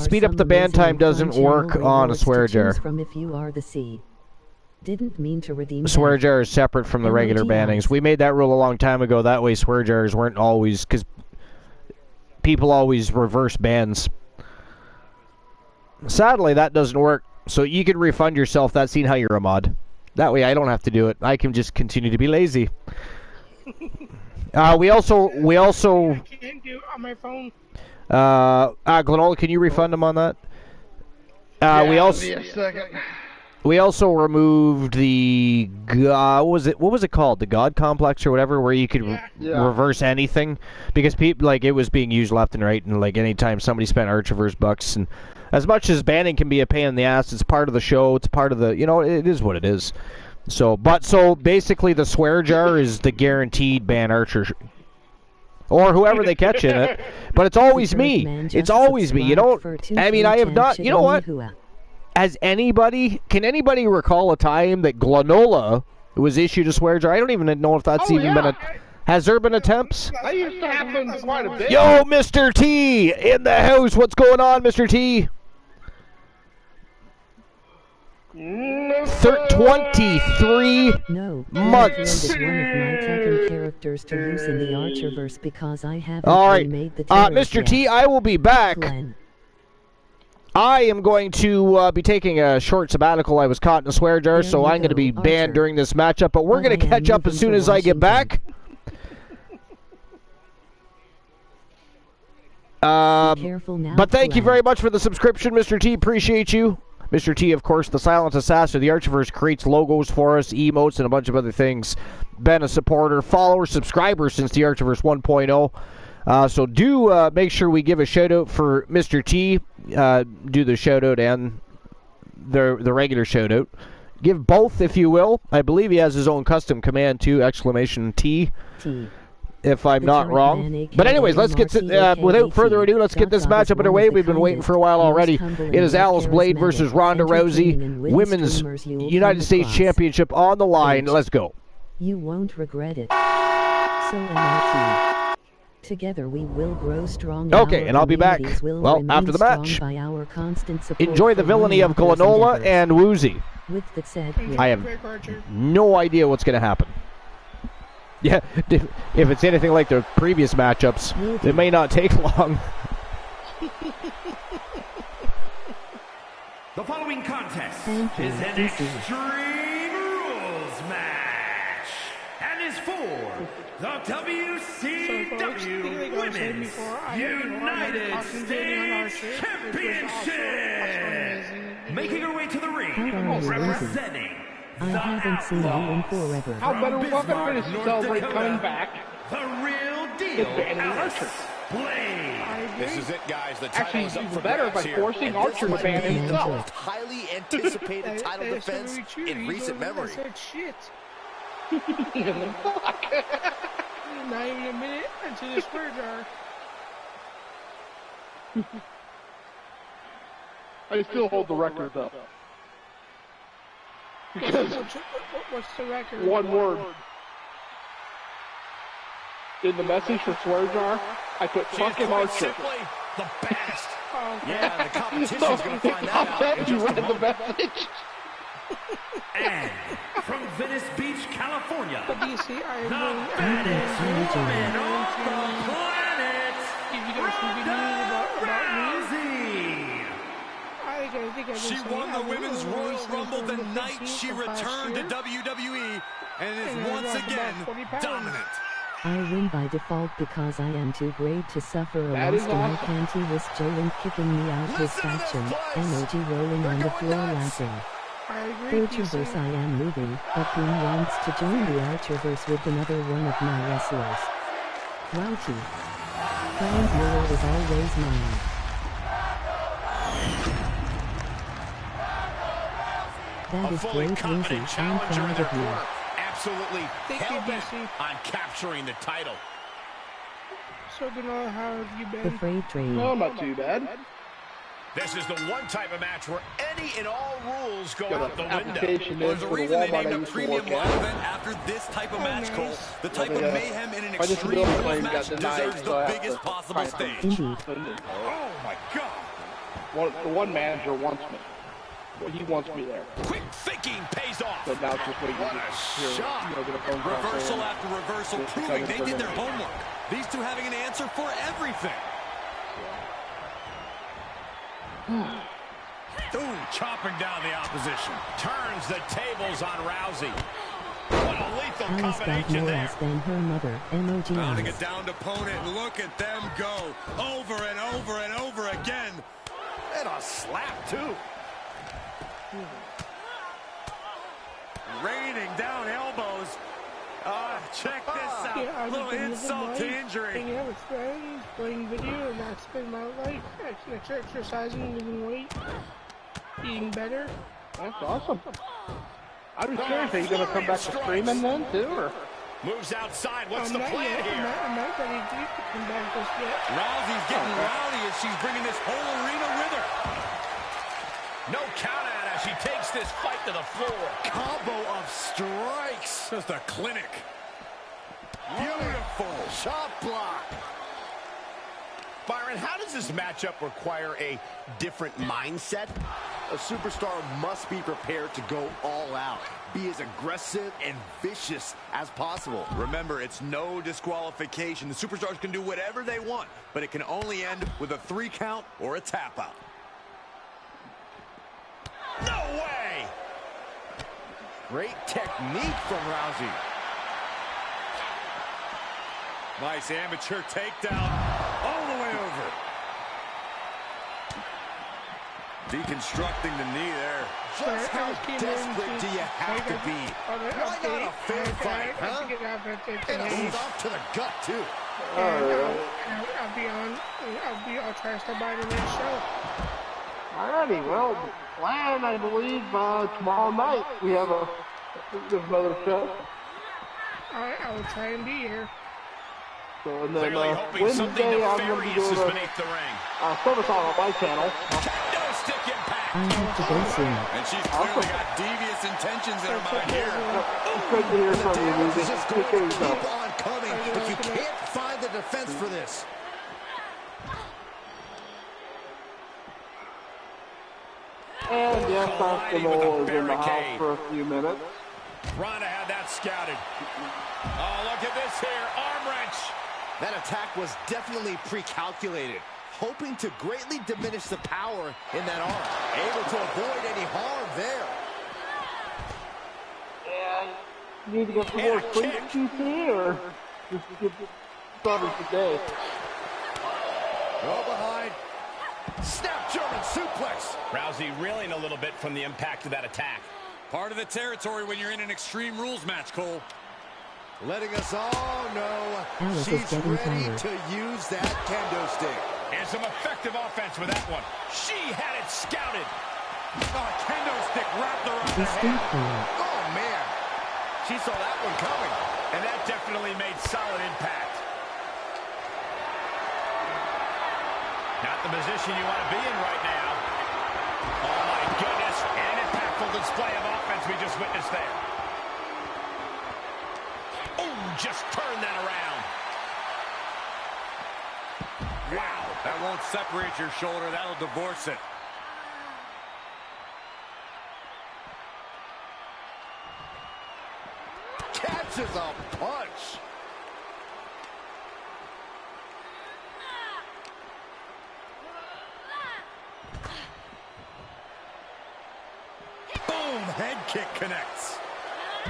Speed up the ban time doesn't work on a swear jar. From if you are the C. Didn't mean to redeem Swear jar is separate from the regular bannings. We made that rule a long time ago. That way swear jars weren't always, because people always reverse bans. Sadly, that doesn't work. So you can refund yourself that scene how you're a mod. That way I don't have to do it. I can just continue to be lazy. We also I can't do it on my phone. Glenola, can you refund him on that? We also removed the what was it called? The God Complex or whatever, where you could reverse anything, because people it was being used left and right, and anytime somebody spent Archiverse bucks, and as much as banning can be a pain in the ass, it's part of the show. It's part of the it is what it is. So basically the swear jar is the guaranteed ban Archer. Or whoever they catch in it. But it's always me. It's always me. I have not... You know what? Can anybody recall a time that Glenola was issued a swear jar? I don't even know if that's been a... Has there been attempts? That used to happen quite a bit. Yo, Mr. T! In the house! What's going on, Mr. T? 23 months. One of my Tekken characters to use in the Archerverse because I haven't made the Mr. T, I will be back. I am going to be taking a short sabbatical. I was caught in a swear jar, so I'm going to be banned during this matchup, but we're going to catch up as soon as I get back. But thank you very much for the subscription, Mr. T. Appreciate you. Mr. T, of course, the silent assassin. The Archiverse creates logos for us, emotes, and a bunch of other things. Been a supporter, follower, subscriber since the Archiverse 1.0. So do make sure we give a shout-out for Mr. T. Do the shout-out and the regular shout-out. Give both, if you will. I believe he has his own custom command, too, !T. If I'm not wrong. But anyways, let's get without further ado, let's get this matchup underway. We've been waiting for a while already. It is Alice Blade versus Ronda Rousey, Women's United States Championship on the line. Let's go. You won't regret it. So am Together we will grow strong. Okay, and I'll be back. Well, after the match. Enjoy the villainy of Glenola and Woozy. I have no idea what's going to happen. Yeah, if it's anything like the previous matchups, it may not take long. The following contest is an Extreme Rules match and is for the WCW Women's United States Championship. Making her way to the ring, representing I haven't seen you in forever. How better finish to celebrate coming back? The real deal, Alice Blade. This is it, guys. The Actually, title is up he's for better grabs by here. forcing Archer to ban Enjoy. himself. Highly anticipated title defense in recent memory. Said shit. Not even a minute into the square jar. I still hold the record, though. Because What's the record? one word. In the message for swear jar, I put She's fucking quite Archer. simply the best. Oh, okay. Yeah, the competition's So, going to find that I'll out tell in you just a read the moment. message. And from Venice Beach, California, But do you see, I the really, baddest woman on the planet, Give you guys some good news about me. Rousey. I think I've She been won the saying, Women's I've Royal been Rumble the saying night she 15th of last returned to year. WWE and is And I once lost again about 40 pounds. dominant. I win by default because I am too great to suffer a That loss is and I awesome. can't risk Joe Link kicking me out his Listen to this faction. place. Emoji rolling They're on the going floor nuts. laughing. I agree with you, Archerverse sir. I am moving, but who wants to join the Archerverse with another one of my wrestlers? Rowdy. Brian Miller is always mine. That A is fully great, competent Lucy. I'm challenger in proud their of you. corner. Absolutely Thank you, hell-bent DC. on capturing the title. So, Denal, how have you The been? freight train. No, not too bad. This is the one type of match where any and all rules go Got out the an window. application Well, in there's a for the reason they Walmart I named a used to premium work live at. event after this type of Oh, match, nice. Cole. The type Well, of they, mayhem in an I just extreme feel rules claim match got denied, deserves so the I have biggest to possible find stage. Indeed. Oh my God! The one manager wants me. Well, he wants me there. Quick thinking pays off. So now it's just waiting What to a hear, shot! get a phone call Reversal saying, after reversal, this proving they is did their gonna homework. These two having an answer for everything. Ooh, chopping down the opposition. Turns the tables on Rousey. What a lethal Alice got combination more there. ass than her mother. Emoji Mounting eyes. a downed opponent. Look at them go. Over and over and over again. And a slap, too. Raining down elbows. Check this out. Yeah, I've Little been insult to living life, injury. hanging out with friends, playing video, and that's been my life. Exercising, losing weight, eating better. That's awesome. I was curious, are you going to come back to streaming then, too? Or? Moves outside. What's I'm the not plan yet. here? I'm not ready to come back just yet. Rousey's getting rowdy as she's bringing this whole arena with her. No count out as she takes this fight to the floor. Combo of strikes. Just a clinic. Beautiful. Shot block. Byron, how does this matchup require a different mindset? A superstar must be prepared to go all out. Be as aggressive and vicious as possible. Remember, it's no disqualification. The superstars can do whatever they want, but it can only end with a 3 count or a tap out. No way! Great technique from Rousey. Nice amateur takedown all the way over. Deconstructing the knee there. Just how desperate do you have to be? Why not a fair fight, huh? And a stop to the gut, too. I'll try to stop by the next show. Alrighty, well, the plan, I believe, tomorrow night we have there's another show. Alright, I will try and be here. So, and then Clearly hoping something Wednesday I'm going to be nefarious is doing beneath the ring. a service on my channel. Kendo stick impact. I have to go soon. And she's clearly got devious intentions in her mind here. It's good to hear from you, Damage Ruby. is just Take going care to of yourself. keep on coming, but you can't find the defense for this. And yes, Colliding Constable with is a in the house barricade. for a few minutes. Ronda had that scouted. Oh, look at this here. Arm wrench. That attack was definitely pre-calculated, hoping to greatly diminish the power in that arm. Able to avoid any harm there. You need to get some more sleep, QC, or just get started today? Go behind. Snap German suplex. Rousey reeling a little bit from the impact of that attack. Part of the territory when you're in an Extreme Rules match, Cole. letting us all know Alice is she's getting ready tired. to use that kendo stick. And some effective offense with that one. She had it scouted. Oh, kendo stick wrapped around her Distinct head. player. Oh, man. She saw that one coming. And that definitely made solid impact. Not the position you want to be in right now. Oh, my goodness. An impactful display of offense we just witnessed there. Oh, just turn that around. Wow, that won't separate your shoulder. That'll divorce it. Catches a punch. Boom, head kick connects.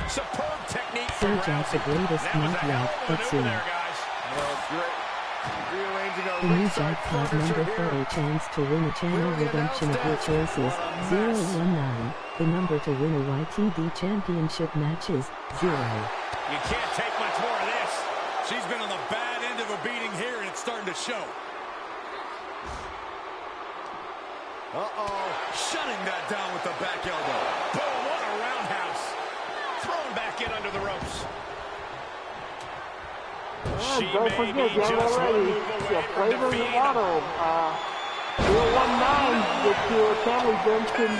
Superb technique Sir from Jack's the Rousey. greatest That was not a hell yet, of a but maneuver soon. there, guys. Well, great. Rearranging The our new ringside jackpot furniture number here. for a chance to win a channel Really redemption of your announced that. choices. What a mess. 019. The number to win a YTD championship matches. 0. You can't take much more of this. She's been on the bad end of a beating here, and it's starting to show. Uh-oh. Shutting that down with the back elbow. Boom, what a roundhouse. Thrown back in under the ropes. She Don't may forget, be you have just one already move away your from flavor of the defeating them. bottle. 019 gets you a channel redemption.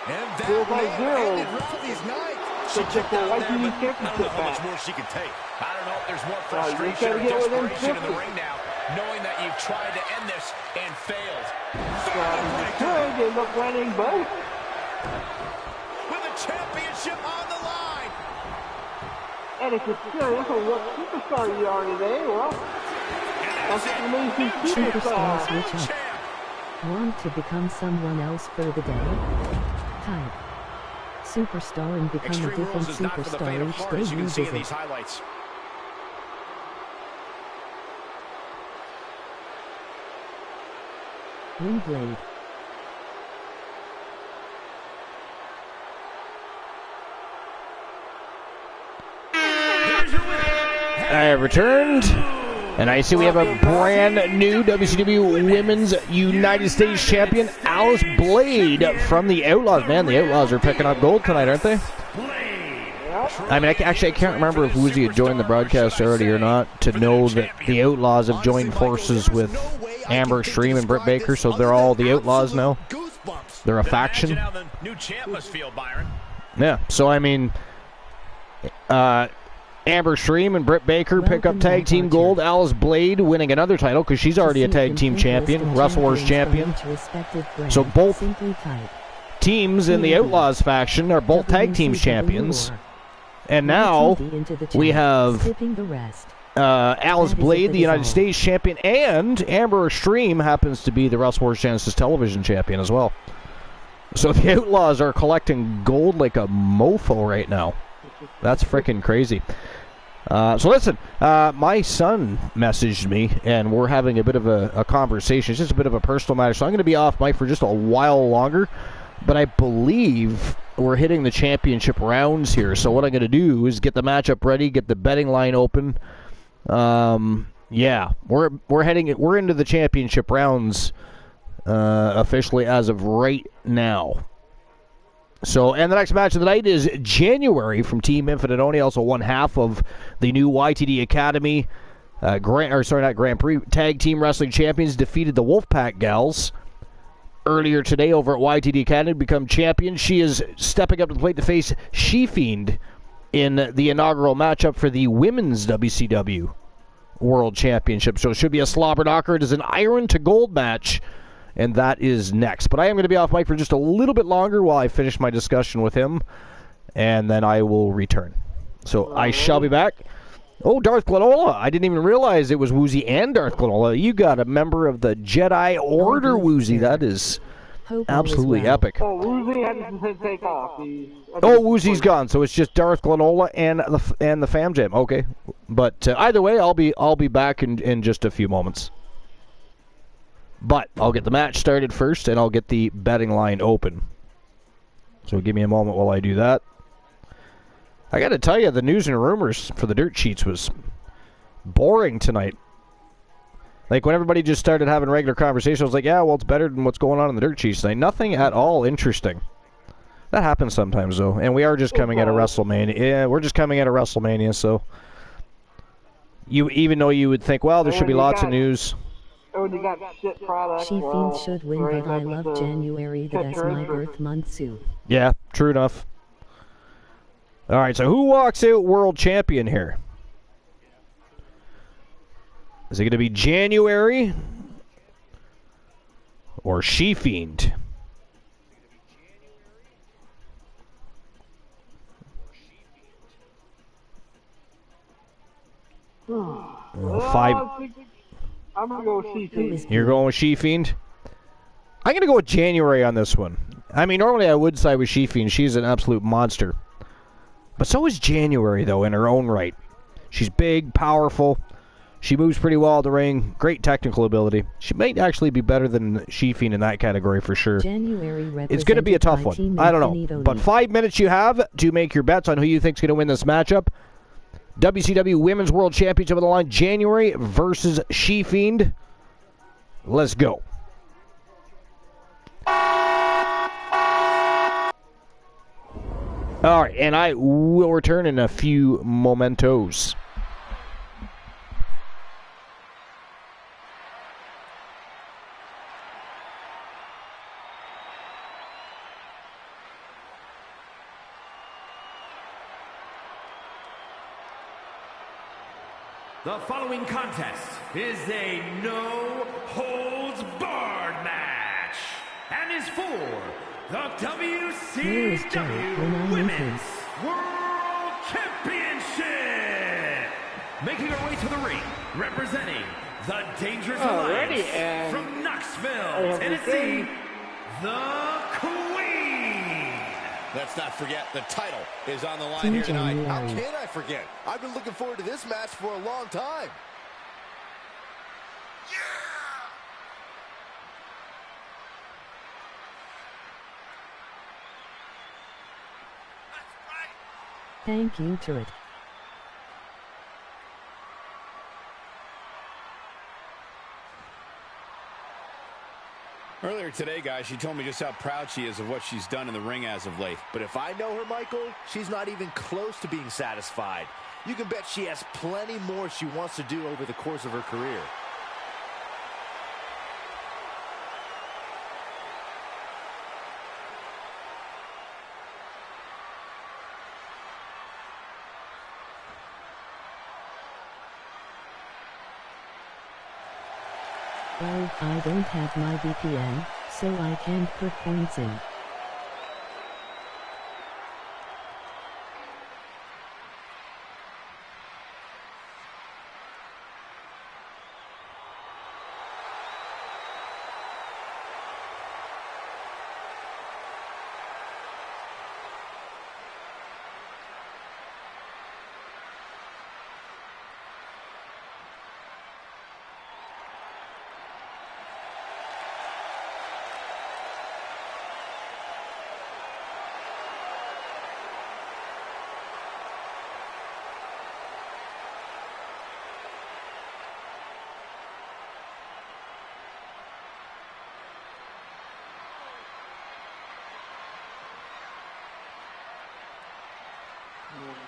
And that Zero by may have zero. ended Rousey's night. She took the YTD I don't know championship how much back. more she can take. I don't know if there's more you frustration gotta or get within desperation in the 50. ring now, knowing that you've tried to end this and failed. You could end up winning both. With the championship on the line. And if you're serious on what superstar you are today, well, that's an amazing superstar. Superstars which Champ. want to become someone else for the day? Type superstar and become a Extreme different Rules is not for the faint superstar of each heart, day as you you can see in visit. these highlights. Windblade. I have returned, and I see we have a brand new WCW Women's United States Champion, Alice Blade from the Outlaws. Man, the Outlaws are picking up gold tonight, aren't they? I mean, I can't remember if Woozy had joined the broadcast already or not to know that the Outlaws have joined forces with Amber Extreme and Britt Baker, so they're all the Outlaws now. They're a faction. Imagine how the new champ must feel, Byron. Yeah, so I mean, Amber Extreme and Britt Baker pick up tag team gold. Alice Blade winning another title because she's already a tag team champion, Wrestle Wars champion. So both teams in the Outlaws faction are both tag team champions. And now we have Alice Blade, the United States champion, and Amber Extreme happens to be the Wrestle Wars Genesis television champion as well. So the Outlaws are collecting gold like a mofo right now. That's freaking crazy. So listen, my son messaged me, and we're having a bit of a conversation. It's just a bit of a personal matter, so I'm going to be off mic for just a while longer. But I believe we're hitting the championship rounds here. So what I'm going to do is get the matchup ready, get the betting line open. Yeah, we're into the championship rounds officially as of right now. So, and the next match of the night is January from Team Infinite Only, also one half of the new YTD Academy Grand Prix Tag Team Wrestling Champions, defeated the Wolfpack Gals earlier today over at YTD Academy, become champion. She is stepping up to the plate to face She-Fiend in the inaugural matchup for the Women's WCW World Championship. So it should be a slobber knocker. It is an iron to gold match, and that is next. But I am going to be off mic for just a little bit longer while I finish my discussion with him, and then I will return. So I shall be back. Oh, Darth Glenola. I didn't even realize it was Woozy and Darth Glenola. You got a member of the Jedi Order, Woozy. That is absolutely epic. Oh, Woozy had to take off. Oh, Woozy's gone, so it's just Darth Glenola and the Fam Jam. Okay, but either way, I'll be back in just a few moments. But I'll get the match started first, and I'll get the betting line open. So give me a moment while I do that. I got to tell you, the news and rumors for the dirt sheets was boring tonight. Like, when everybody just started having regular conversations, I was like, yeah, well, it's better than what's going on in the dirt sheets tonight. Nothing at all interesting. That happens sometimes, though. And we are just coming out of WrestleMania. Yeah, we're just coming out of WrestleMania, so... even though you would think, well, there should be lots of news. When you got shit products, She should win, but I love January. That's my birth month, Sue. Yeah, true enough. All right, so who walks out world champion here? Is it going to be January or She-Fiend? I'm going to go with She-Fiend. You're going with She-Fiend? I'm going to go with January on this one. I mean, normally I would side with She-Fiend. She's an absolute monster. But so is January, though, in her own right. She's big, powerful. She moves pretty well in the ring. Great technical ability. She might actually be better than She-Fiend in that category for sure. It's going to be a tough one. I don't know. But 5 minutes you have to make your bets on who you think is going to win this matchup. WCW Women's World Championship on the line, January versus She-Fiend. Let's go. All right, and I will return in a few momentos. The following contest is a no-holds-barred match and is for the WCW Women's World Championship. Making her way to the ring, representing the Dangerous Alliance from Knoxville, Tennessee, the Queen. Let's not forget, the title is on the line here tonight. How can I forget? I've been looking forward to this match for a long time. Thank you to it. Earlier today, guys, she told me just how proud she is of what she's done in the ring as of late. But if I know her, Michael, she's not even close to being satisfied. You can bet she has plenty more she wants to do over the course of her career. Well, I don't have my VPN, so I can't put points in.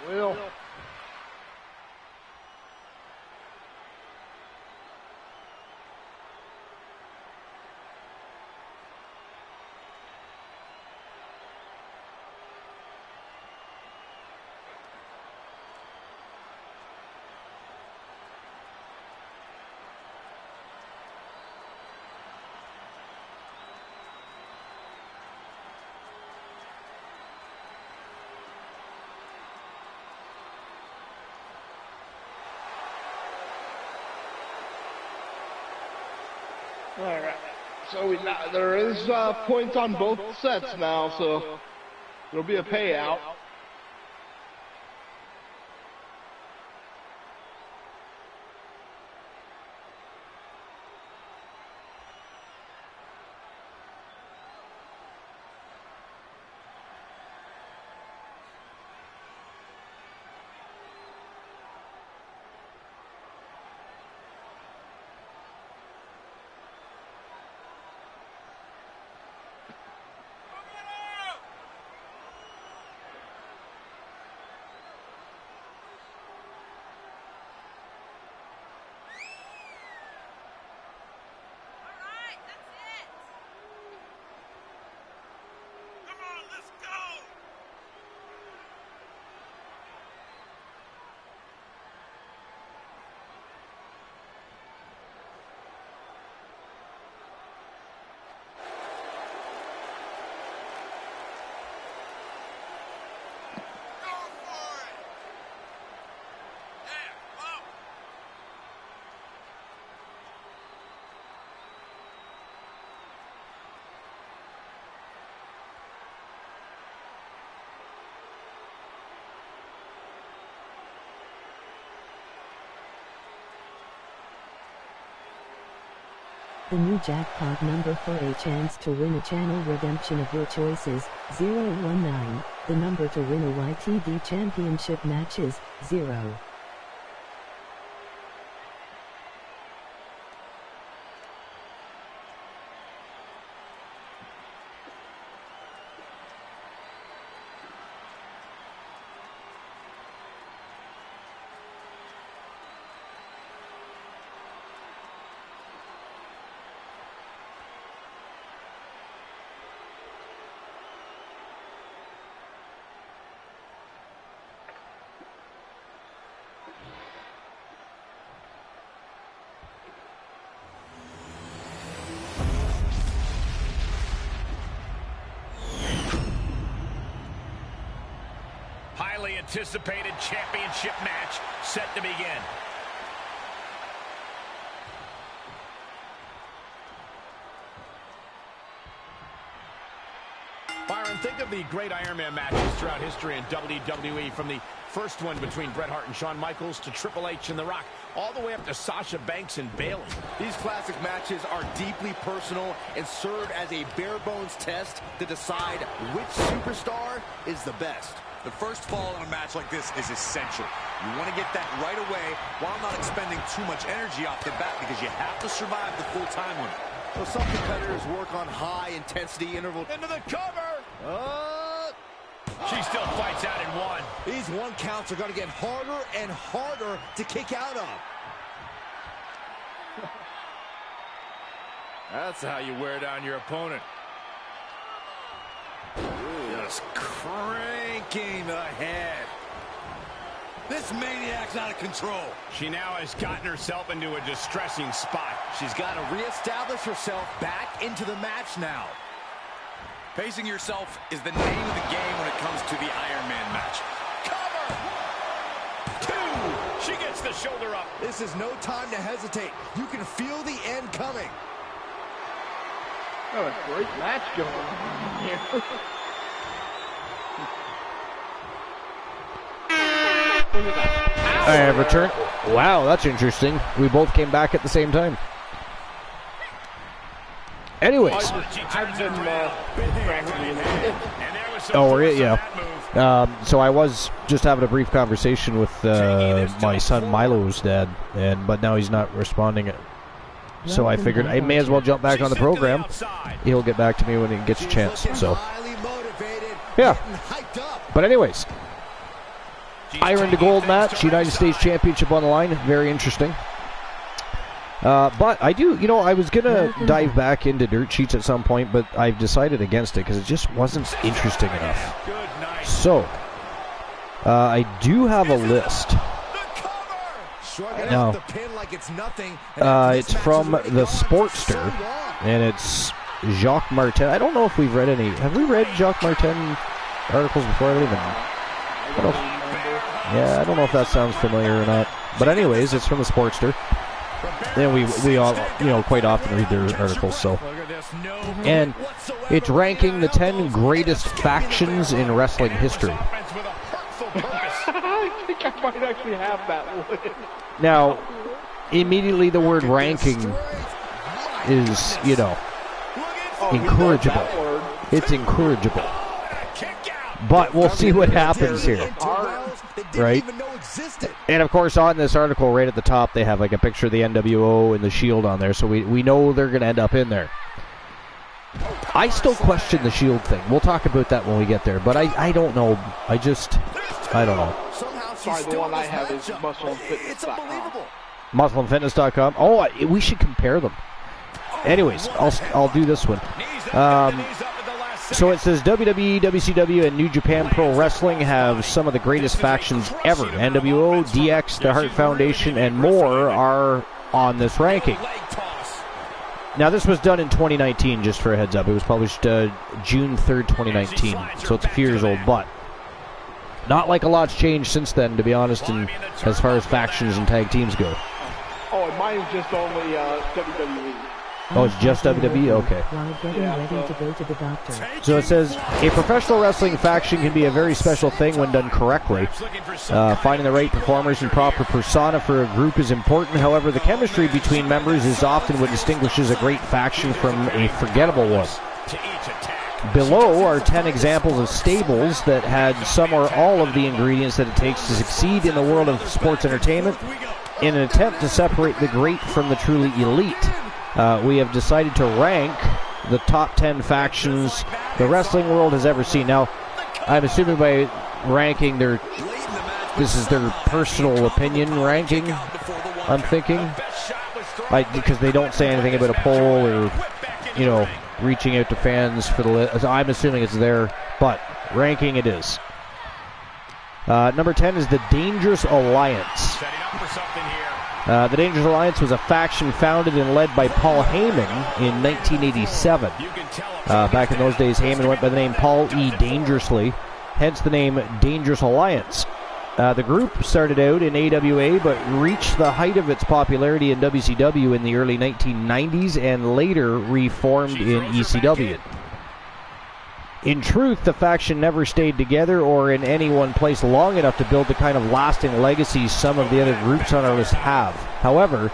Will. All right. So there is points on both sets now, so there'll be a payout. The new jackpot number for a chance to win a channel redemption of your choices, 019. The number to win a YTV championship match is 0. Highly anticipated championship match set to begin. Byron, think of the great Iron Man matches throughout history in WWE, from the first one between Bret Hart and Shawn Michaels to Triple H and The Rock, all the way up to Sasha Banks and Bayley. These classic matches are deeply personal and serve as a bare-bones test to decide which superstar is the best. The first fall in a match like this is essential. You want to get that right away while not expending too much energy off the bat, because you have to survive the full time limit. So some competitors work on high-intensity interval. Into the cover! She still fights out in one. These one counts are going to get harder and harder to kick out of. That's how you wear down your opponent. Just cranking the head. This maniac's out of control. She now has gotten herself into a distressing spot. She's got to reestablish herself back into the match now. Pacing yourself is the name of the game when it comes to the Iron Man match. Cover! 2! She gets the shoulder up. This is no time to hesitate. You can feel the end coming. Oh, a great match going on here. I have returned. Wow, that's interesting. We both came back at the same time. Anyways. I've been Oh, were you? Yeah. So I was just having a brief conversation with my son Milo's dad, but now he's not responding. So I figured I may as well jump back on the program. He'll get back to me when he gets a chance. So, yeah. But anyways, Iron to Gold match, United States Championship on the line. Very interesting. But I do, I was going to dive back into dirt sheets at some point, but I've decided against it because it just wasn't interesting enough. So, I do have a list. No. It's from the Sportster, and it's Jacques Martin. I don't know if we've read any. Have we read Jacques Martin articles before? I don't know if that sounds familiar or not. But anyways, it's from the Sportster. And we all, quite often read their articles, so. And it's ranking the 10 greatest factions in wrestling history. I think I might actually have that one. Now, immediately the word ranking is, incorrigible. It's incorrigible. But we'll see what happens here. Right? And of course, on this article, right at the top, they have like a picture of the NWO and the Shield on there, so we know they're going to end up in there. I still question the Shield thing. We'll talk about that when we get there, but I don't know. I don't know. Sorry, the one I have is muscleandfitness.com. Muscleandfitness.com. Oh, we should compare them. Anyways, I'll do this one. So it says WWE, WCW, and New Japan Pro Wrestling have some of the greatest factions ever. NWO, DX, the Hart Foundation, and more are on this ranking. Now, this was done in 2019, just for a heads up. It was published June 3rd, 2019, so it's a few years old, but not like a lot's changed since then, to be honest, and as far as factions and tag teams go. Oh, and mine is just only WWE. Oh, it's just WWE? Okay. While getting ready to go to the doctor. So it says, a professional wrestling faction can be a very special thing when done correctly. Finding the right performers and proper persona for a group is important. However, the chemistry between members is often what distinguishes a great faction from a forgettable one. Below are 10 examples of stables that had some or all of the ingredients that it takes to succeed in the world of sports entertainment in an attempt to separate the great from the truly elite. We have decided to rank the top 10 factions the wrestling world has ever seen. Now, I'm assuming by ranking this is their personal opinion ranking, I'm thinking. Because they don't say anything about a poll or, reaching out to fans for the list. I'm assuming it's there, but ranking it is. Number 10 is the Dangerous Alliance. The Dangerous Alliance was a faction founded and led by Paul Heyman in 1987. Back in those days, Heyman went by the name Paul E. Dangerously, hence the name Dangerous Alliance. The group started out in AWA, but reached the height of its popularity in WCW in the early 1990s and later reformed in ECW. In truth, the faction never stayed together or in any one place long enough to build the kind of lasting legacies some of the other groups on our list have. However,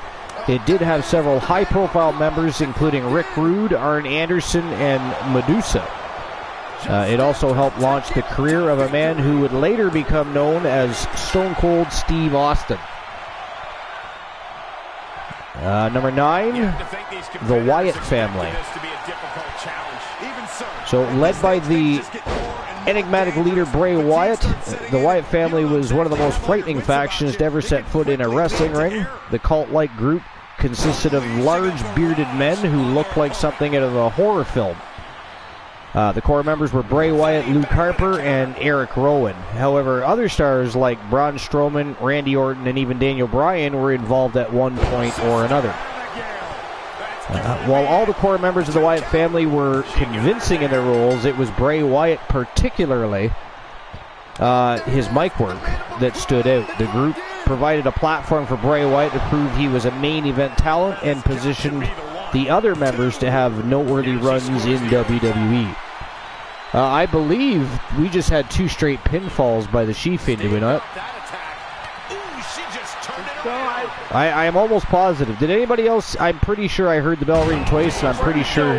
it did have several high-profile members, including Rick Rude, Arn Anderson, and Medusa. It also helped launch the career of a man who would later become known as Stone Cold Steve Austin. Number 9, the Wyatt family. So, led by the enigmatic leader Bray Wyatt, the Wyatt family was one of the most frightening factions to ever set foot in a wrestling ring. The cult-like group consisted of large bearded men who looked like something out of a horror film. The core members were Bray Wyatt, Luke Harper, and Eric Rowan. However, other stars like Braun Strowman, Randy Orton, and even Daniel Bryan were involved at one point or another. While all the core members of the Wyatt family were convincing in their roles, it was Bray Wyatt, particularly his mic work, that stood out. The group provided a platform for Bray Wyatt to prove he was a main event talent and positioned the other members to have noteworthy runs in WWE. I believe we just had 2 straight pinfalls by the She-Fiend, did we not? I am almost positive. Did anybody else? I'm pretty sure I heard the bell ring twice, and I'm pretty sure.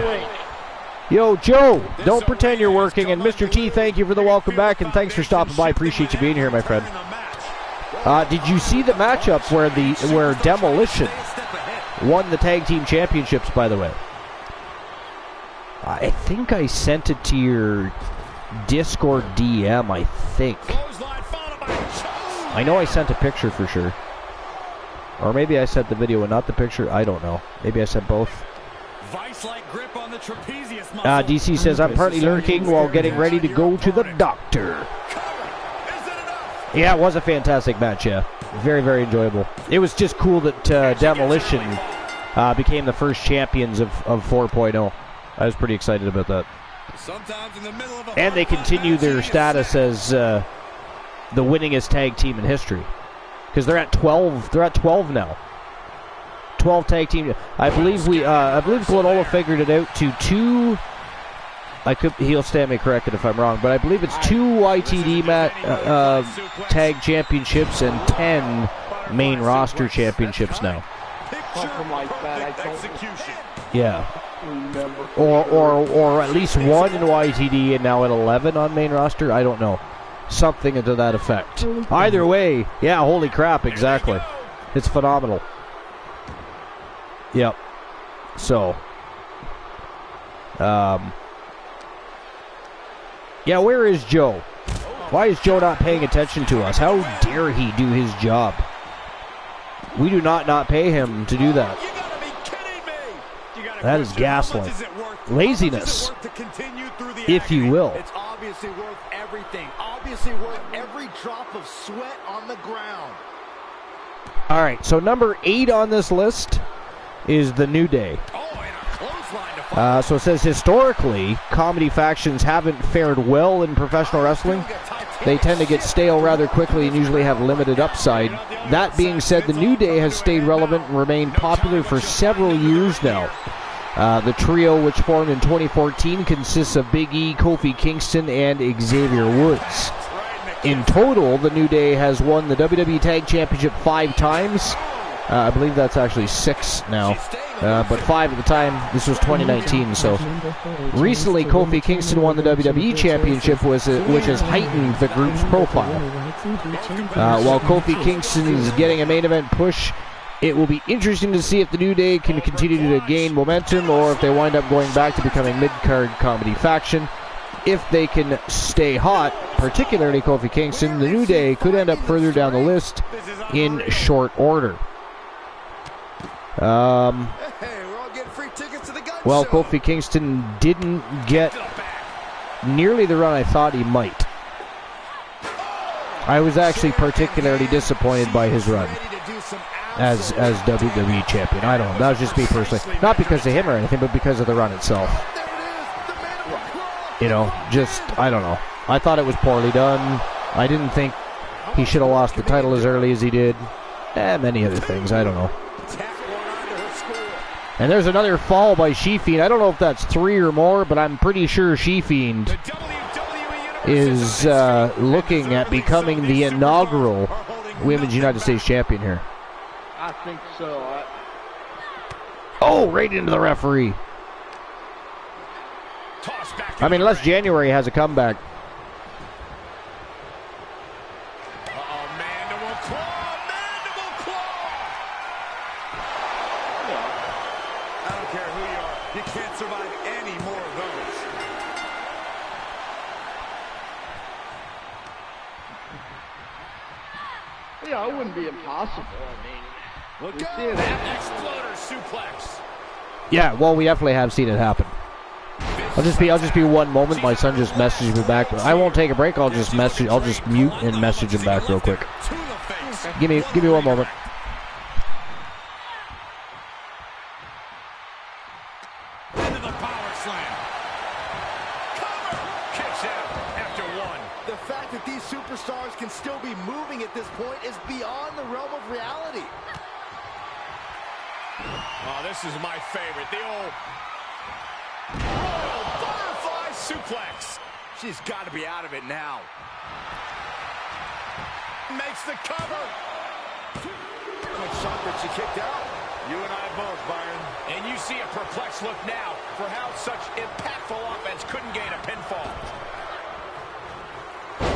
Yo, Joe, don't pretend you're working. And Mr. T, thank you for the welcome back, and thanks for stopping by. Appreciate you being here, my friend. Did you see the matchup where Demolition won the tag team championships, by the way? I think I sent it to your Discord DM, I think. I know I sent a picture for sure. Or maybe I sent the video and not the picture. I don't know. Maybe I sent both. DC says, I'm partly lurking while getting ready to go to the doctor. Yeah, it was a fantastic match, yeah. Very, very enjoyable. It was just cool that Demolition became the first champions of 4.0. I was pretty excited about that. And they continue their status as the winningest tag team in history. Because they're at 12. They're at 12 now. 12 tag team. I believe Glenola figured it out to 2. He'll stand me corrected if I'm wrong, but I believe it's 2 YTD tag championships and 10 main roster championships now. Yeah. Or at least 1 in YTD and now at 11 on main roster. I don't know. Something to that effect. Either way, yeah, holy crap, exactly. It's phenomenal. Yep. So, yeah, where is Joe? Why is Joe not paying attention to us? How dare he do his job? We do not pay him to do that. That is gaslight. Laziness, if you will. It's obviously worth everything. Obviously worth every drop of sweat on the ground. All right, so number 8 on this list is the New Day. So it says, historically, comedy factions haven't fared well in professional wrestling. They tend to get stale rather quickly and usually have limited upside. That being said, the New Day has stayed relevant and remained popular for several years now. The trio, which formed in 2014, consists of Big E, Kofi Kingston, and Xavier Woods. In total, the New Day has won the WWE Tag Championship 5 times. I believe that's actually 6 now, but 5 at the time. This was 2019, so recently Kofi Kingston won the WWE Championship, which has heightened the group's profile. While Kofi Kingston is getting a main event push, it will be interesting to see if the New Day can continue to gain momentum or if they wind up going back to becoming mid-card comedy faction. If they can stay hot, particularly Kofi Kingston, the New Day could end up further down the list in short order. Well, Kofi Kingston didn't get nearly the run I thought he might. I was actually particularly disappointed by his run as WWE champion. I don't know. That was just me personally. Not because of him or anything, but because of the run itself. You know, just, I don't know. I thought it was poorly done. I didn't think he should have lost the title as early as he did. Many other things. I don't know. And there's another fall by She-Fiend. I don't know if that's 3 or more, but I'm pretty sure She-Fiend is looking at becoming the inaugural Women's United States Champion here. I think so. Oh, right into the referee. I mean, unless January has a comeback. Yeah, it wouldn't be impossible. I mean, we see it happen. Exploder suplex. Yeah, well, we definitely have seen it happen. I'll just be one moment. My son just messaged me back. I won't take a break. I'll just mute and message him back real quick. Give me one moment. Into the power slam. Cover. Kicks out after 1. The fact that these superstars can still be moving at this point is beyond the realm of reality. Oh, this is my favorite. The old butterfly suplex. She's got to be out of it now. Makes the cover. Good shot that she kicked out. You and I both, Byron. And you see a perplexed look now for how such impactful offense couldn't gain a pinfall.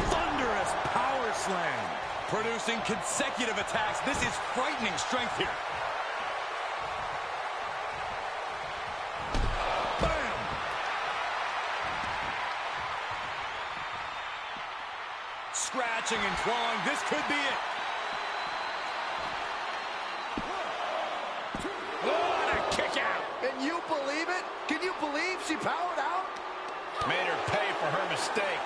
Thunderous power slam. Producing consecutive attacks. This is frightening strength here. Bam! Scratching and clawing. This could be it. What a kick out. And you believe it? Can you believe she powered out? Made her pay for her mistake.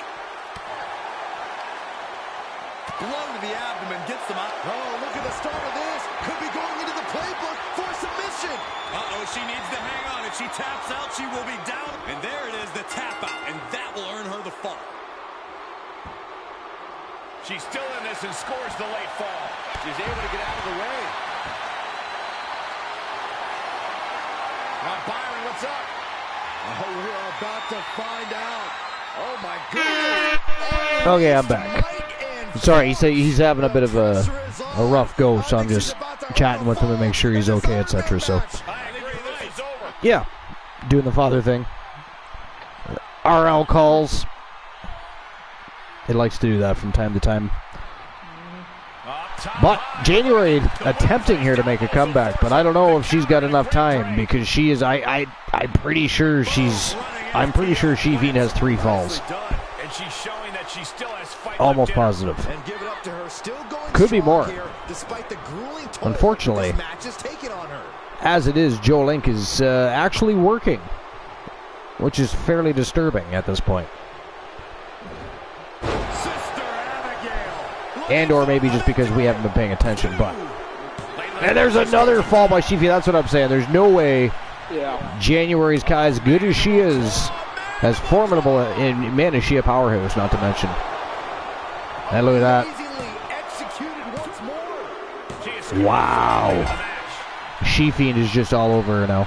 Blow to the abdomen, gets them out. Oh, look at the start of this. Could be going into the playbook for submission. Uh-oh, she needs to hang on. If she taps out, she will be down. And there it is, the tap out. And that will earn her the fall. She's still in this and scores the late fall. She's able to get out of the way. Now, Byron, what's up? Oh, we're about to find out. Oh, my goodness. Okay, I'm back. Sorry, he's having a bit of a rough go, so I'm just chatting with him to make sure he's okay, etc. So, yeah, doing the father thing. RL calls. He likes to do that from time to time. But January attempting here to make a comeback, but I don't know if she's got enough time because she is. I'm pretty sure She-Fiend has 3 falls. And she's showing that she still has fight. Almost positive. And give it up to her. Still going Could be more. here, despite the grueling toll Unfortunately, this match is taking on her. as it is, Joe Link is actually working, which is fairly disturbing at this point. And or maybe just because we haven't been paying attention, but... And there's another fall by She-Fiend, that's what I'm saying. There's no way January's Kai, as good as she is, as formidable, and man, is she a powerhouse, not to mention. And look at that. Wow. She-Fiend is just all over her now.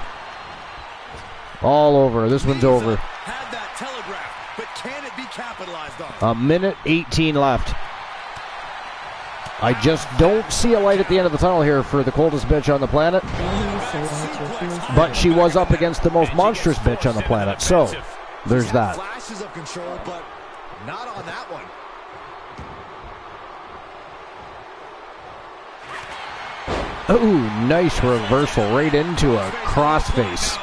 All over. This one's over. Had that telegraph, but can it be capitalized on? A minute 18 left. I just don't see a light at the end of the tunnel here for the coldest bitch on the planet. But she was up against the most monstrous bitch on the planet. So, there's that. Flashes of control, but not on that one. Ooh, nice reversal right into a crossface.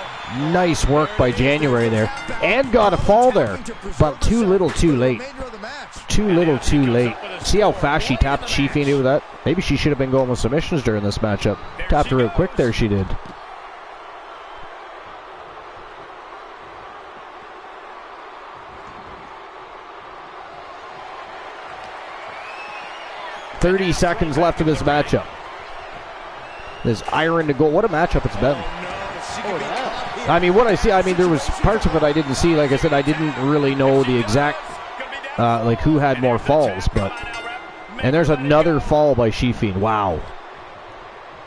Nice work by January there. And got a fall there. But too little too late. Too little too late. See how fast she tapped She-Fiend with that? Maybe she should have been going with submissions during this matchup. Tapped her real quick there, she did. "30 seconds left of this matchup. This iron to gold. What a matchup it's been. I mean, what I see, I mean, there was parts of it I didn't see. Like I said, I didn't really know the exact, like who had more falls, but. And there's another fall by She-Fiend. Wow.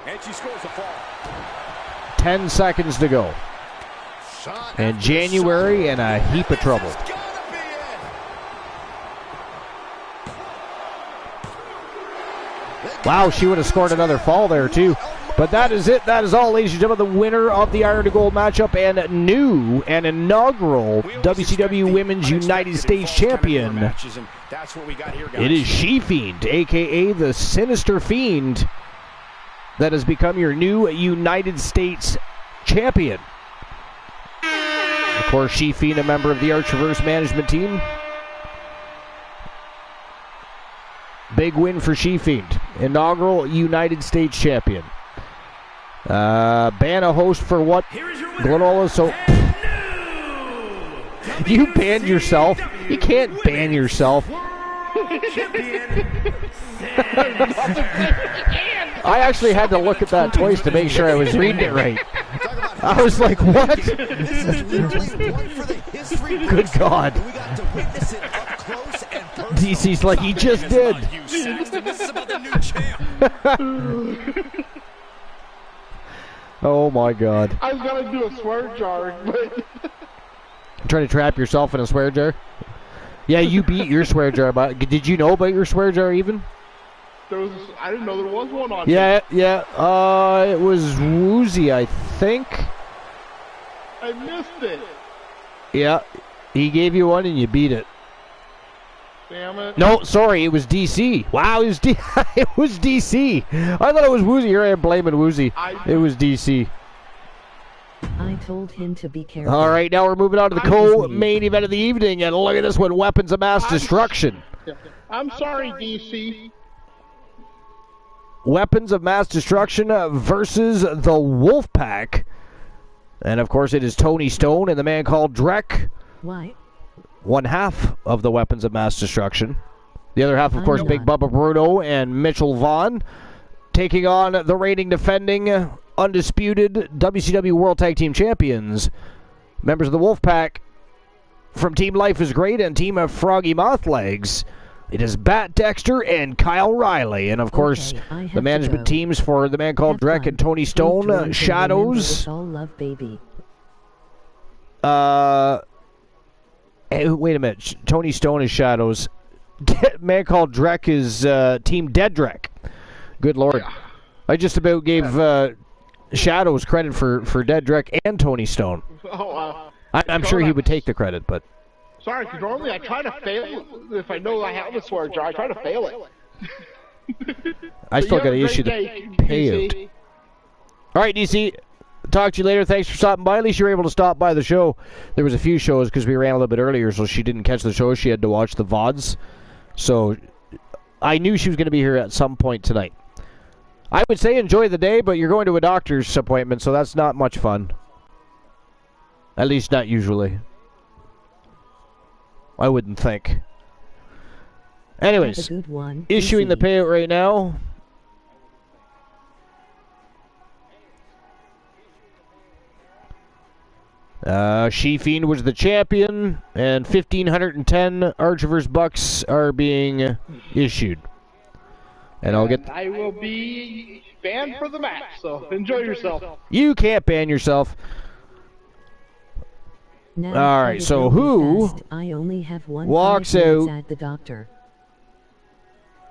And she scores a fall. 10 seconds to go. And January in a heap of trouble. Wow, she would have scored another fall there too. But that is it. That is all, ladies and gentlemen. The winner of the Iron to Gold matchup and new and inaugural WCW Women's United States Champion. It is She-Fiend, a.k.a. the Sinister Fiend, that has become your new United States Champion. Of course, She-Fiend, a member of the Archerverse management team. Big win for She-Fiend, inaugural United States Champion. Ban a host for what? Glenola, so you banned yourself. You can't ban yourself. I actually had to look at that twice to make sure I was reading it right. I was like, what? Good God. DC's like, he just did. Oh my God. I was gonna do a swear jar, but trying to trap yourself in a swear jar? Yeah, you beat your swear jar. But did you know about your swear jar even? I didn't know there was one on. Yeah. It was Woozy, I think. I missed it. Yeah, he gave you one and you beat it. Damn it. No, sorry, it was DC. Wow, it was it was DC. I thought it was Woozy. Here I am blaming Woozy. It was DC. I told him to be careful. All right, now we're moving on to the co-main event of the evening, and look at this one, Weapons of Mass Destruction. I'm sorry, DC. Weapons of Mass Destruction versus the Wolfpack. And, of course, it is Tony Stone and the man called Drek. Why? One half of the Weapons of Mass Destruction. The other half, of course, Big Bubba Bruno and Mitchell Vaughn. Taking on the reigning, defending, undisputed WCW World Tag Team Champions. Members of the Wolfpack from Team Life is Great and Team of Froggy Mothlegs. It is Bat Dexter and Kyle Riley. And, of course, the management teams for the man called Drek and Tony Stone. Shadows. All love, baby. Hey, wait a minute. Tony Stone is Shadows. Man called Drek is Team Dead Drek. Good Lord. Yeah. I just about gave Shadows credit for Dead Drek and Tony Stone. I'm sure he would take the credit, but... Sorry, because normally I try to fail if I know I have a swear jar. I try to fail it. I still got to issue the payout. All right, DC. Talk to you later. Thanks for stopping by. At least you were able to stop by the show. There was a few shows because we ran a little bit earlier, so she didn't catch the show. She had to watch the VODs. So I knew she was going to be here at some point tonight. I would say enjoy the day, but you're going to a doctor's appointment, so that's not much fun. At least not usually. I wouldn't think. Anyways, issuing the payout right now. She-Fiend was the champion, and 1,510 Archerverse bucks are being issued. And I will be banned for the match, so enjoy yourself. You can't ban yourself. Now, All right, so who I only have one walks out at the doctor.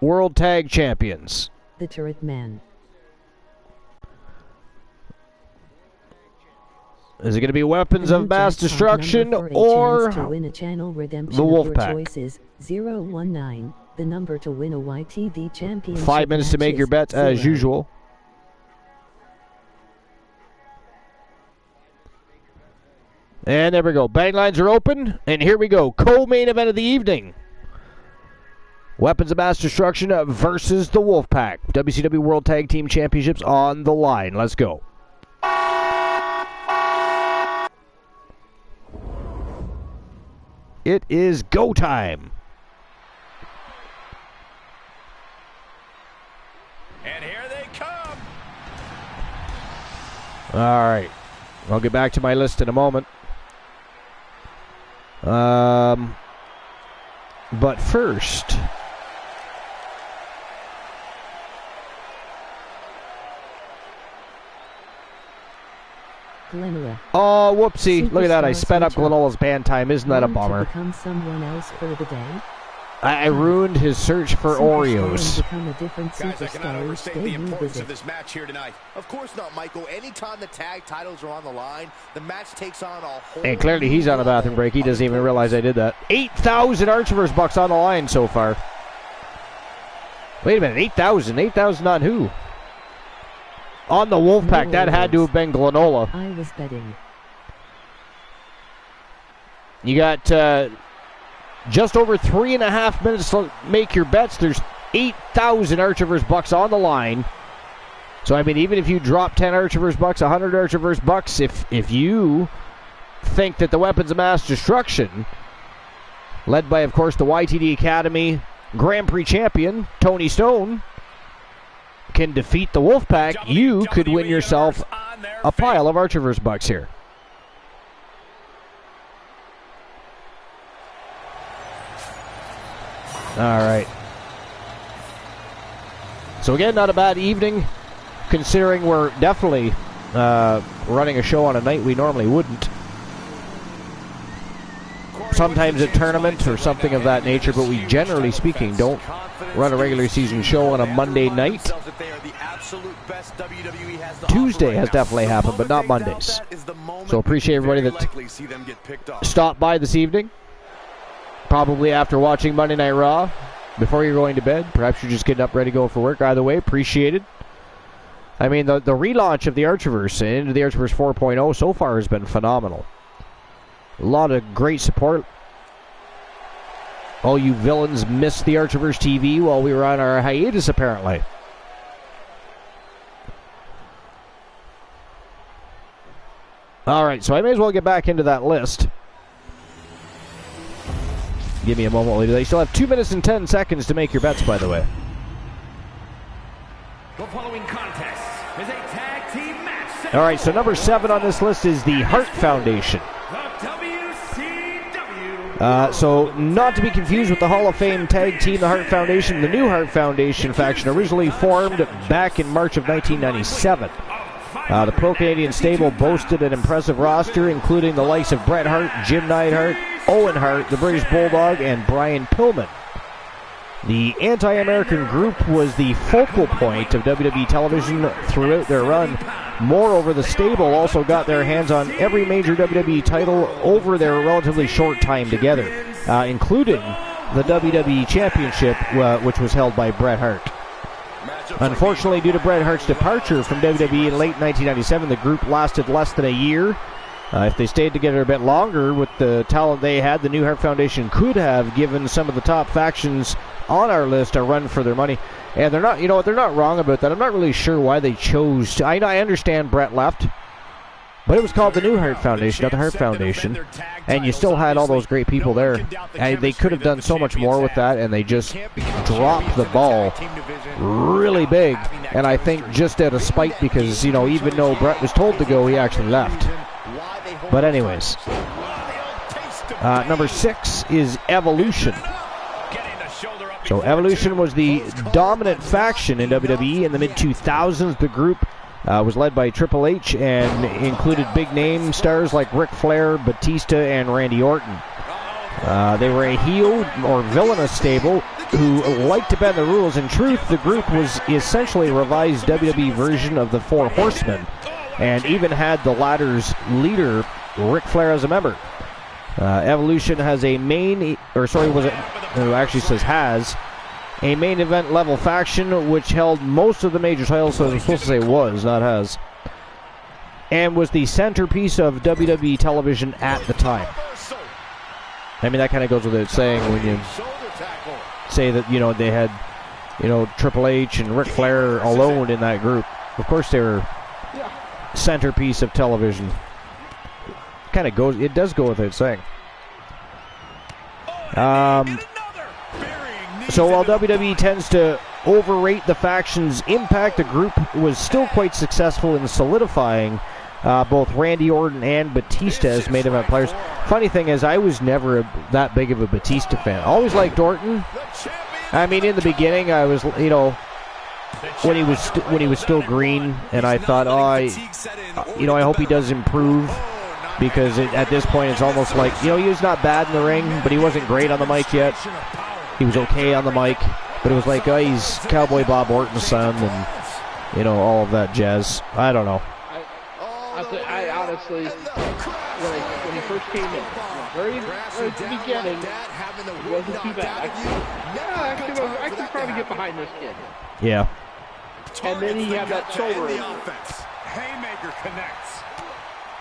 World Tag Champions? The Turret Man. Is it going to be Weapons of Mass Destruction or to win a channel redemption the of Wolfpack? your choices, 019, the number to win a YTV championship. 5 minutes to make your bets as usual. And there we go. Bang lines are open, and here we go. Co-main event of the evening. Weapons of Mass Destruction versus the Wolfpack. WCW World Tag Team Championships on the line. Let's go. It is go time. And here they come. All right. I'll get back to my list in a moment. But first, Glenora. oh, whoopsie. Look at that. I sped up Glenola's band time. Isn't that a bummer? Become someone else for the day? I ruined his search for Oreos. Become a different Guys, I cannot superstar overstate each the day you importance visit. of this match here tonight. Of course not, Michael. Anytime the tag titles are on the line, the match takes on a whole... And clearly he's on a bathroom break. He doesn't even realize I did that. 8,000 Archivers bucks on the line so far. Wait a minute. 8,000? 8,000 on who? On the Wolfpack. That had to have been Glenola. I was betting. You got just over 3.5 minutes to make your bets. There's 8,000 Archivers bucks on the line. So, I mean, even if you drop 10 Archivers bucks, 100 Archivers bucks, if you think that the Weapons of Mass Destruction, led by, of course, the YTD Academy Grand Prix champion, Tony Stone, can defeat the Wolfpack, you could win yourself a pile of Archivers bucks here. All right. So again, not a bad evening, considering we're definitely running a show on a night we normally wouldn't. Sometimes a tournament or something of that nature, but we generally speaking don't run a regular season show on a Monday night. Tuesday has definitely happened, but not Mondays. So appreciate everybody that stopped by this evening. Probably after watching Monday Night Raw, before you're going to bed. Perhaps you're just getting up ready to go for work. Either way, appreciated. I mean, the relaunch of the Archiverse into the Archiverse 4.0 so far has been phenomenal. A lot of great support. All you villains missed the Archiverse TV while we were on our hiatus, apparently. All right, so I may as well get back into that list. Give me a moment while we do that. You still have 2 minutes and 10 seconds to make your bets, by the way. The following contest is a tag team match. All right, so number 7 on this list is the Hart Foundation. The WCW. So not to be confused with the Hall of Fame tag team, the Hart Foundation. The new Hart Foundation faction originally formed back in March of 1997. The Pro Canadian stable boasted an impressive roster, including the likes of Bret Hart, Jim Neidhart, Owen Hart, the British Bulldog, and Brian Pillman. The anti-American group was the focal point of WWE television throughout their run. Moreover, the stable also got their hands on every major WWE title over their relatively short time together, including the WWE Championship, which was held by Bret Hart. Unfortunately, due to Bret Hart's departure from WWE in late 1997, the group lasted less than a year. If they stayed together a bit longer with the talent they had, the New Hart Foundation could have given some of the top factions on our list a run for their money. And they're not, they're not wrong about that. I'm not really sure why they chose to. I understand Bret left, but it was called the New Hart Foundation, not the Hart Foundation. And you still had all those great people there. And they could have done so much more with that, and they just dropped the ball really big. And I think just out of spite, because, even though Bret was told to go, he actually left. But anyways, number 6 is Evolution. So Evolution was the dominant faction in WWE in the mid-2000s. The group was led by Triple H and included big name stars like Ric Flair, Batista, and Randy Orton. They were a heel or villainous stable who liked to bend the rules. In truth, the group was essentially a revised WWE version of the Four Horsemen, and even had the latter's leader, Ric Flair, as a member. Evolution has a main, or sorry, was it? It actually says has a main event level faction which held most of the major titles. So I'm supposed to say was, not has, and was the centerpiece of WWE television at the time. I mean, that kind of goes without saying when you say that, you know, they had, you know, Triple H and Ric Flair alone in that group. Of course, they were centerpiece of television. Kind of goes, it does go without saying. So while WWE tends to overrate the faction's impact, the group was still quite successful in solidifying both Randy Orton and Batista as main event players. Funny thing is, I was never that big of a Batista fan. Always liked Orton. I mean, in the beginning, I was, you know, when he was still green, and I thought, oh, I hope he does improve, because at this point, it's almost like, you know, he was not bad in the ring, but he wasn't great on the mic yet. He was okay on the mic, but it was like, oh, he's Cowboy Bob Orton's son, and, you know, all of that jazz. I don't know. I honestly, when he first came in, very at the beginning, it wasn't too bad. I could probably get behind this kid. Yeah. And then he had that shoulder injury. Haymaker connects.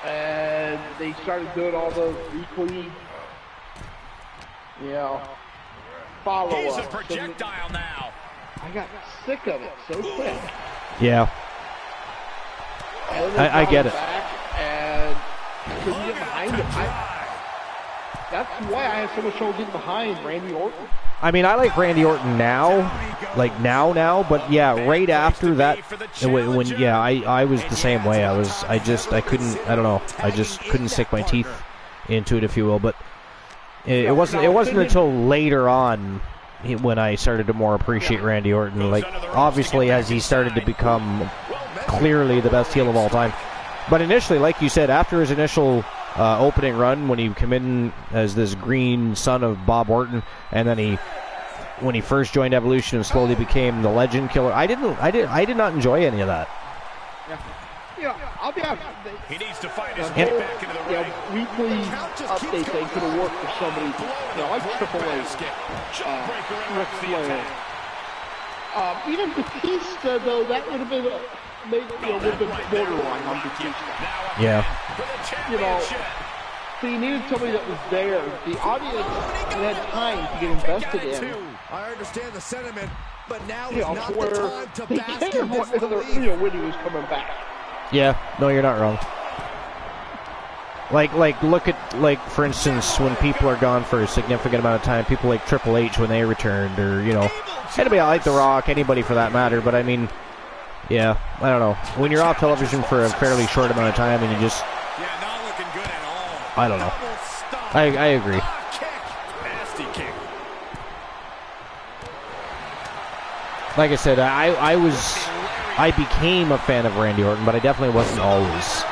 And they started doing all those weekly, you know, follow-ups. He's a projectile now. I got sick of it so quick. Yeah. I get it. And I couldn't get behind him. That's why I have so much trouble getting behind Randy Orton. I mean, I like Randy Orton now, like now, but yeah, right after that, when I was the same way. I just couldn't stick my teeth into it, if you will. But it wasn't until later on when I started to more appreciate Randy Orton. Like, obviously, as he started to become clearly the best heel of all time. But initially, like you said, after his initial opening run, when he came in as this green son of Bob Orton, and then when he first joined Evolution and slowly became the Legend Killer, I did not enjoy any of that. Yeah, I'll be honest. He needs to find his way back into the ring. Weekly update thing could have worked for somebody, you know, like Triple H, Ric Flair. Even Batista, though, that would have been maybe a little bit borderline on Batista. Yeah. You know, so you needed somebody that was there. The audience had time to get invested in. I understand the sentiment, but now is not the time to they bask cared in what, disbelief. you know, when he was coming back. Yeah, no, you're not wrong. Like look at, like, for instance, when people are gone for a significant amount of time, people like Triple H when they returned, or, you know, anybody like The Rock, anybody for that matter. But I mean, yeah, I don't know. When you're off television for a fairly short amount of time and you just, Not looking good at all. I don't know. I agree. Nasty kick. Like I said, I became a fan of Randy Orton, but I definitely wasn't always.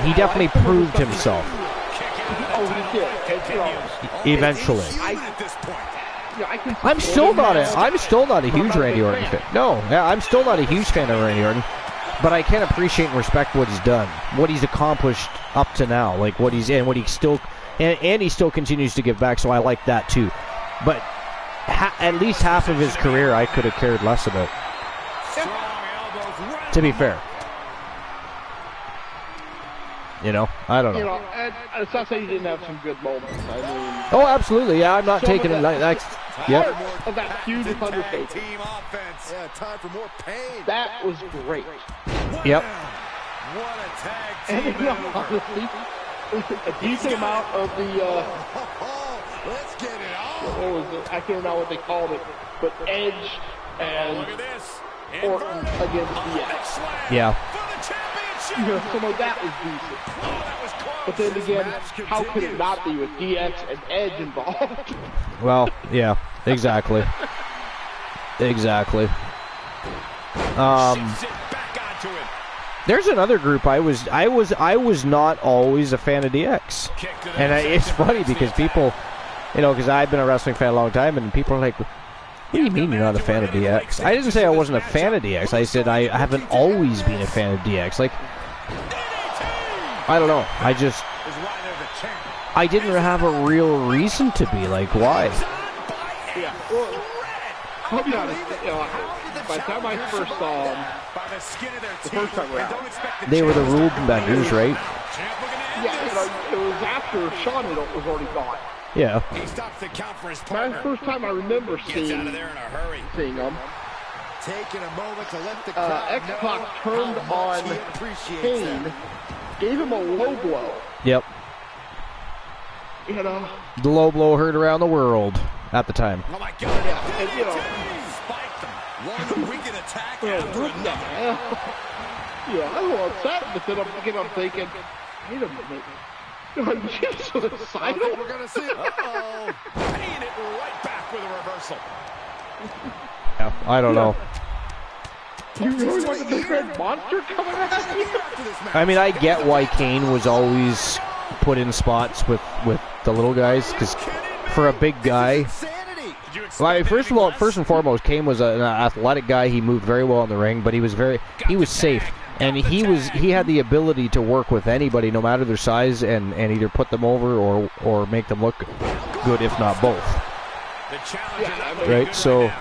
He definitely proved himself. Oh, he did. Eventually. I'm still not a huge Randy Orton fan. No, I'm still not a huge fan of Randy Orton, but I can appreciate and respect what he's done, what he's accomplished up to now, like what he's in, what he still, and he still continues to give back. So I like that too. But at least half of his career, I could have cared less about. To be fair. You know, I don't know. You know, and it's not saying he didn't have some good moments. I mean, oh, absolutely. Yeah, I'm not taking it. Yep. Of that feud with Undertaker. Team offense. Yeah, time for more pain. That was great. Yep. What a tag And team. you know, honestly, a decent amount of the Let's get it on. what was it? I can't remember what they called it, but Edge and Look at this. Orton against DX. Yeah. You know, some of that was decent. But then again, how could it not be with DX and Edge involved? Well, yeah, exactly. Exactly. There's another group I was not always a fan of DX, and it's funny because people, because I've been a wrestling fan a long time, and people are like, "What do you mean you're not a fan of DX?" I didn't say I wasn't a fan of DX. I said I haven't always been a fan of DX. Like, I don't know. I didn't have a real reason to be. Like, why? Yeah. Well, I'll be honest. By the time I first saw them, the first time around, they were the rule benders, right? Yeah, it was after Sean was already gone. Yeah. My first time I remember seeing them. Taking a moment to let the X-Pac turned on Kane, gave him a low blow. Yep. The low blow heard around the world at the time. Oh my God! Yeah, and, Spiked them. One wicked attack after what the hell? Yeah, I was upset, but then I'm thinking, wait a minute. Are you suicidal? We're gonna see it. Uh-oh. Paying it right back with a reversal. Yeah, I don't know. You really want the big red monster coming at you? I mean, I get why Kane was always put in spots with the little guys, because for a big guy, well, first and foremost, Kane was an athletic guy. He moved very well in the ring, but he was safe, and he had the ability to work with anybody, no matter their size, and either put them over or make them look good, if not both. Right, so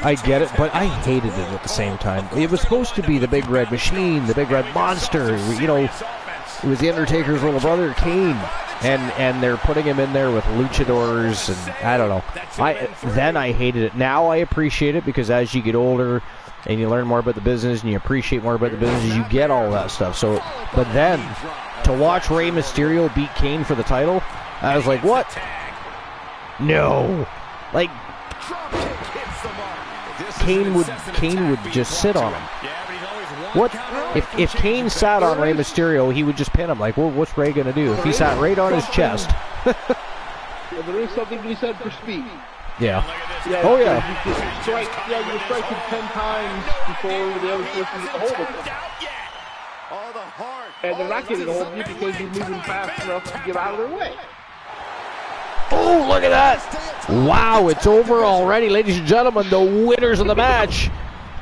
I get it, but I hated it at the same time. It was supposed to be the big red machine, the big red monster. It was the Undertaker's little brother, Kane, and they're putting him in there with luchadors, and I don't know. I hated it. Now I appreciate it, because as you get older and you learn more about the business and you appreciate more about the business, you get all that stuff. So, but then to watch Rey Mysterio beat Kane for the title, I was like, what? No, like Kane would just sit on him. What if Kane sat on Rey Mysterio? He would just pin him. Like, well, what's Rey gonna do if he sat right on his chest? Yeah, there is something to be said for speed. Yeah. Oh yeah. You strike him 10 times before the other person gets a hold of him. And they're not getting a hold of you because you're moving fast enough to get out of their way. Oh, look at that! Wow, it's over already, ladies and gentlemen. The winners of the match,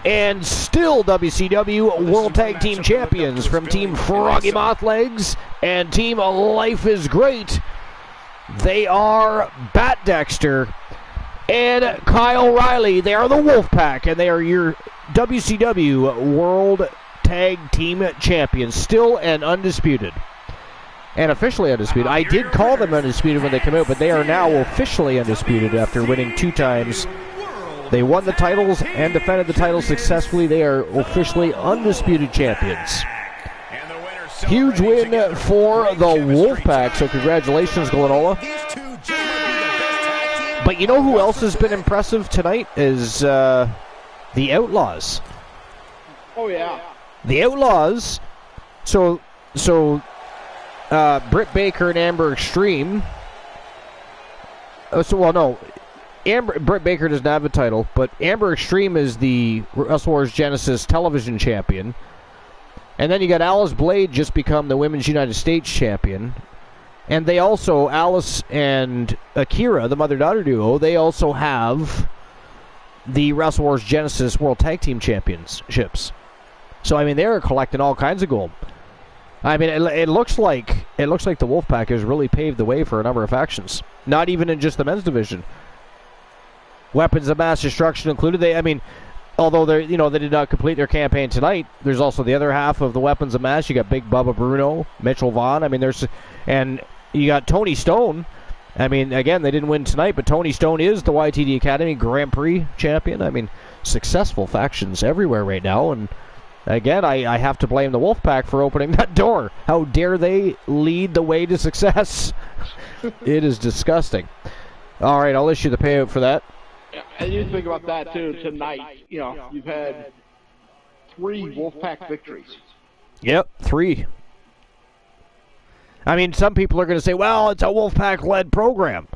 and still WCW World Tag Team Champions from Team Froggy Moth Legs and Team Life is Great. They are Bat Dexter and Kyle Riley. They are the Wolfpack, and they are your WCW World Tag Team Champions, still and undisputed. And officially undisputed. I did call them undisputed when they come out, but they are now officially undisputed after winning 2 times. They won the titles and defended the titles successfully. They are officially undisputed champions. Huge win for the Wolfpack, so congratulations, Glenola. But you know who else has been impressive tonight is the Outlaws. Oh, yeah. The Outlaws, so Britt Baker and Amber Extreme. Britt Baker doesn't have a title, but Amber Extreme is the Wrestle Wars Genesis television champion. And then you got Alice Blade just become the Women's United States champion. And they also, Alice and Akira, the mother-daughter duo, they also have the Wrestle Wars Genesis World Tag Team Championships. So, I mean, they're collecting all kinds of gold. I mean, it looks like the Wolfpack has really paved the way for a number of factions. Not even in just the men's division. Weapons of Mass Destruction included. Although they did not complete their campaign tonight, there's also the other half of the Weapons of Mass. You got Big Bubba Bruno, Mitchell Vaughn. And you got Tony Stone. Again, they didn't win tonight, but Tony Stone is the YTD Academy Grand Prix champion. Successful factions everywhere right now, and again, I have to blame the Wolfpack for opening that door. How dare they lead the way to success? It is disgusting. All right, I'll issue the payout for that. Yeah, and you think about that, too, tonight. You've had 3 Wolfpack victories. Yep, 3. Some people are going to say, well, it's a Wolfpack-led program.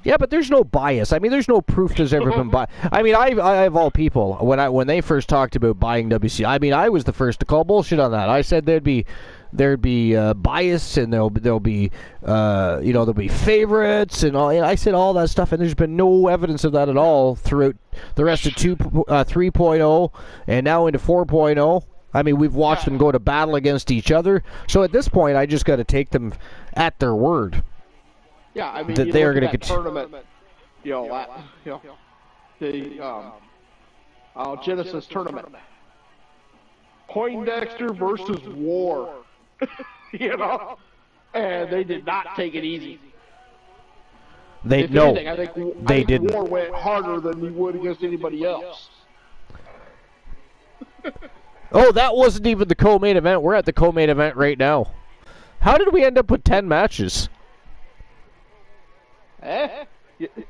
Yeah, but there's no bias. I mean, there's no proof there's ever been bias. I mean, I of all people, when they first talked about buying WC, I mean, I was the first to call bullshit on that. I said there'd be bias, and there'll be there'll be favorites and all. And I said all that stuff, and there's been no evidence of that at all throughout the rest of 3.0 and now into 4.0. I mean, we've watched them go to battle against each other. So at this point, I just got to take them at their word. Yeah, I mean, that they are going to tournament. Genesis tournament. Poindexter versus War. And they did not take it easy. I think War went harder than he would against anybody else. Oh, that wasn't even the co-main event. We're at the co-main event right now. How did we end up with 10 matches?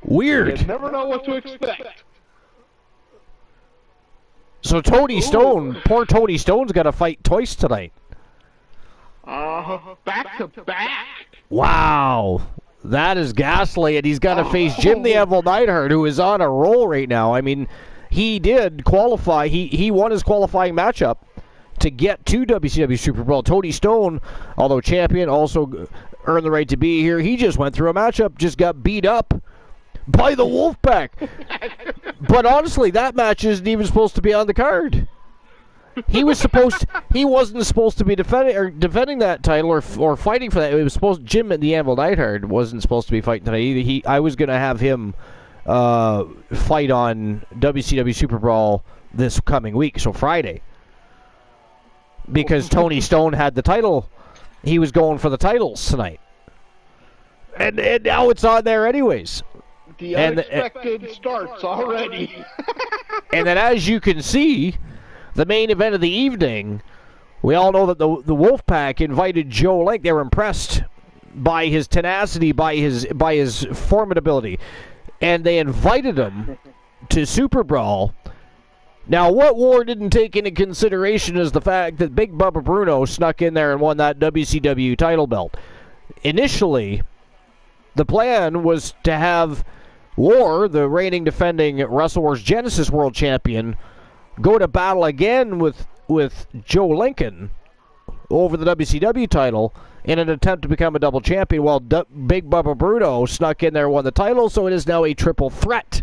Weird. You never know what to expect. So Tony Stone, poor Tony Stone's got to fight twice tonight. Back to back. Wow. That is ghastly, and he's got to face Jim the Anvil Neidhart, who is on a roll right now. I mean, he did qualify. He won his qualifying matchup to get to WCW SuperBRAWL. Tony Stone, although champion, also earned the right to be here. He just went through a matchup, just got beat up by the Wolfpack. But honestly, that match isn't even supposed to be on the card. He wasn't supposed to be defending that title or fighting for that. It was supposed Jim the Anvil Neidhart wasn't supposed to be fighting tonight either. I was going to have him fight on WCW SuperBRAWL this coming week, so Friday. Because Tony Stone had the title. He was going for the titles tonight. And now it's on there anyways. The unexpected starts already. And then as you can see, the main event of the evening, we all know that the Wolfpack invited Joe Link. They were impressed by his tenacity, by his formidability. And they invited him to SuperBRAWL. Now, what War didn't take into consideration is the fact that Big Bubba Bruno snuck in there and won that WCW title belt. Initially, the plan was to have War, the reigning defending Wrestle Wars Genesis World Champion, go to battle again with Joe Lincoln over the WCW title in an attempt to become a double champion, while Big Bubba Bruno snuck in there and won the title, so it is now a triple threat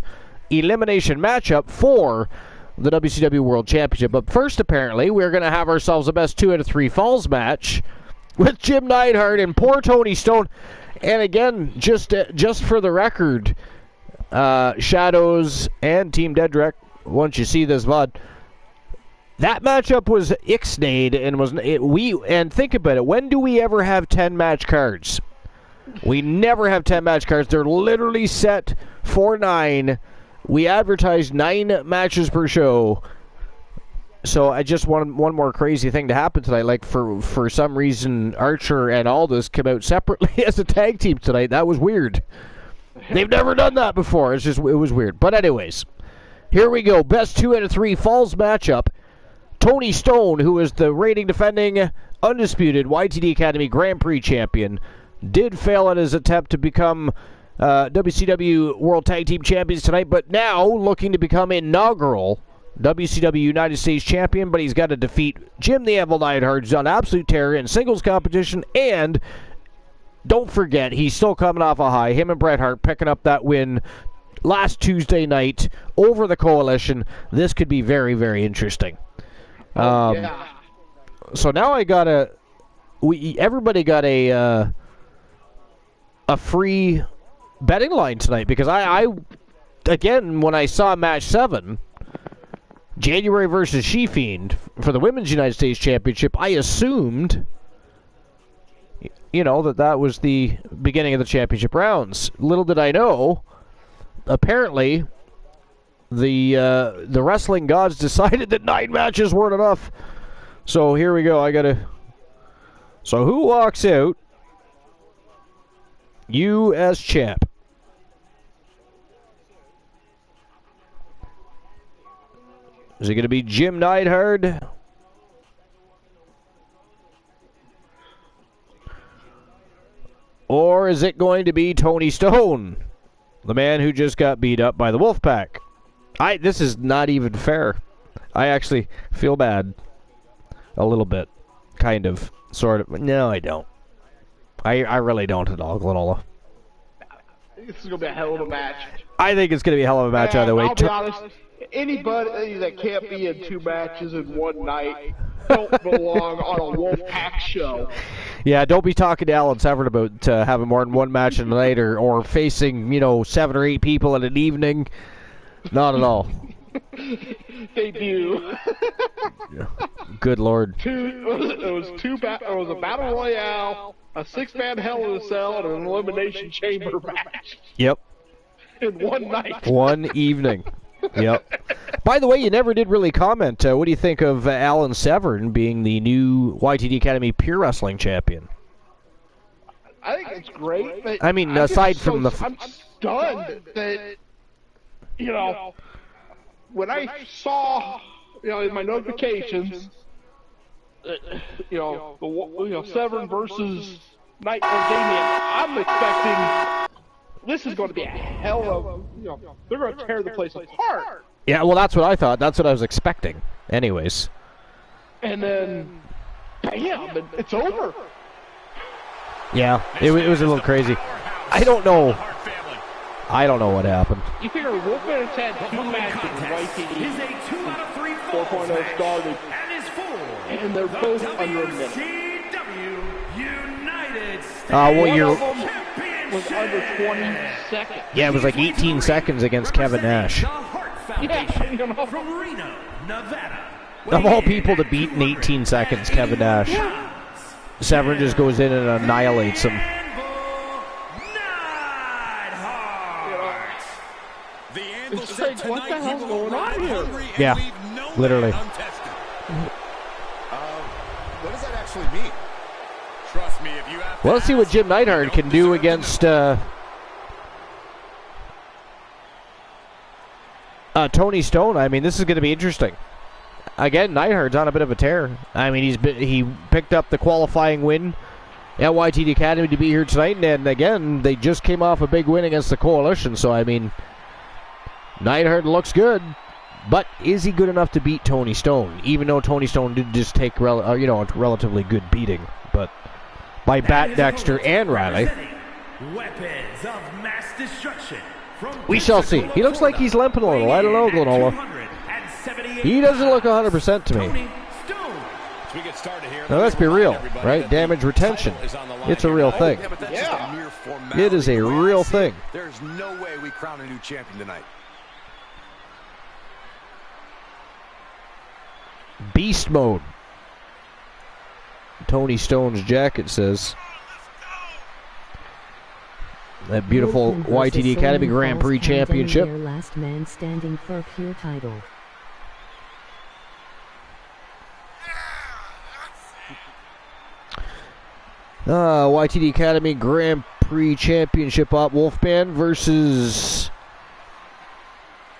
elimination matchup for the WCW World Championship. But first, apparently, we're going to have ourselves a best 2 out of 3 falls match with Jim Neidhart and poor Tony Stone. And again, just for the record, Shadows and Team Dedrick, once you see this VOD, that matchup was ixnayed and think about it. When do we ever have 10 match cards? We never have 10 match cards. They're literally set for 9. We advertise 9 matches per show. So I just want one more crazy thing to happen tonight. Like for some reason, Archer and Aldous come out separately as a tag team tonight. That was weird. They've never done that before. It was weird. But anyways, here we go. Best 2 out of 3 falls matchup. Tony Stone, who is the reigning defending undisputed YTD Academy Grand Prix champion, did fail at his attempt to become WCW World Tag Team Champions tonight, but now looking to become inaugural WCW United States Champion, but he's got to defeat Jim the Anvil Neidhart, who's on absolute terror in singles competition, and don't forget, he's still coming off a high. Him and Bret Hart picking up that win last Tuesday night over the Coalition. This could be very, very interesting. So now everybody got a free betting line tonight, because I again, when I saw match 7, January versus She-Fiend for the Women's United States Championship, I assumed, that was the beginning of the championship rounds. Little did I know, apparently, the wrestling gods decided that 9 matches weren't enough. So here we go. So who walks out U.S. champ? Is it going to be Jim Neidhart? Or is it going to be Tony Stone? The man who just got beat up by the Wolfpack. This is not even fair. I actually feel bad. A little bit. Kind of. Sort of. No, I don't. I really don't at all, Glenola. This is going to be a hell of a match. I think it's going to be a hell of a match either way. I'll be honest, anybody that can't be in 2 matches in one night don't belong on a Wolfpack show. Yeah, don't be talking to Alan Severn about having more than one match in a night or facing, 7 or 8 people in an evening. Not at all. They do. Good Lord. It was a battle royale, a 6-man Hell in a Cell, and an elimination chamber match. Yep. In one night. One evening. Yep. By the way, you never did really comment. What do you think of Alan Severn being the new YTD Academy Pure Wrestling Champion? I think it's great. But I mean, aside from the... I'm stunned that, when I saw, in my notifications, Severn versus Knight or Damien, I'm expecting this is going to be a hell of, they're going to tear the place apart. Yeah, well, that's what I thought. That's what I was expecting. Anyways. And then, bam, it's over. Yeah, it was a little crazy. I don't know what happened. You figure Wolfman has had 2 matches in YTD. Is a 2 out of 3 4.0 started. And is for And they're both under a minute. United States Well, you're... was under 20 seconds. Yeah, it was like 18 seconds against Kevin Nash. Yeah, from Reno, Nevada. Of all people to beat in 18 seconds, Kevin Nash. Severn just goes in and annihilates him. What the hell's going on here? Yeah, literally. What does that actually mean? Trust me, if you have Well, let's see what Jim Neidhart can do against Tony Stone. I mean, this is going to be interesting. Again, Neidhart's on a bit of a tear. I mean, he picked up the qualifying win at YTD Academy to be here tonight, and again, they just came off a big win against the Coalition. So, I mean, Neidhart looks good, but is he good enough to beat Tony Stone? Even though Tony Stone did just take a relatively good beating, but by Bat Dexter and Riley. Weapons of mass destruction. We shall see. He looks like he's limping a little. I don't know, Glenola. He doesn't look 100% to me. Now, let's be real, right? Damage retention. It's a real thing. It is a real thing. There's no way we crown a new champion tonight. Beast mode. Tony Stone's jacket says. That beautiful YTD Academy Grand Prix Championship. Last man standing for a pure title. YTD Academy Grand Prix Championship up. Wolfman versus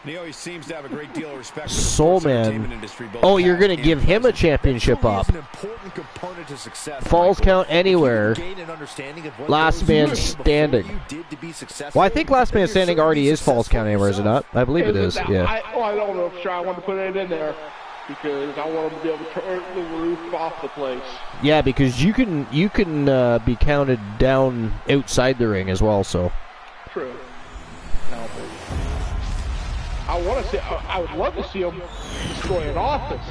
He always seems to have a great deal of respect for the Soulman. industry. Oh, you're going to give him a championship up. Falls count anywhere. Last man standing. Well, I think last man standing already is falls count anywhere, is it not? I believe it is, yeah. I don't know if I want to put it in there because I want him to be able to turn the roof off the place. Yeah, because you can be counted down outside the ring as well, so. True. I would love to see him destroy an office,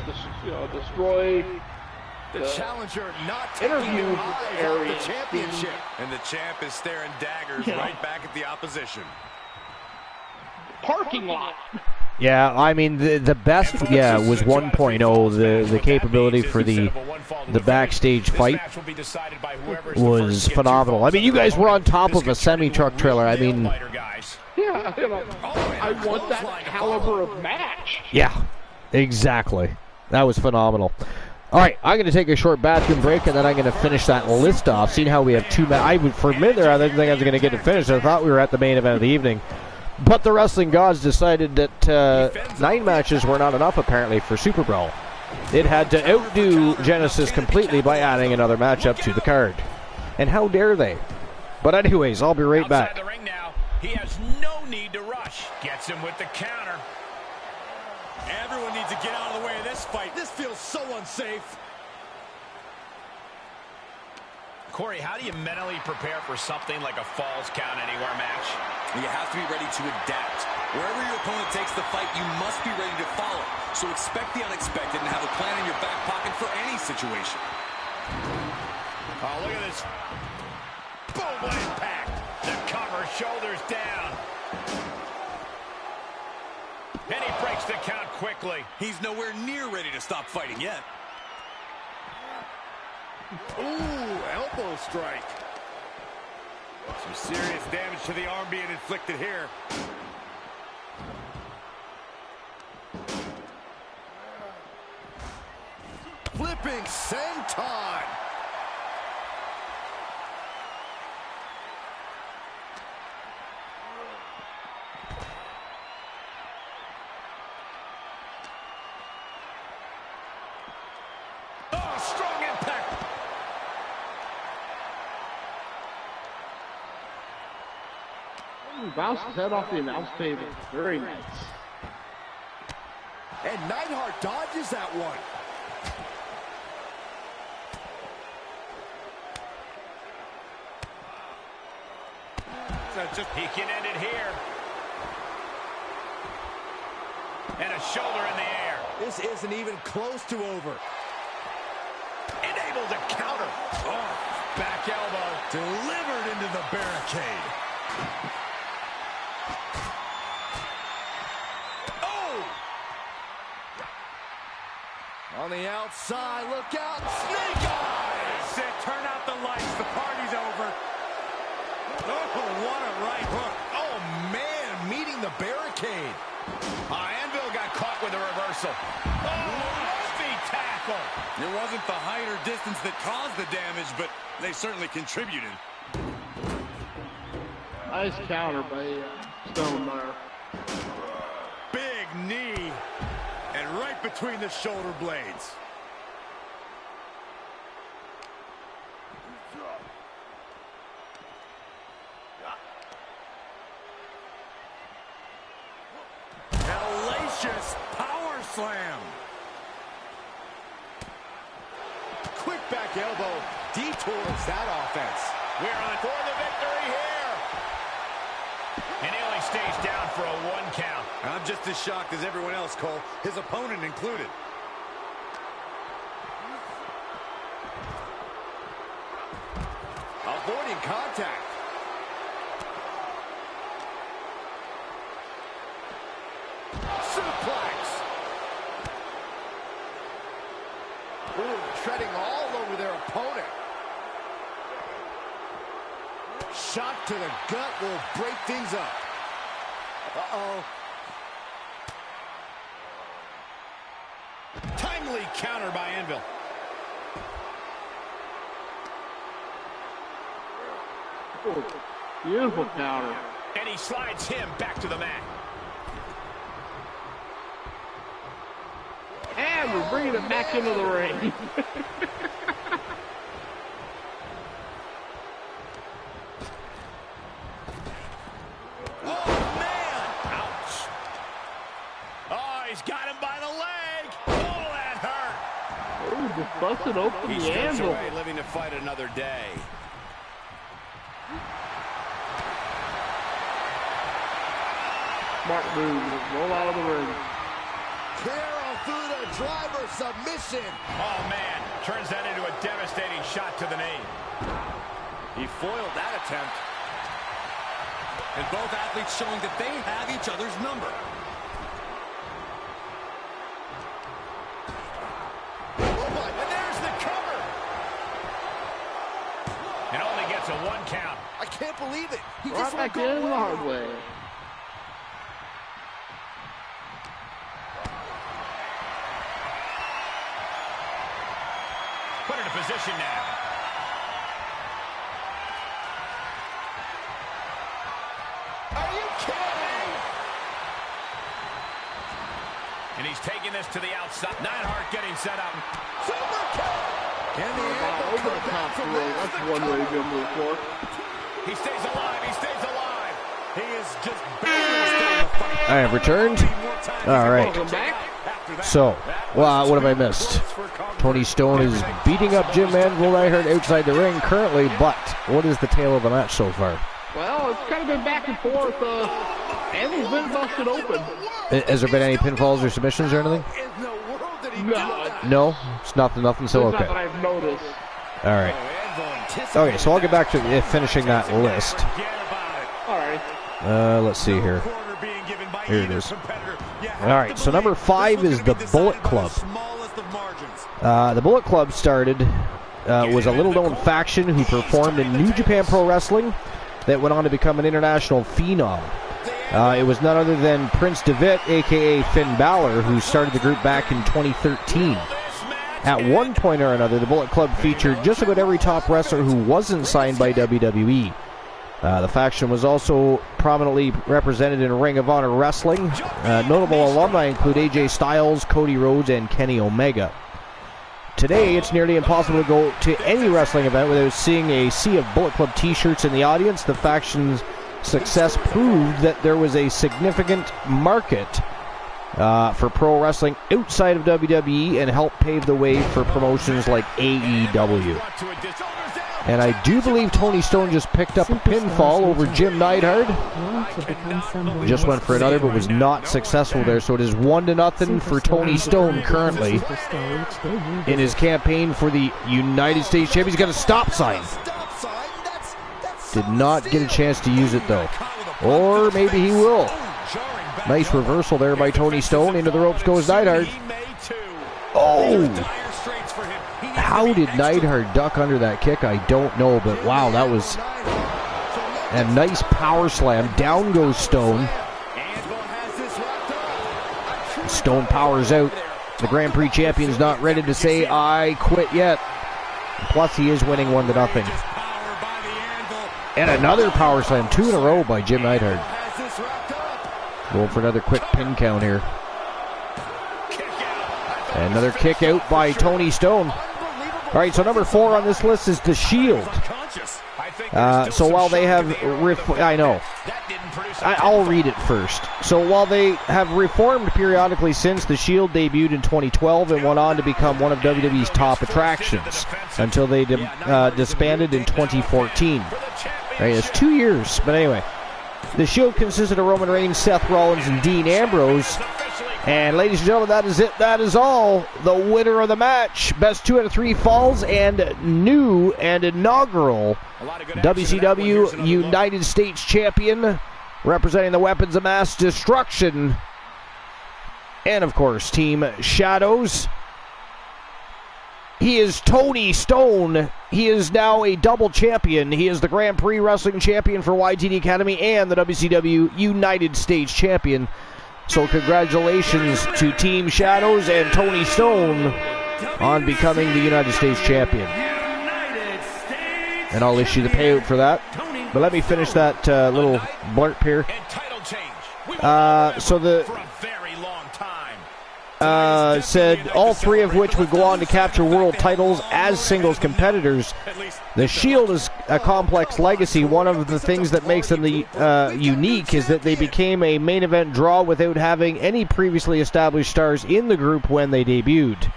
destroy the challenger not interview area, the championship, and the champ is staring daggers right back at the opposition. Parking lot. Yeah, I mean the best was 1.0. The capability for the backstage fight was phenomenal. I mean, you guys were on top of a semi-truck trailer. I mean, yeah, I want that caliber of match. Yeah, exactly. That was phenomenal. All right, I'm going to take a short bathroom break, and then I'm going to finish that list off. Seeing how we have two matches. For a minute there, I didn't think I was going to get it finished. I thought we were at the main event of the evening. But the wrestling gods decided that 9 matches were not enough, apparently, for SuperBRAWL. It had to outdo Genesis completely by adding another matchup to the card. And how dare they? But anyways, I'll be right back. He has no need to rush. Gets him with the counter. Everyone needs to get out of the way of this fight. This feels so unsafe. Corey, how do you mentally prepare for something like a Falls Count Anywhere match? You have to be ready to adapt. Wherever your opponent takes the fight, you must be ready to follow. So expect the unexpected and have a plan in your back pocket for any situation. Oh, look at this. Boom, what impact. The cover, shoulders down. And he breaks the count quickly. He's nowhere near ready to stop fighting yet. Ooh, elbow strike. Some serious damage to the arm being inflicted here. Flipping senton. Oh, strong impact. Bounced his head off the announce table. Very nice. And Neidhart dodges that one. So he can end it here. And a shoulder in the air. This isn't even close to over. And able to counter. Oh, back elbow. Delivered into the barricade. Oh! On the outside, look out, snake eyes! Turn out the lights, the party's over. Oh, what a right hook. Oh, man, meeting the barricade. Anvil got caught with a reversal. Oh, heavy tackle. It wasn't the height or distance that caused the damage, but they certainly contributed. Nice counter by Stone there. Big knee. And right between the shoulder blades. Hellacious power slam. Quick back elbow detours that offense. We're on for the victory here. And he only stays down for a 1 count. I'm just as shocked as everyone else, Cole, his opponent included. Avoiding contact. Suplex. Ooh, treading all over their opponent. Shot to the gut will break things up. Uh-oh. Timely counter by Anvil. Oh, beautiful counter. And he slides him back to the mat. And we're bringing it back into the ring. Oh, man! Ouch. Oh, he's got him by the leg. Oh, that hurt. Oh, just busted open He the strips anvil. away, living to fight another day. Smart move. Roll out of the ring. Carol through the driver submission. Oh, man. Turns that into a devastating shot to the knee. He foiled that attempt. And both athletes showing that they have each other's number. And there's the cover. It only gets a 1 count. I can't believe it. He Right just back won't go in the away. hard way. Put it in position now. Are you kidding? And he's taking this to the outside. Neidhart getting set up. Super kick. Can the Anvil Over come the back top from rope. this? That's one way to go move for. He stays alive. He stays alive. He I have returned. All right. So, what have I missed? Tony Stone is beating up Jim Manville Neidhart outside the ring currently, but what is the tale of the match so far? Well, it's kind of been back and forth. Manville's been busted open. Has there been any pinfalls or submissions or anything? No, it's nothing, so okay. Not that I've noticed. All right. Okay, so I'll get back to finishing that list. All right. Let's see here. Here it is. All right, so number 5 is the Bullet Club. The Bullet Club was a little-known faction who performed in New Japan Pro Wrestling that went on to become an international phenom. It was none other than Prince Devitt, a.k.a. Finn Balor, who started the group back in 2013. At one point or another, the Bullet Club featured just about every top wrestler who wasn't signed by WWE. The faction was also prominently represented in Ring of Honor Wrestling. Notable alumni include AJ Styles, Cody Rhodes, and Kenny Omega. Today, it's nearly impossible to go to any wrestling event without seeing a sea of Bullet Club t-shirts in the audience. The faction's success proved that there was a significant market for pro wrestling outside of WWE and helped pave the way for promotions like AEW. And I do believe Tony Stone just picked up a pinfall over Jim Neidhart. Just went for another, but was not successful there. So it is 1-0 for Tony Stone currently in his campaign for the United States Championship. He's got a stop sign. Did not get a chance to use it though. Or maybe he will. Nice reversal there by Tony Stone. Into the ropes goes Neidhart. Oh! How did Neidhart duck under that kick? I don't know, but wow, that was a nice power slam. Down goes Stone. Stone powers out. The Grand Prix champion's not ready to say, I quit yet. Plus, he is winning 1-0. And another power slam, 2 in a row by Jim Neidhart. Going for another quick pin count here. And another kick out by Tony Stone. All right, so number 4 on this list is The Shield. So while they have... I'll read it first. So while they have reformed periodically since, The Shield debuted in 2012 and went on to become one of WWE's top attractions until they disbanded in 2014. All right, it's 2 years, but anyway. The Shield consisted of Roman Reigns, Seth Rollins, and Dean Ambrose. And ladies and gentlemen, that is it. That is all. The winner of the match, best 2 out of 3 falls, and new and inaugural WCW United States Champion, representing the Weapons of Mass Destruction, and of course, Team Shadows. He is Tony Stone. He is now a double champion. He is the Grand Prix Wrestling Champion for YTD Academy and the WCW United States Champion. So congratulations to Team Shadows and Tony Stone on becoming the United States Champion. And I'll issue the payout for that. But let me finish that little blurb here. So the... said all 3 of which would go on to capture world titles as singles competitors. The Shield is a complex legacy. One of the things that makes them unique is that they became a main event draw without having any previously established stars in the group when they debuted.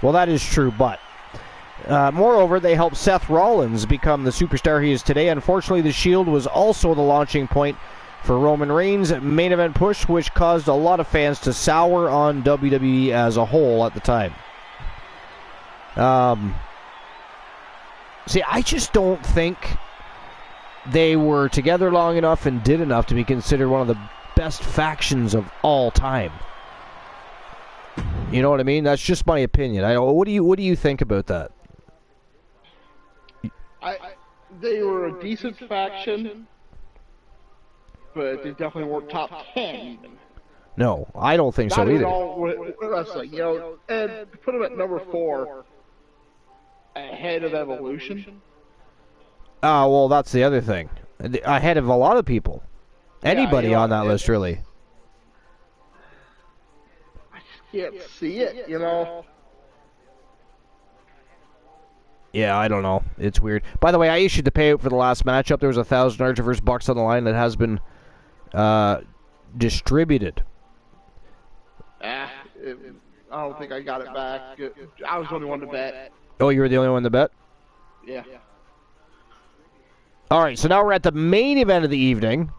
Well, that is true, but moreover, they helped Seth Rollins become the superstar he is today. Unfortunately, the Shield was also the launching point for Roman Reigns' main event push, which caused a lot of fans to sour on WWE as a whole at the time. See, I just don't think they were together long enough and did enough to be considered one of the best factions of all time. You know what I mean? That's just my opinion. What do you think about that? They were a decent faction, but they definitely weren't top 10 even. No, I don't think so either. Not at all wrestling, and put them at number 4 ahead of Evolution. Well, that's the other thing. Ahead of a lot of people. Anybody on that list, really. I just can't see it, Yeah, I don't know. It's weird. By the way, I issued the payout for the last matchup. There was 1,000 Archer vs. Bucks on the line that has been distributed. I don't think I got it back. I was the only one to bet. Oh, you were the only one to bet? Yeah. All right, so now we're at the main event of the evening.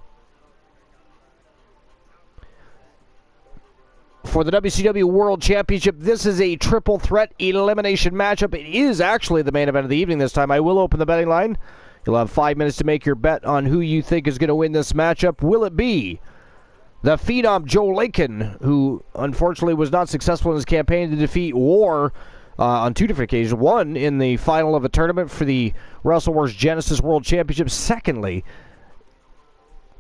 For the WCW World Championship, this is a triple threat elimination matchup. It is actually the main event of the evening this time. I will open the betting line. You'll have 5 minutes to make your bet on who you think is going to win this matchup. Will it be the Phenom Joe Lincoln, who unfortunately was not successful in his campaign to defeat War on 2 different occasions? One, in the final of a tournament for the Wrestle Wars Genesis World Championship. Secondly,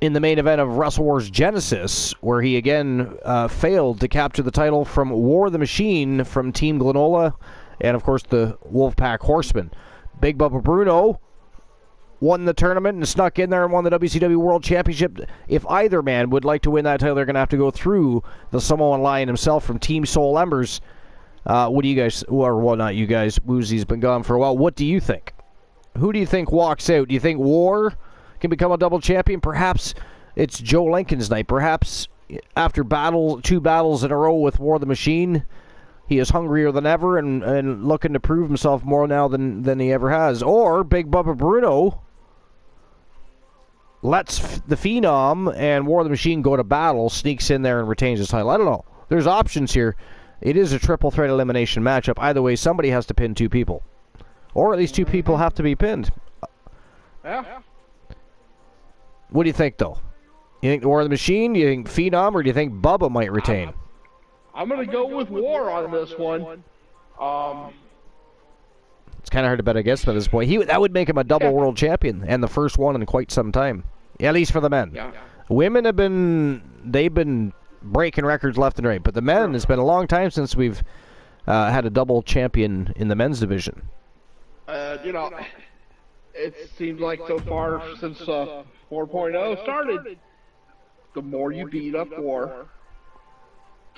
in the main event of Wrestle Wars Genesis, where he again failed to capture the title from War the Machine from Team Glenola and, of course, the Wolfpack Horsemen. Big Bubba Bruno won the tournament and snuck in there and won the WCW World Championship. If either man would like to win that title, they're going to have to go through the Samoan Lion himself from Team Soul Embers. What do you guys, or well, not you guys, Woozy's been gone for a while. What do you think? Who do you think walks out? Do you think War can become a double champion? Perhaps it's Joe Lincoln's night. Perhaps after 2 battles in a row with War the Machine, he is hungrier than ever and looking to prove himself more now than he ever has. Or Big Bubba Bruno lets the Phenom and War the Machine go to battle, sneaks in there and retains his title. I don't know. There's options here. It is a triple threat elimination matchup. Either way, somebody has to pin 2 people. Or at least 2 people have to be pinned. Yeah. What do you think, though? You think War of the Machine? Do you think Phenom? Or do you think Bubba might retain? I'm going to go with War on this one. It's kind of hard to bet against him at this point. That would make him a double world champion, and the first one in quite some time. At least for the men. Yeah. Women they've been breaking records left and right, but the men, it's been a long time since we've had a double champion in the men's division. It seems like so far since 4.0 started, the more you beat up War,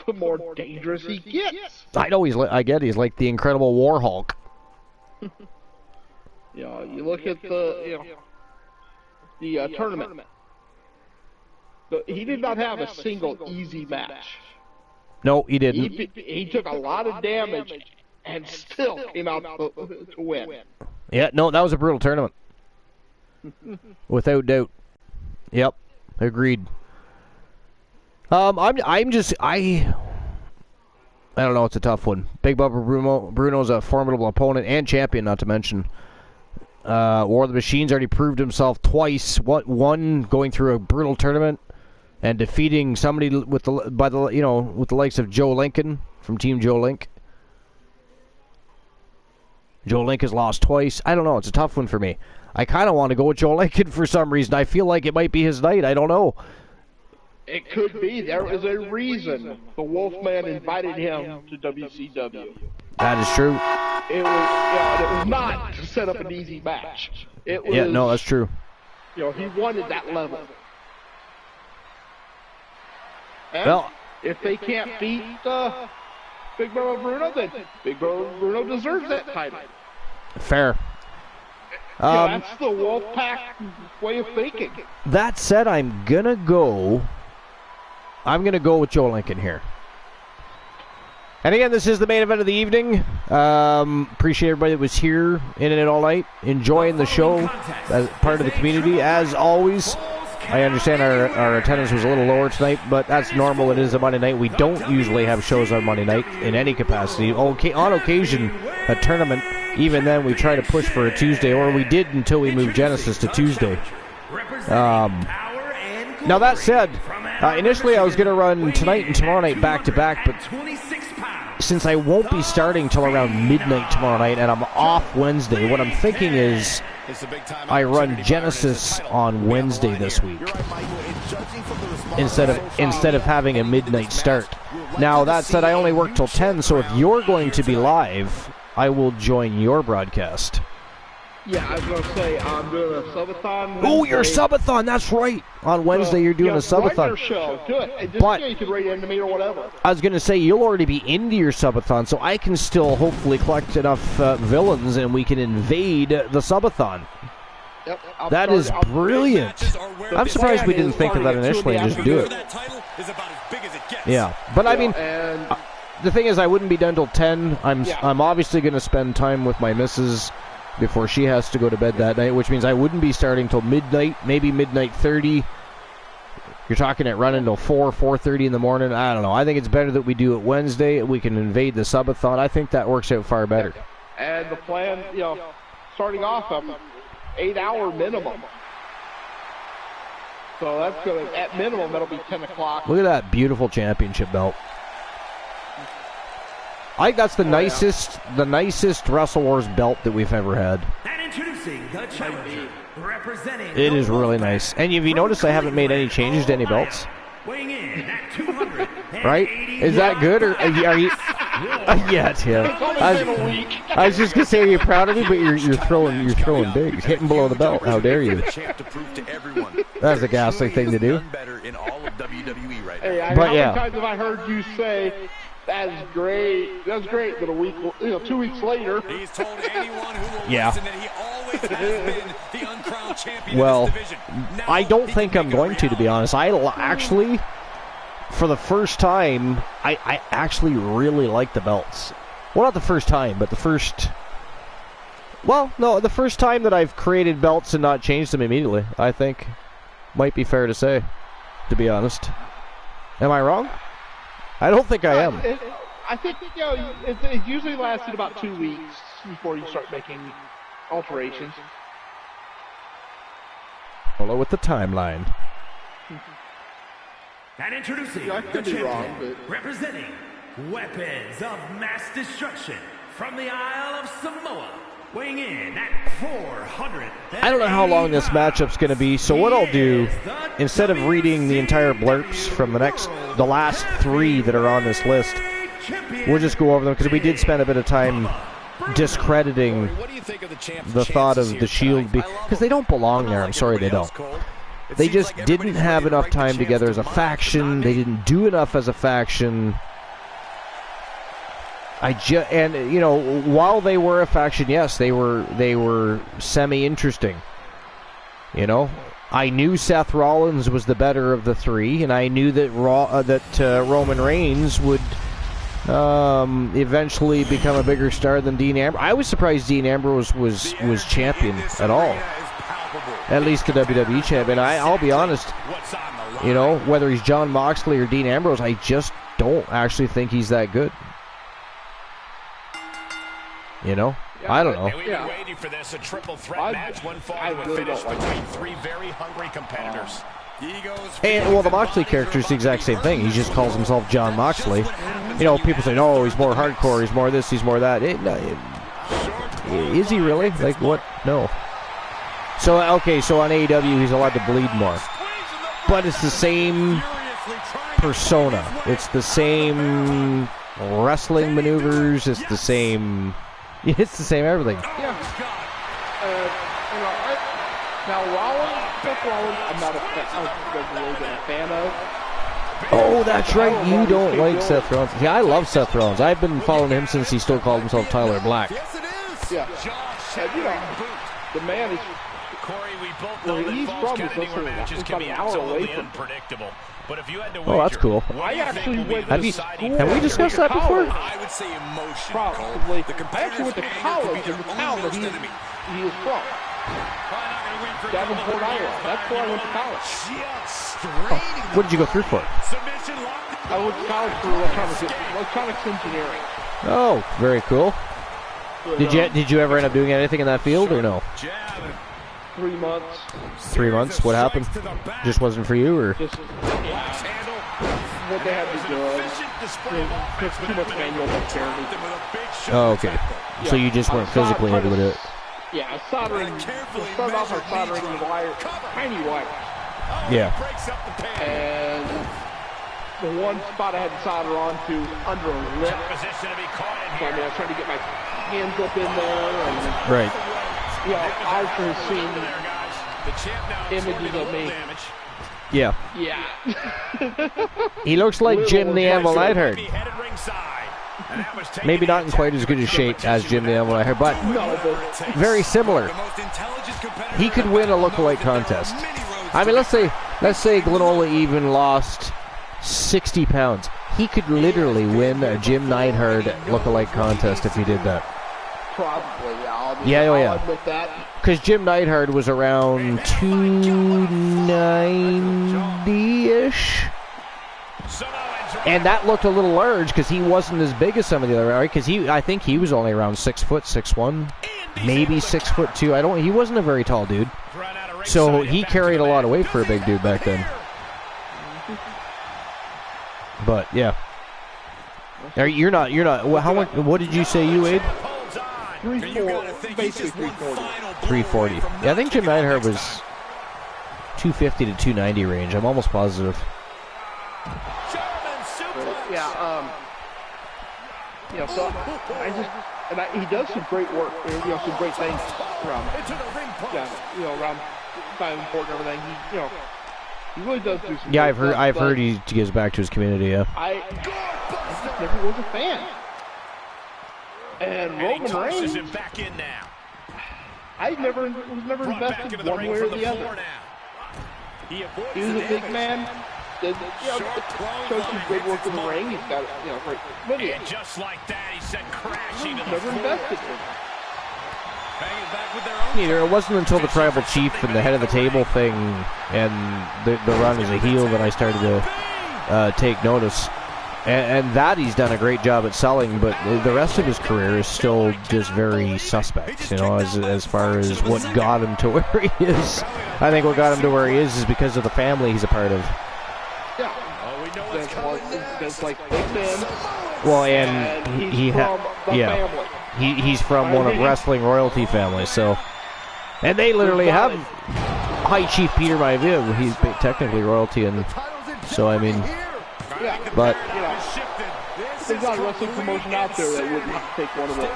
the more dangerous he gets. I know he's like the Incredible War Hulk. You look at the tournament. He did not have a single easy match. No, he didn't. He took a lot of damage and still came out to win. Yeah, no, that was a brutal tournament. Without doubt. Yep, agreed. I don't know, it's a tough one. Big Bubba Bruno's a formidable opponent and champion, not to mention. War of the Machine's already proved himself twice. One going through a brutal tournament and defeating somebody with the likes of Joe Lincoln from Team Joe Link. Joe Link has lost twice. I don't know. It's a tough one for me. I kind of want to go with Joe Lincoln for some reason. I feel like it might be his night. I don't know. It could be. There is a reason the Wolfman invited him to WCW. That is true. It was not to set up an easy match. It was, yeah, no, that's true. He wanted that level. And well, if they can't beat Big Bro Bruno, then Big Bro Bruno deserves that title. Fair. That's the Wolfpack way of thinking. That said, I'm gonna go with Joe Lincoln here. And again, this is the main event of the evening. Appreciate everybody that was here in it all night, enjoying the show as part of the community. As always, I understand our attendance was a little lower tonight, but that's normal. It is a Monday night. We don't usually have shows on Monday night in any capacity. Okay, on occasion, a tournament. Even then, we try to push for a Tuesday, or we did until we moved Genesis to Tuesday. Now, that said, initially I was going to run tonight and tomorrow night back-to-back, but since I won't be starting till around midnight tomorrow night, and I'm off Wednesday, what I'm thinking is I run Genesis on Wednesday this week instead of having a midnight start. Now, that said, I only work till 10, so if you're going to be live, I will join your broadcast. Yeah, I was going to say, I'm doing a subathon. Oh, your subathon, that's right. On Wednesday, you're doing a subathon. Show. Do it. And just but you can rate into me or whatever. I was going to say, you'll already be into your subathon, so I can still hopefully collect enough villains and we can invade the subathon. Yep. That is brilliant. I'm surprised we didn't think of that initially and just do it. Yeah, but I mean, the thing is, I wouldn't be done till 10. I'm obviously going to spend time with my missus before she has to go to bed that night, which means I wouldn't be starting till midnight, maybe midnight 30. You're talking it running till 4:30 in the morning. I don't know. I think it's better that we do it Wednesday. We can invade the subathon. I think that works out far better. And the plan, starting off 8-hour minimum. So that's going to, at minimum, that'll be 10 o'clock. Look at that beautiful championship belt. I think that's the nicest Wrestle Wars belt that we've ever had. And introducing the challenger, representing. It is really nice. And if you notice, I haven't made any changes to any belts. Weighing in at 200. Right? Is that good, or are you? Yeah, Tim. I was just gonna say, are you proud of me? But you're throwing big, hitting below the belt. How dare you? That's a ghastly thing to do. Hey, how many times have I heard you say, "That's great. That's great," but a week, 2 weeks later. He's told anyone who will listen that he always has been the uncrowned champion of this division. Now, I don't think I'm going to be honest. I actually, for the first time, I actually really like the belts. Well, not the first time, but the first time that I've created belts and not changed them immediately, I think. Might be fair to say, to be honest. Am I wrong? I don't think I am. I think it usually lasted about 2 weeks before you start making alterations. Follow with the timeline. And introducing I the could be wrong, champion, representing Weapons of Mass Destruction from the Isle of Samoa, weighing in at 400. I don't know how long this matchup's going to be, so what I'll do, instead of reading the entire blurps from the last 3 that are on this list, we'll just go over them, because we did spend a bit of time discrediting the thought of the Shield, because they don't belong there. I'm sorry, they don't. They just didn't have enough time together as a faction. They didn't do enough as a faction. While they were a faction, yes, they were semi-interesting. I knew Seth Rollins was the better of the 3, and I knew that Roman Reigns would eventually become a bigger star than Dean Ambrose. I was surprised Dean Ambrose was champion at all. At least the WWE champion. I'll be honest, whether he's John Moxley or Dean Ambrose, I just don't actually think he's that good. I don't know. And we've been waiting for this, a triple threat match, one fall to a finish between 3 very hungry competitors. And, the Moxley character is the exact same thing. He just calls himself John Moxley. People say, no, he's more hardcore, he's more this, he's more that. Is he really? Like, what? No. So on AEW, he's allowed to bleed more. But it's the same persona. It's the same wrestling maneuvers. It's the same everything. Yeah. Now, Seth Rollins, I'm not a fan of. Oh, that's right. You don't like Seth Rollins. Yeah, I love Seth Rollins. I've been following him since he still called himself Tyler Black. Yes, it is. Yeah. The man is. Corey, we both know that Falls Count Anywhere matches can be absolutely unpredictable. But if you had to wager, that's cool. I actually went have we discussed that before? I would say emotion. Probably. I actually went to college in the town that he is from. Davenport, Iowa. That's where I went to college. What did you go through for? I went to college for electronics engineering. Oh, very cool. Did you ever end up doing anything in that field or no? 3 months. 3 months? What happened? Just wasn't for you, or? Just what they had to do. Took too much manual dexterity. Oh, okay. So you just weren't physically able to do it. Yeah, soldering. Started off by soldering the wire, tiny wire. Yeah. And the one spot I had to solder onto under a lip. So I was trying to get my hands up in there. And, right. I've seen images of me. Yeah. He looks like Jim the Animal Neidhart. Maybe not in quite as good a shape as Jim the Animal Nightheart, but very similar. He could win a look-alike contest. I mean, let's say Glenola even lost 60 pounds. He could literally win a Jim Neidhart look-alike contest if he did that. Probably, yeah. Because Jim Neidhart was around 290-ish. And that looked a little large because he wasn't as big as some of the other, right? Because I think he was only around 6 foot, 6'1", maybe 6'2". He wasn't a very tall dude. So he carried a lot of weight for a big dude back then. But yeah, you're not. How much? What did you say you weighed? 340, basically 340. 340. Yeah, I think Jim Neidhart was 250 to 290 range. I'm almost positive. So he does some great work. Some great things around. Around kind of important and everything. He really does do some. Yeah, I've heard he gives back to his community. Yeah. I just never was a fan. And Roman Reigns, I was never invested one way or the other. He was a big man. Showed some good work in the ring. He's got great video. And just like that, he sent crashing to the Never invested in him. Neither. It wasn't until the Tribal Chief and the head of the table thing and the run as a heel that I started to take notice. And that he's done a great job at selling, but the rest of his career is still just very suspect, as far as what got him to where he is. I think what got him to where he is because of the family he's a part of. Yeah. That's like big man. Well, and he's from one of wrestling royalty families, so. And they literally have High Chief Peter Maivia. He's technically royalty, and so, I mean. But there's not a wrestling promotion out there that wouldn't take one of the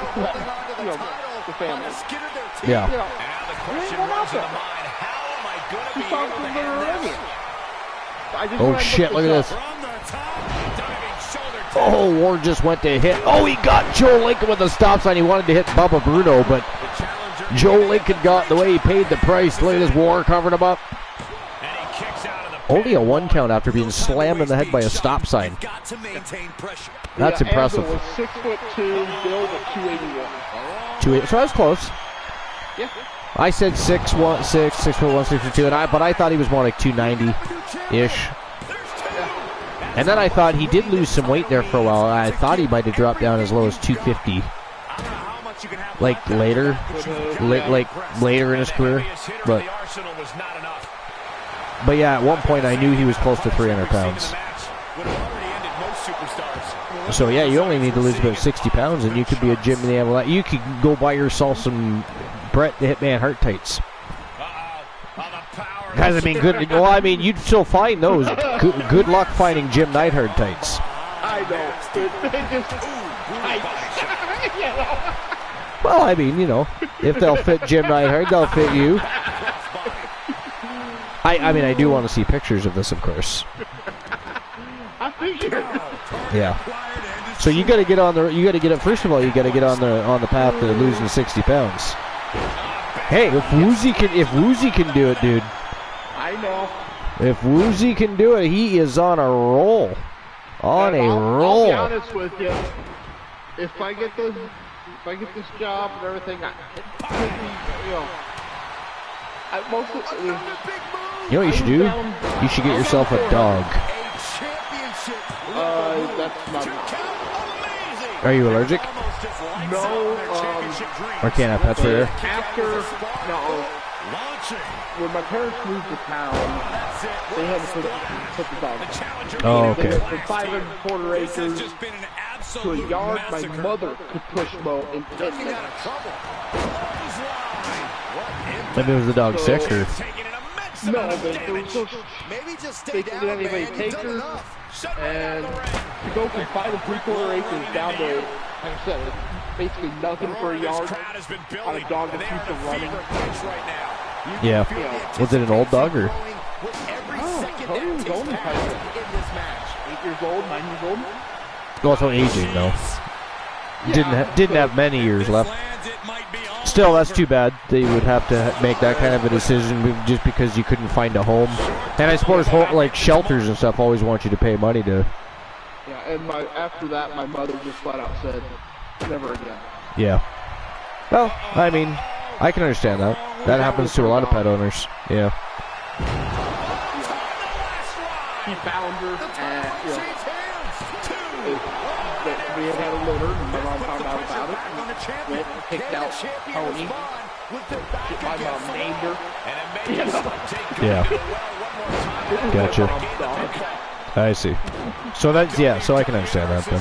family. Yeah. Now the question runs in the mind: how am I going to be able to handle this? Oh shit! Look at this. Oh, Ward just went to hit. Oh, he got Joe Lincoln with a stop sign. He wanted to hit Bubba Bruno, but Joe Lincoln got the way he paid the price. Look at this. Ward covered him up. Only a 1 count after being slammed in the head by a stop sign. That's impressive. Was 6'2", Bill at 281. So I was close. Yeah. I said 6'1", 6'1", but I thought he was more like 290-ish. And then I thought he did lose some weight there for a while. I thought he might have dropped down as low as 250. Like later in his career. But yeah, at one point I knew he was close to 300 pounds. So yeah, you only need to lose about 60 pounds and you could be a Jim the Animal. You could go buy yourself some Bret the Hitman Hart tights. Guys, I mean, good. Well, I mean, you'd still find those. Good luck finding Jim Neidhart tights. I know. Well, I mean, if they'll fit Jim Neidhart, they'll fit you. I mean, I do want to see pictures of this, of course. I figured. Yeah. So you got to get on the. You got to get up. First of all, you got to get on the path to losing 60 pounds. Hey, if Woozy can do it, dude. I know. If Woozy can do it, he is on a roll. I'll be honest with you. If I get this job and everything, you know what you should do? You should get yourself a dog. That's not. Are you allergic? No. Or can't have pets for here? When my parents moved to town, they had to put the dog down. Oh, okay. From 5.25 acres to a yard my mother could push mow in 10 minutes. Maybe it was the dog sick, or? No, but there was just, they didn't let anybody take her, and to go from 5.75 acres down to, like I said, basically nothing for a yard on a dog that keeps her running. Yeah. Was it an old dog, or? Oh, Tony was only 8 years old, 9 years old. Also aging, though. Didn't have many years left. Still, that's too bad. They would have to make that kind of a decision just because you couldn't find a home. And I suppose like shelters and stuff always want you to pay money to. Yeah, and after that, my mother just flat out said, never again. Yeah. Well, I mean, I can understand that. That happens to a lot of pet owners. Yeah. He found her, and we had a litter, and my mom found out about it, and went and picked out Tony. My mom named her. Yeah. Gotcha. I see. So so I can understand that then.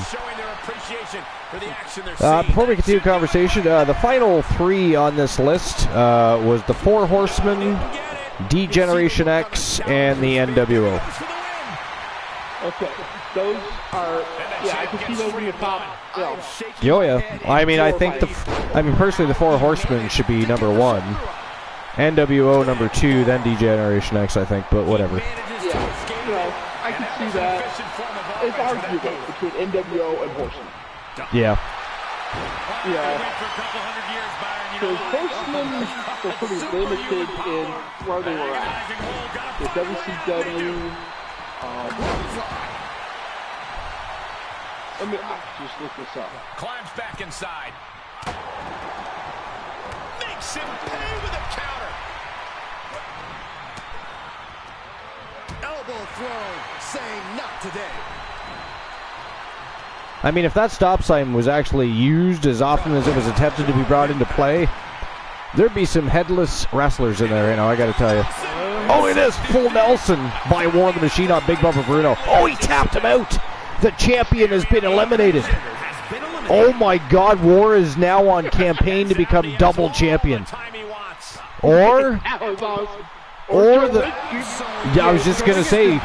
Before we continue the conversation, the final three on this list was the Four Horsemen, D-Generation X, and the NWO. Okay, those are, I can see those being a top. Oh yeah, I mean, I think personally, the Four Horsemen should be number 1, NWO number 2, then D-Generation X, I think, but whatever. Yeah, I can see that. It's arguable between NWO and Horsemen. Yeah. Yeah. Because Horsemen were pretty limited in where they were at. The WCW. Let me just look this up. Climbs back inside. Makes him pay with a counter. Elbow throw, saying not today. I mean, if that stop sign was actually used as often as it was attempted to be brought into play, there'd be some headless wrestlers in there, I gotta tell you. Oh, it is full Nelson by War the Machine on Big Bubba Bruno. Oh, he tapped him out. The champion has been eliminated. Oh my God, War is now on campaign to become double champion. Or I was just gonna say,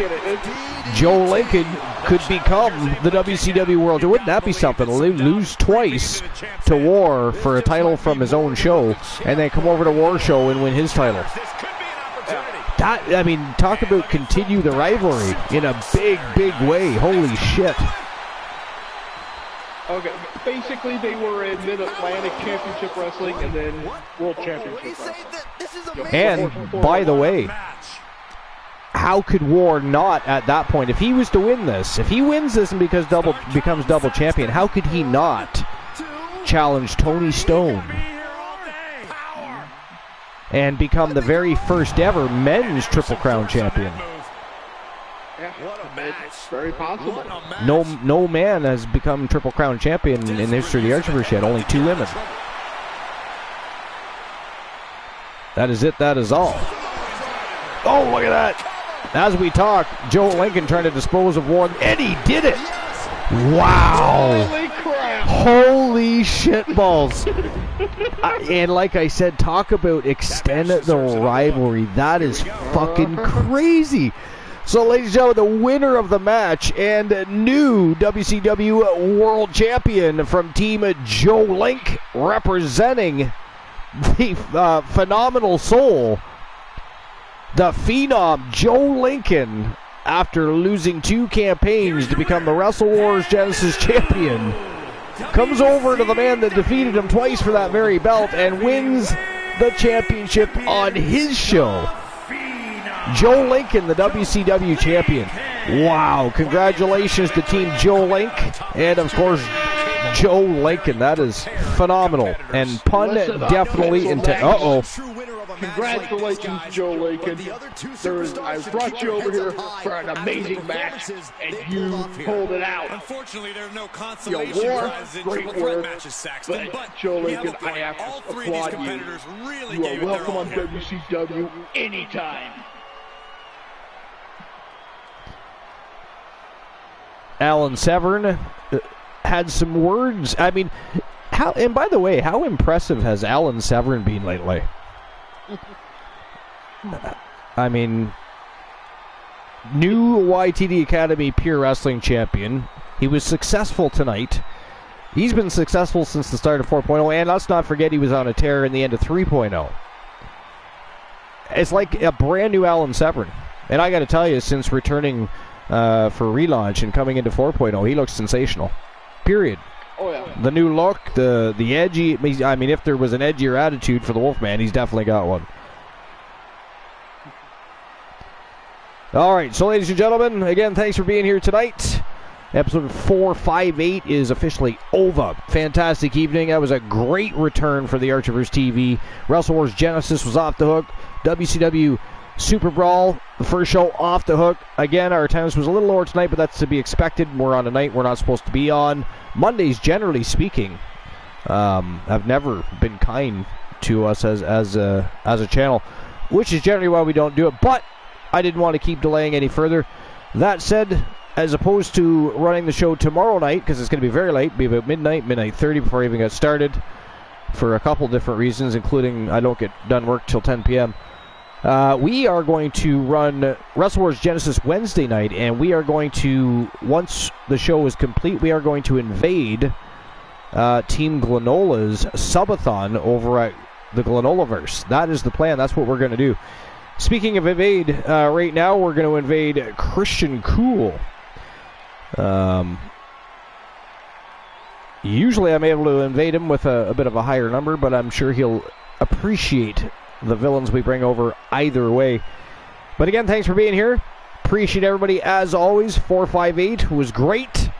Joe Lincoln could become the WCW World. Wouldn't that be something? Lose twice to War for a title from his own show, and then come over to War show and win his title. That, I mean, talk about continue the rivalry in a big, big way. Holy shit. Okay, basically they were in Mid-Atlantic Championship Wrestling and then World Championship Wrestling. And, by the way, how could War not, at that point, if he was to win this, if he wins this and becomes double champion, how could he not challenge Tony Stone and become the very first ever men's Triple Crown champion? Yeah, it's very possible. No man has become Triple Crown champion in the history of the Archerverse yet. Only 2 women. That is it. That is all. Oh, look at that. As we talk, Joe Lincoln trying to dispose of War, and he did it. Wow. Holy crap. Holy shitballs. And like I said, talk about extend the rivalry. That is fucking crazy. So, ladies and gentlemen, the winner of the match and new WCW World Champion from Team Joe Link, representing the Phenomenal Soul, the Phenom Joe Lincoln, after losing 2 campaigns to become the Wrestle Wars Genesis Champion, comes over to the man that defeated him twice for that very belt and wins the championship on his show. Joe Lincoln, the WCW champion. Wow, congratulations to Team Joe Link, and of course, Joe Lincoln. That is phenomenal. And pun definitely into... Uh-oh. Congratulations, Joe Lincoln. I brought you over here for an amazing match, and you pulled it out. Unfortunately, there's no consolation prize in great triple threat work, matches, Saxton. But Joe Lincoln, I have to applaud you. You are welcome on WCW anytime. Alan Severn had some words. I mean, how? And by the way, how impressive has Alan Severn been lately? I mean, new YTD Academy Pure Wrestling Champion. He was successful tonight. He's been successful since the start of 4.0, and let's not forget he was on a tear in the end of 3.0. It's like a brand new Alan Severn. And I got to tell you, since returning for relaunch and coming into 4.0, he looks sensational. Period. Oh, yeah. The new look, the edgy. I mean, if there was an edgier attitude for the Wolfman, he's definitely got one. All right, so ladies and gentlemen, again, thanks for being here tonight. Episode 458 is officially over. Fantastic evening. That was a great return for the Archivers TV. Wrestle Wars Genesis was off the hook. WCW SuperBRAWL, the first show, off the hook. Again, our attendance was a little lower tonight, but that's to be expected. We're on a night we're not supposed to be on. Mondays, generally speaking, have never been kind to us as a channel, which is generally why we don't do it. But I didn't want to keep delaying any further. That said, as opposed to running the show tomorrow night, because it's going to be very late, be about midnight 30 before I even get started, for a couple different reasons, including I don't get done work till 10 p.m., we are going to run Wrestle Wars Genesis Wednesday night, and we are going to, once the show is complete, we are going to invade Team Glenola's subathon over at the Glenolaverse. That is the plan. That's what we're going to do. Speaking of invade, right now we're going to invade Christian Cool. Usually I'm able to invade him with a bit of a higher number, but I'm sure he'll appreciate the villains we bring over either way. But again, thanks for being here. Appreciate everybody as always. 458 was great.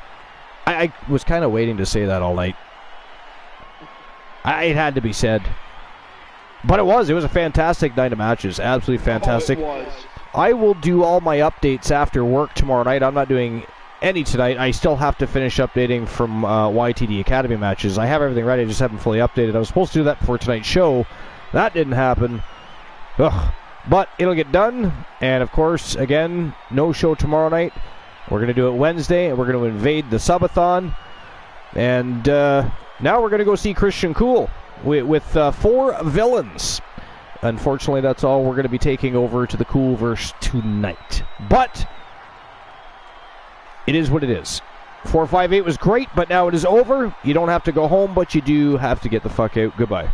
I was kind of waiting to say that all night. It had to be said. But it was a fantastic night of matches. Absolutely fantastic. Oh, it was. I will do all my updates after work tomorrow night. I'm not doing any tonight. I still have to finish updating from YTD Academy matches. I have everything ready, I just haven't fully updated. I was supposed to do that before tonight's show. That didn't happen. Ugh. But it'll get done. And of course, again, no show tomorrow night. We're going to do it Wednesday, and we're going to invade the subathon. And now we're going to go see Christian Cool with 4 villains. Unfortunately, that's all we're going to be taking over to the Coolverse tonight. But it is what it is. 458 was great, but now it is over. You don't have to go home, but you do have to get the fuck out. Goodbye.